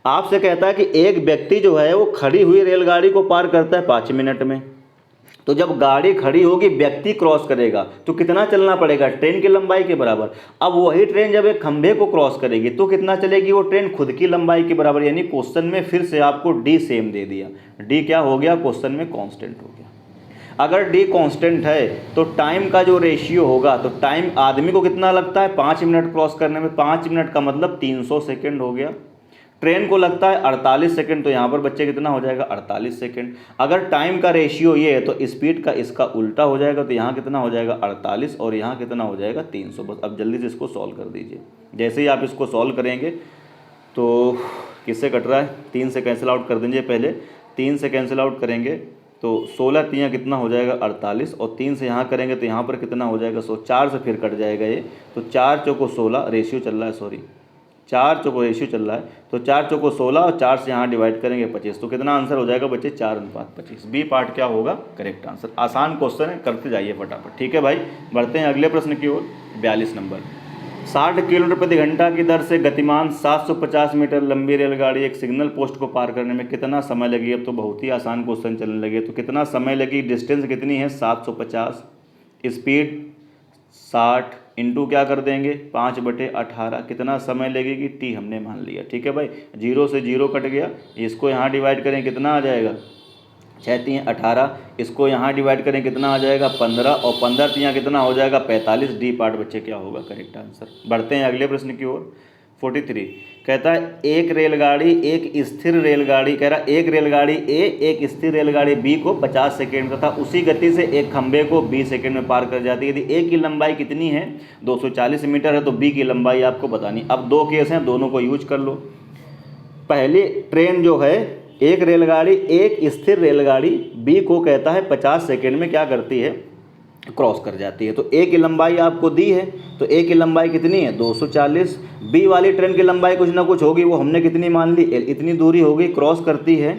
[SPEAKER 1] आपसे कहता है कि एक व्यक्ति जो है वो खड़ी हुई रेलगाड़ी को पार करता है 5 मिनट में। तो जब गाड़ी खड़ी होगी, व्यक्ति क्रॉस करेगा तो कितना चलना पड़ेगा, ट्रेन की लंबाई के बराबर। अब वही ट्रेन जब एक खंभे को क्रॉस करेगी तो कितना चलेगी, वो ट्रेन खुद की लंबाई के बराबर। यानी क्वेश्चन में फिर से आपको डी सेम दे दिया। डी क्या हो गया, क्वेश्चन में कांस्टेंट हो गया। अगर डी कांस्टेंट है तो टाइम का जो रेशियो होगा, तो टाइम आदमी को कितना लगता है 5 मिनट क्रॉस करने में, 5 मिनट का मतलब 300 सेकेंड हो गया। ट्रेन को लगता है 48 सेकंड, तो यहाँ पर बच्चे कितना हो जाएगा, 48 सेकंड। अगर टाइम का रेशियो ये है तो स्पीड का इसका उल्टा हो जाएगा, तो यहाँ कितना हो जाएगा 48 और यहाँ कितना हो जाएगा 300। बस अब जल्दी से इसको सॉल्व कर दीजिए। जैसे ही आप इसको सॉल्व करेंगे तो किससे कट रहा है, 3 से कैंसिल आउट कर दीजिए। पहले 3 से कैंसिल आउट करेंगे तो 16 3 कितना हो जाएगा 48, और 3 से यहाँ करेंगे तो यहाँ पर कितना हो जाएगा 100। 4 से फिर कट जाएगा ये, तो 4 चौको 16 रेशियो चल रहा है, सॉरी 4 चौको रेशियो चल रहा है, तो 4 चौको 16 और 4 से यहाँ डिवाइड करेंगे 25। तो कितना आंसर हो जाएगा बच्चे, 4:25। बी पार्ट क्या होगा, करेक्ट आंसर। आसान क्वेश्चन है, करते जाइए फटाफट। ठीक है भाई, बढ़ते हैं अगले प्रश्न की ओर। 42 नंबर, 60 किलोमीटर प्रति घंटा की दर से गतिमान 750 मीटर लंबी रेलगाड़ी एक सिग्नल पोस्ट को पार करने में कितना समय लगी। अब तो बहुत ही आसान क्वेश्चन चलने लगे। तो कितना समय लगी, डिस्टेंस कितनी है 750, स्पीड 60, इंटू क्या कर देंगे 5/18, कितना समय लगेगी, टी हमने मान लिया। ठीक है भाई, 0 से 0 कट गया, इसको यहाँ डिवाइड करें कितना आ जाएगा, 6 3 18, इसको यहाँ डिवाइड करें कितना आ जाएगा 15, और 15 3 कितना हो जाएगा 45। डी पार्ट बच्चे क्या होगा, करेक्ट आंसर। बढ़ते हैं अगले प्रश्न की ओर। 43 कहता है एक रेलगाड़ी एक स्थिर रेलगाड़ी, कह रहा एक रेलगाड़ी ए एक स्थिर रेलगाड़ी बी को 50 सेकेंड तथा उसी गति से एक खंभे को 20 सेकेंड में पार कर जाती है। यदि ए की लंबाई कितनी है 240 मीटर है तो बी की लंबाई आपको बतानी। अब 2 केस हैं, दोनों को यूज कर लो। पहली ट्रेन जो है, एक रेलगाड़ी एक स्थिर रेलगाड़ी बी को कहता है 50 सेकेंड में क्या करती है, क्रॉस कर जाती है। तो ए की लंबाई आपको दी है, तो ए की लंबाई कितनी है 240। बी वाली ट्रेन की लंबाई कुछ ना कुछ होगी, वो हमने कितनी मान ली एल, इतनी दूरी होगी, क्रॉस करती है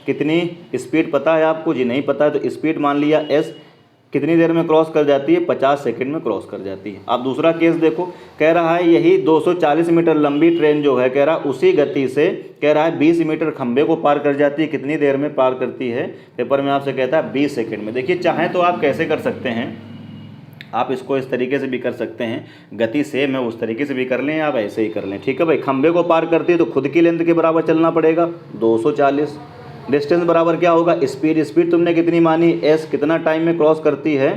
[SPEAKER 1] कितनी स्पीड पता है आपको जी? नहीं पता है तो स्पीड मान लिया एस। कितनी देर में क्रॉस कर जाती है 50 सेकंड में क्रॉस कर जाती है। अब दूसरा केस देखो, कह रहा है यही 240 मीटर लंबी ट्रेन जो है, कह रहा उसी गति से कह रहा है 20 मीटर खंबे को पार कर जाती है। कितनी देर में पार करती है? पेपर में आपसे कहता है 20 सेकंड में। देखिए चाहें तो आप कैसे कर सकते हैं, आप इसको इस तरीके से भी कर सकते हैं, गति से मैं उस तरीके से भी कर लें, आप ऐसे ही कर लें, ठीक है भाई। खंबे को पार करती है तो खुद की लेंथ के बराबर चलना पड़ेगा 240। डिस्टेंस बराबर क्या होगा स्पीड, स्पीड तुमने कितनी मानी एस, कितना टाइम में क्रॉस करती है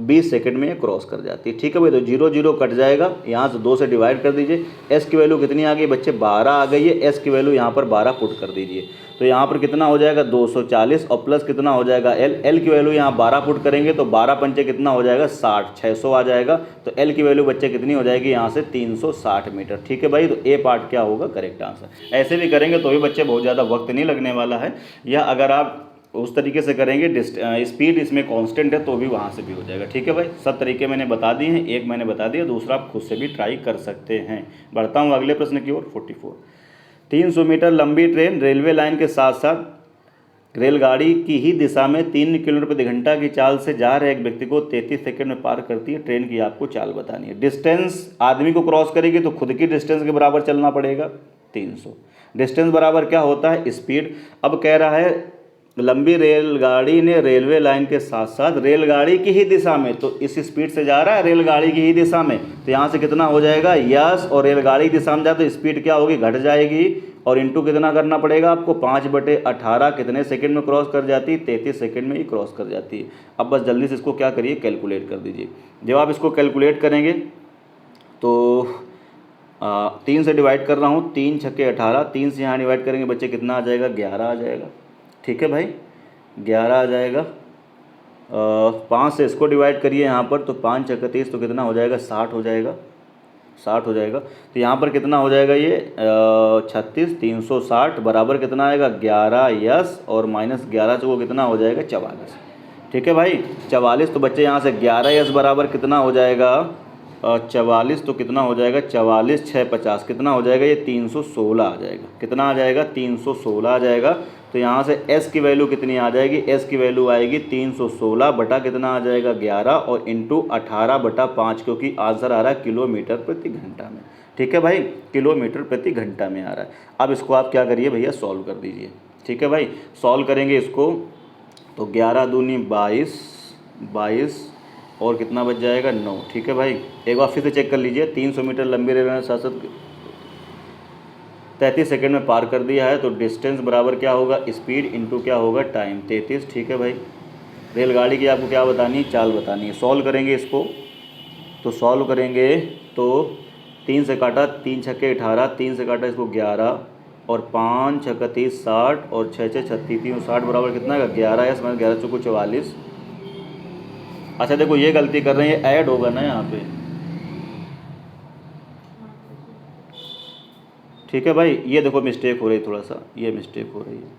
[SPEAKER 1] 20 सेकंड में ये क्रॉस कर जाती है, ठीक है भाई। तो 0 0 कट जाएगा, यहाँ से 2 से डिवाइड कर दीजिए। एस की वैल्यू कितनी आ गई बच्चे 12 आ गई है, एस की वैल्यू यहाँ पर 12 पुट कर दीजिए। तो यहाँ पर कितना हो जाएगा 240 और प्लस कितना हो जाएगा एल, एल की वैल्यू यहाँ 12 पुट करेंगे तो 12 पंचे कितना हो जाएगा 60, 600 आ जाएगा। तो एल की वैल्यू बच्चे कितनी हो जाएगी यहाँ से 360 मीटर, ठीक है भाई। तो ए पार्ट क्या होगा करेक्ट आंसर। ऐसे भी करेंगे तो भी बच्चे बहुत ज़्यादा वक्त नहीं लगने वाला है, या अगर आप उस तरीके से करेंगे स्पीड इसमें कांस्टेंट है तो भी वहाँ से भी हो जाएगा, ठीक है भाई। सब तरीके मैंने बता दिए हैं, एक मैंने बता दिया, दूसरा आप खुद से भी ट्राई कर सकते हैं। बढ़ता हूँ अगले प्रश्न की ओर। 44, 300 मीटर लंबी ट्रेन रेलवे लाइन के साथ साथ रेलगाड़ी की ही दिशा में 3 किलोमीटर प्रति घंटा की चाल से जा रहे एक व्यक्ति को 33 सेकंड में पार करती है। ट्रेन की आपको चाल बतानी है। डिस्टेंस आदमी को क्रॉस करेगी तो खुद की डिस्टेंस के बराबर चलना पड़ेगा 300। डिस्टेंस बराबर क्या होता है स्पीड। अब कह रहा है लंबी रेलगाड़ी ने रेलवे लाइन के साथ साथ रेलगाड़ी की ही दिशा में, तो इस स्पीड से जा रहा है रेलगाड़ी की ही दिशा में, तो यहाँ से कितना हो जाएगा यस, और रेलगाड़ी की दिशा में जाए तो स्पीड क्या होगी घट जाएगी, और इंटू कितना करना पड़ेगा आपको 5/18 कितने सेकंड में क्रॉस कर जाती है 33 सेकंड में ही क्रॉस कर जाती है। अब बस जल्दी से इसको क्या करिए कैलकुलेट कर दीजिए। जब आप इसको कैलकुलेट करेंगे तो 3 से डिवाइड कर रहा हूँ, 3 छक्के 18, 3 से यहाँ डिवाइड करेंगे बच्चे कितना आ जाएगा 11 आ जाएगा, ठीक है भाई 11 आ जाएगा। 5 से इसको डिवाइड करिए यहाँ पर, तो 5 छक्के 30 तो कितना हो जाएगा 60 हो जाएगा, 60 हो जाएगा। तो यहाँ पर कितना हो जाएगा ये 36, 360 बराबर कितना आएगा 11 यस, और -11 से वो कितना हो जाएगा 44, ठीक है भाई 44। तो बच्चे यहाँ से 11 यस बराबर कितना हो जाएगा 44, तो कितना हो जाएगा 44 6 50 कितना हो जाएगा ये 316 आ जाएगा। कितना आ जाएगा 316 आ जाएगा। तो यहाँ से s की वैल्यू कितनी आ जाएगी, s की वैल्यू आएगी 316 बटा कितना आ जाएगा 11 और इंटू 18/5, क्योंकि आंसर आ रहा है किलोमीटर प्रति घंटा में, ठीक है भाई किलोमीटर प्रति घंटा में आ रहा है। अब इसको आप क्या करिए भैया सॉल्व कर दीजिए, ठीक है भाई। सॉल्व करेंगे इसको तो 11 दूनी 22, 22 और कितना बच जाएगा 9, ठीक है भाई। एक बार फिर से चेक कर लीजिए, 300 मीटर लंबी रेलवे ने 33 सेकंड में पार कर दिया है, तो डिस्टेंस बराबर क्या होगा स्पीड इंटू क्या होगा टाइम 33, ठीक है भाई। रेलगाड़ी की आपको क्या बतानी है चाल बतानी है। सॉल्व करेंगे इसको, तो सॉल्व करेंगे तो 3 से काटा 3 छक्के 18, 3 से काटा इसको 11 और 5 छक्का 30 60 और 6 6 36 3 60 बराबर कितना है 11 है, समझ 11 चौको 44। अच्छा देखो ये गलती कर रहे हैं, ऐड होगा ना यहाँ पे, ठीक है भाई। ये देखो मिस्टेक हो रही है, थोड़ा सा ये मिस्टेक हो रही है,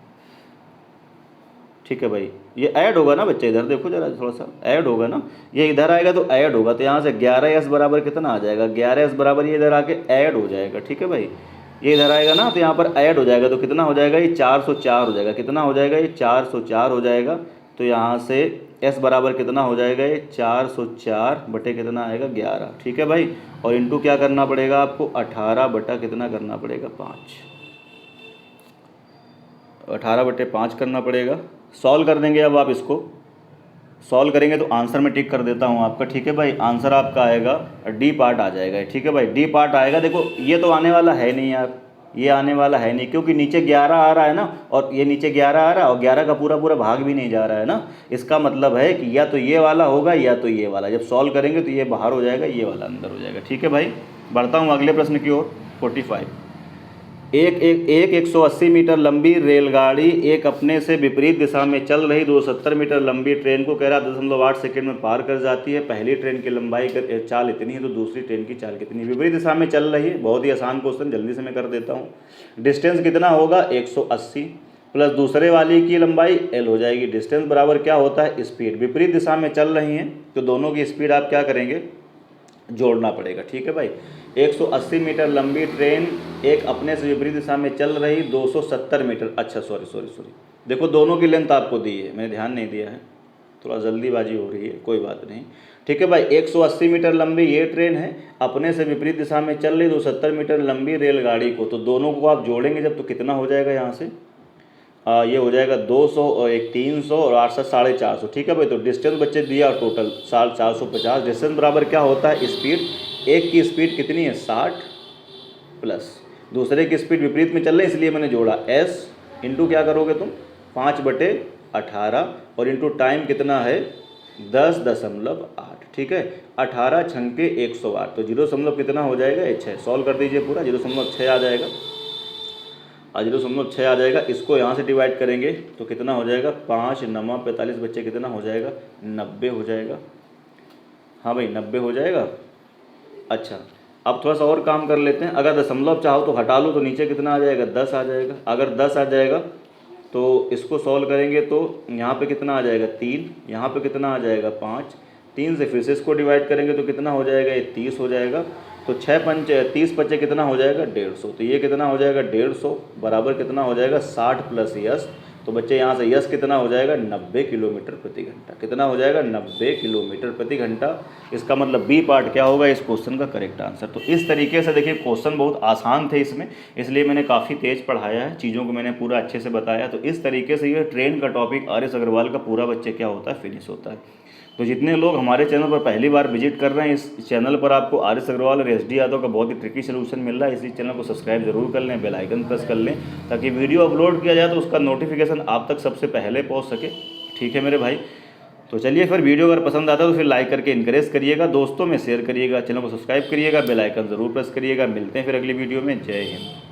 [SPEAKER 1] ठीक है भाई। ये ऐड होगा ना बच्चे, इधर देखो जरा थोड़ा सा ऐड होगा ना, ये इधर आएगा तो ऐड होगा। तो यहाँ से 11s बराबर कितना आ जाएगा 11s बराबर ये इधर आके ऐड हो जाएगा, ठीक है भाई। ये इधर आएगा ना तो यहाँ पर ऐड हो जाएगा, तो कितना हो जाएगा ये 404 हो जाएगा। कितना हो जाएगा ये 404 हो जाएगा। तो यहाँ से s बराबर कितना हो जाएगा ये 404 बटे कितना आएगा 11, ठीक है भाई। और इंटू क्या करना पड़ेगा आपको 18 बटा कितना करना पड़ेगा 5, 18/5 करना पड़ेगा। सॉल्व कर देंगे। अब आप इसको सॉल्व करेंगे तो आंसर में टिक कर देता हूँ आपका, ठीक है भाई। आंसर आपका आएगा डी पार्ट आ जाएगा, ठीक है भाई डी पार्ट आएगा। देखो ये तो आने वाला है नहीं यार, ये आने वाला है नहीं, क्योंकि नीचे 11 आ रहा है ना, और ये नीचे 11 आ रहा है और 11 का पूरा पूरा भाग भी नहीं जा रहा है ना। इसका मतलब है कि या तो ये वाला होगा या तो ये वाला। जब सॉल्व करेंगे तो ये बाहर हो जाएगा, ये वाला अंदर हो जाएगा, ठीक है भाई। बढ़ता हूँ अगले प्रश्न की ओर। 45, एक 180 मीटर लंबी रेलगाड़ी एक अपने से विपरीत दिशा में चल रही 270 मीटर लंबी ट्रेन को कह रहा 0.8 सेकंड में पार कर जाती है। पहली ट्रेन की लंबाई चाल इतनी है, तो दूसरी ट्रेन की चाल कितनी। विपरीत दिशा में चल रही है, बहुत ही आसान क्वेश्चन, जल्दी से मैं कर देता हूँ। डिस्टेंस कितना होगा 180, प्लस दूसरे वाली की लंबाई l हो जाएगी। डिस्टेंस बराबर क्या होता है, स्पीड। विपरीत दिशा में चल रही हैं तो दोनों की स्पीड आप क्या करेंगे, जोड़ना पड़ेगा। ठीक है भाई। 180 मीटर लंबी ट्रेन एक अपने से विपरीत दिशा में चल रही 270 मीटर, अच्छा सॉरी, देखो दोनों की लेंथ आपको दी है, मैंने ध्यान नहीं दिया है, थोड़ा जल्दीबाजी हो रही है, कोई बात नहीं। ठीक है भाई, 180 मीटर लंबी ये ट्रेन है, अपने से विपरीत दिशा में चल रही 270 मीटर लंबी रेलगाड़ी को, तो दोनों को आप जोड़ेंगे जब तो कितना हो जाएगा यहाँ से, ये हो जाएगा 200 और एक 300 और 8 से 450। ठीक है भाई। तो डिस्टेंस बच्चे दिया टोटल 450। डिस्टेंस बराबर क्या होता है, स्पीड। एक की स्पीड कितनी है 60 प्लस दूसरे की स्पीड विपरीत में चल रही है इसलिए मैंने जोड़ा s इंटू क्या करोगे तुम 5/18 और इंटू टाइम कितना है 10.8। ठीक है, 18 छंके 108 तो 0 कितना हो जाएगा 6। सॉल्व कर दीजिए पूरा, 0.6 आ जाएगा, 0.6 आ जाएगा। इसको यहाँ से डिवाइड करेंगे तो कितना हो जाएगा, 5 9 45 बच्चे कितना हो जाएगा 90 हो जाएगा। हाँ भाई 90 हो जाएगा। अच्छा अब थोड़ा सा और काम कर लेते हैं, अगर दशमलव चाहो तो हटा लो तो नीचे कितना आ जाएगा 10 आ जाएगा। अगर 10 आ जाएगा तो इसको सॉल्व करेंगे तो यहाँ पे कितना आ जाएगा 3, यहाँ पे कितना आ जाएगा 5, 3 से फिर से इसको डिवाइड करेंगे तो कितना हो जाएगा, ये 30 हो जाएगा। तो 6 पंच 30 बच्चे कितना हो जाएगा 150, तो ये कितना हो जाएगा 150 बराबर कितना हो जाएगा 60 प्लस यस। तो बच्चे यहाँ से यस कितना हो जाएगा 90 किलोमीटर प्रति घंटा, कितना हो जाएगा 90 किलोमीटर प्रति घंटा। इसका मतलब बी पार्ट क्या होगा इस क्वेश्चन का करेक्ट आंसर। तो इस तरीके से देखिए क्वेश्चन बहुत आसान थे इसमें, इसलिए मैंने काफ़ी तेज़ पढ़ाया है, चीज़ों को मैंने पूरा अच्छे से बताया। तो इस तरीके से ये ट्रेन का टॉपिक RS अग्रवाल का पूरा बच्चे क्या होता है फिनिश होता है। तो जितने लोग हमारे चैनल पर पहली बार विजिट कर रहे हैं, इस चैनल पर आपको RS अग्रवाल और SD यादव का बहुत ही ट्रिकी सोल्यूशन मिल रहा है, इसलिए चैनल को सब्सक्राइब जरूर कर लें, बेल आइकन प्रेस कर लें ताकि वीडियो अपलोड किया जाए तो उसका नोटिफिकेशन आप तक सबसे पहले पहुंच सके। ठीक है मेरे भाई, तो चलिए फिर वीडियो अगर पसंद आता है तो फिर लाइक करके इनकरेज करिएगा, दोस्तों में शेयर करिएगा, चैनल को सब्सक्राइब करिएगा, बेल आइकन ज़रूर प्रेस करिएगा। मिलते हैं फिर अगली वीडियो में। जय हिंद।